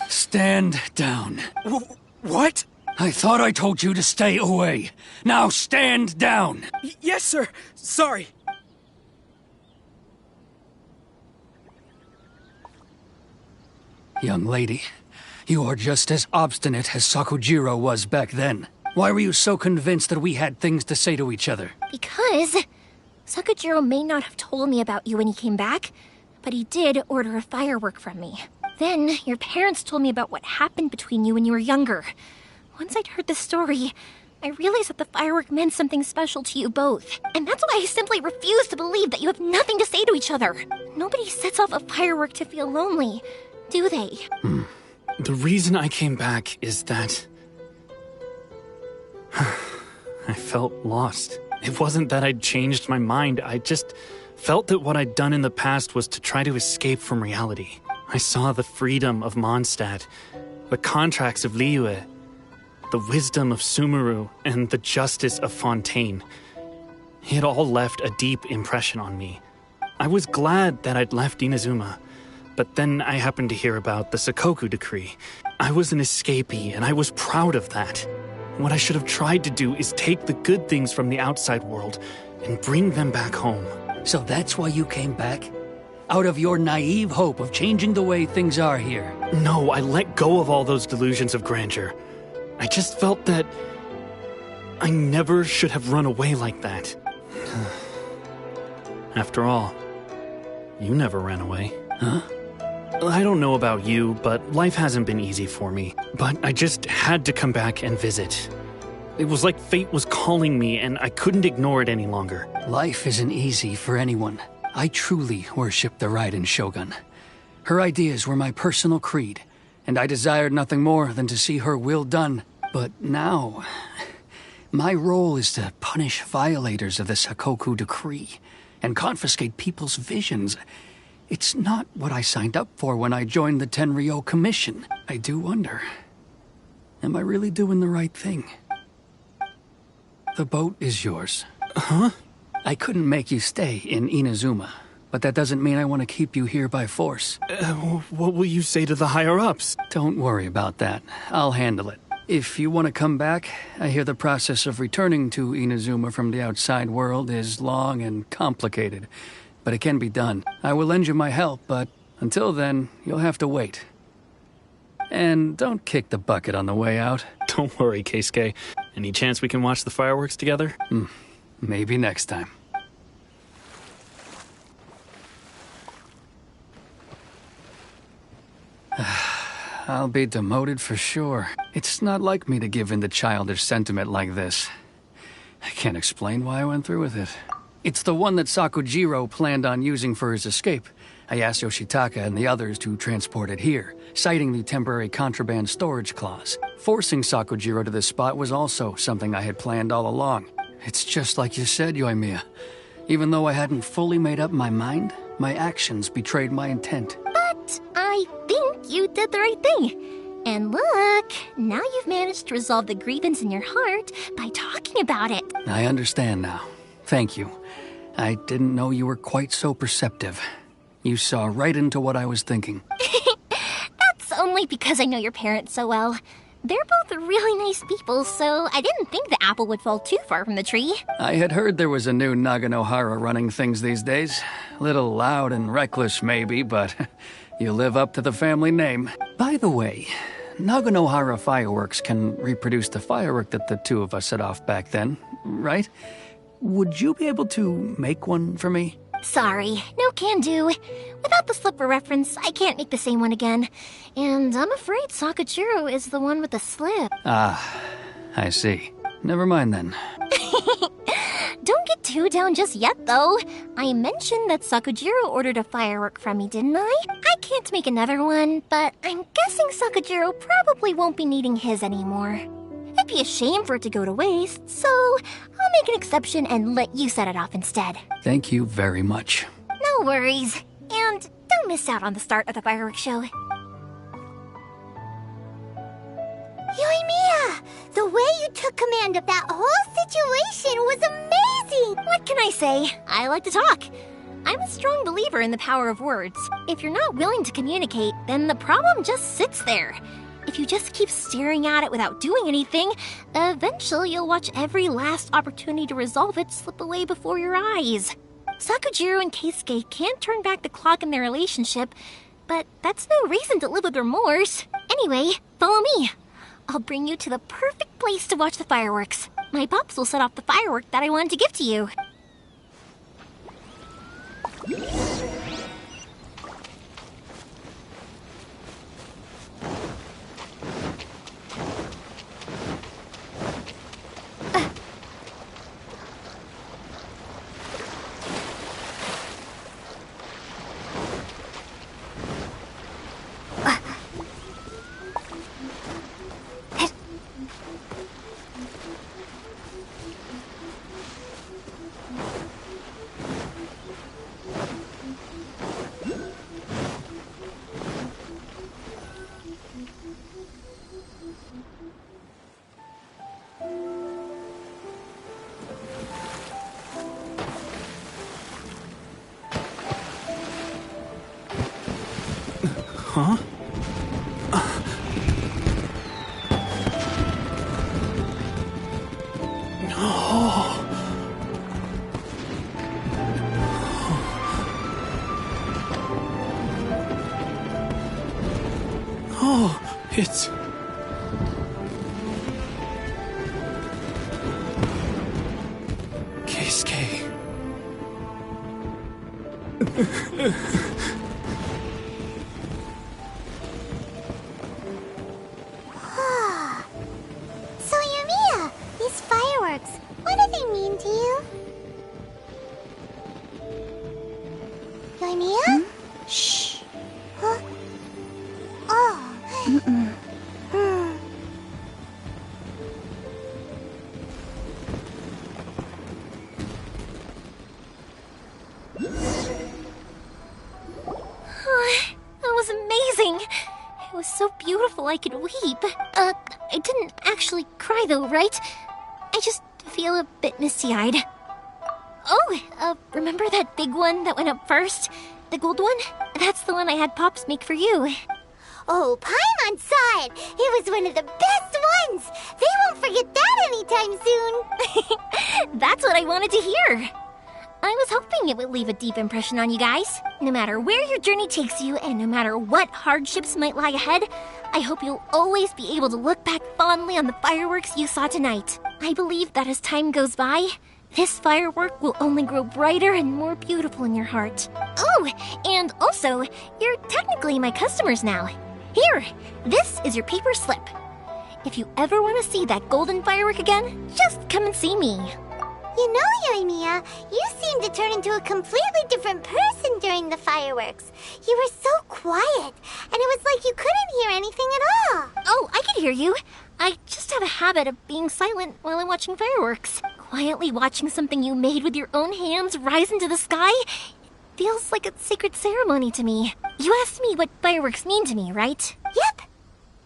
Stand down. What? I thought I told you to stay away. Now stand down. Yes, sir. Sorry. Young lady, you are just as obstinate as Sakujiro was back then. Why were you so convinced that we had things to say to each other? Because Sakujiro may not have told me about you when he came back, but he did order a firework from me. Then your parents told me about what happened between you when you were younger. Once I'd heard the story, I realized that the firework meant something special to you both. And that's why I simply refuse to believe that you have nothing to say to each other. Nobody sets off a firework to feel lonely, do they? The reason I came back is that... I felt lost. It wasn't that I'd changed my mind, I just felt that what I'd done in the past was to try to escape from reality. I saw the freedom of Mondstadt, the contracts of Liyue, the wisdom of Sumeru, and the justice of Fontaine. It all left a deep impression on me. I was glad that I'd left Inazuma, but then I happened to hear about the Sakoku decree. I was an escapee, and I was proud of that. What I should have tried to do is take the good things from the outside world and bring them back home. So that's why you came back? Out of your naive hope of changing the way things are here? No, I let go of all those delusions of grandeur. I just felt that I never should have run away like that. After all, you never ran away, huh? I don't know about you, but life hasn't been easy for me. But I just had to come back and visit. It was like fate was calling me, and I couldn't ignore it any longer. Life isn't easy for anyone. I truly worship the Raiden Shogun. Her ideas were my personal creed, and I desired nothing more than to see her will done. But now, my role is to punish violators of the Sakoku Decree and confiscate people's visions. It's not what I signed up for when I joined the Tenryo Commission. I do wonder, am I really doing the right thing? The boat is yours. Huh? I couldn't make you stay in Inazuma, but that doesn't mean I want to keep you here by force. What will you say to the higher-ups? Don't worry about that. I'll handle it. If you want to come back, I hear the process of returning to Inazuma from the outside world is long and complicated, but it can be done. I will lend you my help, but until then, you'll have to wait. And don't kick the bucket on the way out. Don't worry, Keisuke. Any chance we can watch the fireworks together? Maybe next time. I'll be demoted for sure. It's not like me to give in to childish sentiment like this. I can't explain why I went through with it. It's the one that Sakujiro planned on using for his escape. I asked Yoshitaka and the others to transport it here, citing the temporary contraband storage clause. Forcing Sakujiro to this spot was also something I had planned all along. It's just like you said, Yoimiya. Even though I hadn't fully made up my mind, my actions betrayed my intent. But I think you did the right thing. And look, now you've managed to resolve the grievance in your heart by talking about it. I understand now. Thank you. I didn't know you were quite so perceptive. You saw right into what I was thinking. That's only because I know your parents so well. They're both really nice people, so I didn't think the apple would fall too far from the tree. I had heard there was a new Naganohara running things these days. Little loud and reckless, maybe, but you live up to the family name. By the way, Naganohara fireworks can reproduce the firework that the two of us set off back then, right? Would you be able to make one for me? Sorry, no can do. Without the slipper reference, I can't make the same one again. And I'm afraid Sakujiro is the one with the slip. Ah, I see. Never mind then. Don't get too down just yet, though. I mentioned that Sakujiro ordered a firework from me, didn't I? I can't make another one, but I'm guessing Sakujiro probably won't be needing his anymore. It'd be a shame for it to go to waste, so I'll make an exception and let you set it off instead. Thank you very much. No worries. And don't miss out on the start of the fireworks show. Yoimiya, the way you took command of that whole situation was amazing! What can I say? I like to talk. I'm a strong believer in the power of words. If you're not willing to communicate, then the problem just sits there. If you just keep staring at it without doing anything, eventually you'll watch every last opportunity to resolve it slip away before your eyes. Sakujiro and Keisuke can't turn back the clock in their relationship, but that's no reason to live with remorse. Anyway, follow me. I'll bring you to the perfect place to watch the fireworks. My pops will set off the firework that I wanted to give to you. Huh? Oh, it's... So, Yumiya, these fireworks, what do they mean to you? Yumiya? Shh. Huh? Oh. That was amazing! It was so beautiful I could weep. I didn't actually cry though, right? I just feel a bit misty-eyed. Oh, remember that big one that went up first? The gold one? That's the one I had Pops make for you. Oh, Paimon saw it! It was one of the best ones! They won't forget that anytime soon! That's what I wanted to hear! I was hoping it would leave a deep impression on you guys. No matter where your journey takes you, and no matter what hardships might lie ahead, I hope you'll always be able to look back fondly on the fireworks you saw tonight. I believe that as time goes by, this firework will only grow brighter and more beautiful in your heart. Oh, and also, you're technically my customers now. Here, this is your paper slip. If you ever want to see that golden firework again, just come and see me. You know, Yoimiya, you seemed to turn into a completely different person during the fireworks. You were so quiet, and it was like you couldn't hear anything at all. Oh, I could hear you. I just have a habit of being silent while I'm watching fireworks. Quietly watching something you made with your own hands rise into the sky feels like a sacred ceremony to me. You asked me what fireworks mean to me, right? Yep.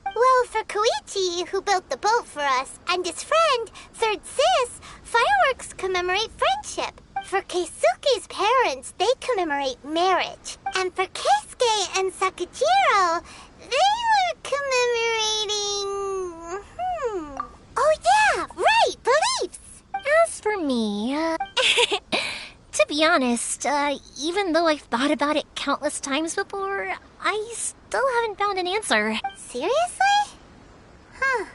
Well, for Koichi, who built the boat for us, and his friend, Third Sis, fireworks commemorate friendship. For Keisuke's parents, they commemorate marriage. And for Keisuke and Sakajiro, they were commemorating... Oh yeah, right, beliefs! As for me, to be honest, even though I've thought about it countless times before, I still haven't found an answer. Seriously? Huh.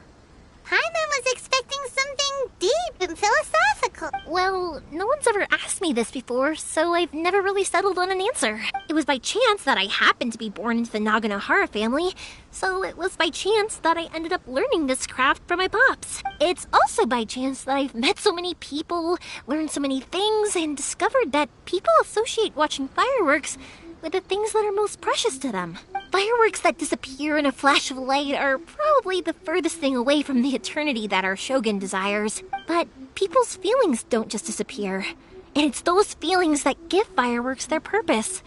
Paimon was expecting something deep and philosophical. Well, no one's ever asked me this before, so I've never really settled on an answer. It was by chance that I happened to be born into the Naganohara family, so it was by chance that I ended up learning this craft from my pops. It's also by chance that I've met so many people, learned so many things, and discovered that people associate watching fireworks with the things that are most precious to them. Fireworks that disappear in a flash of light are probably the furthest thing away from the eternity that our shogun desires. But people's feelings don't just disappear. And it's those feelings that give fireworks their purpose.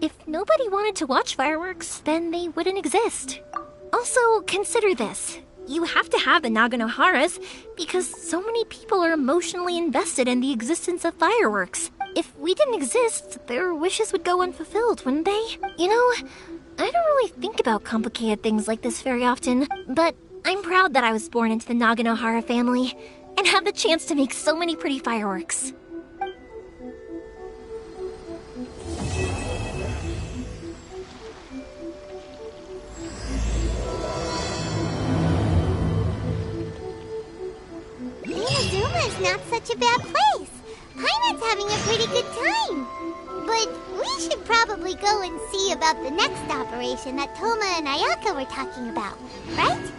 If nobody wanted to watch fireworks, then they wouldn't exist. Also, consider this. You have to have the Naganoharas because so many people are emotionally invested in the existence of fireworks. If we didn't exist, their wishes would go unfulfilled, wouldn't they? You know, I don't really think about complicated things like this very often, but I'm proud that I was born into the Naganohara family and have the chance to make so many pretty fireworks. Inazuma's not such a bad place. Paimon's having a pretty good time. But we should probably go and see about the next operation that Toma and Ayaka were talking about, right?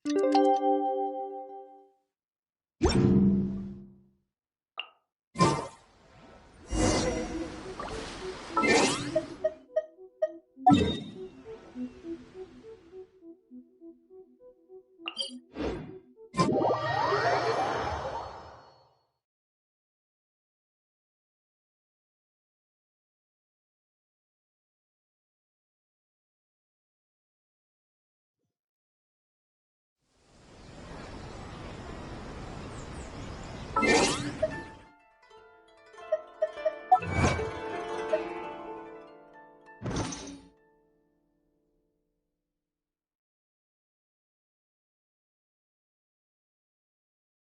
You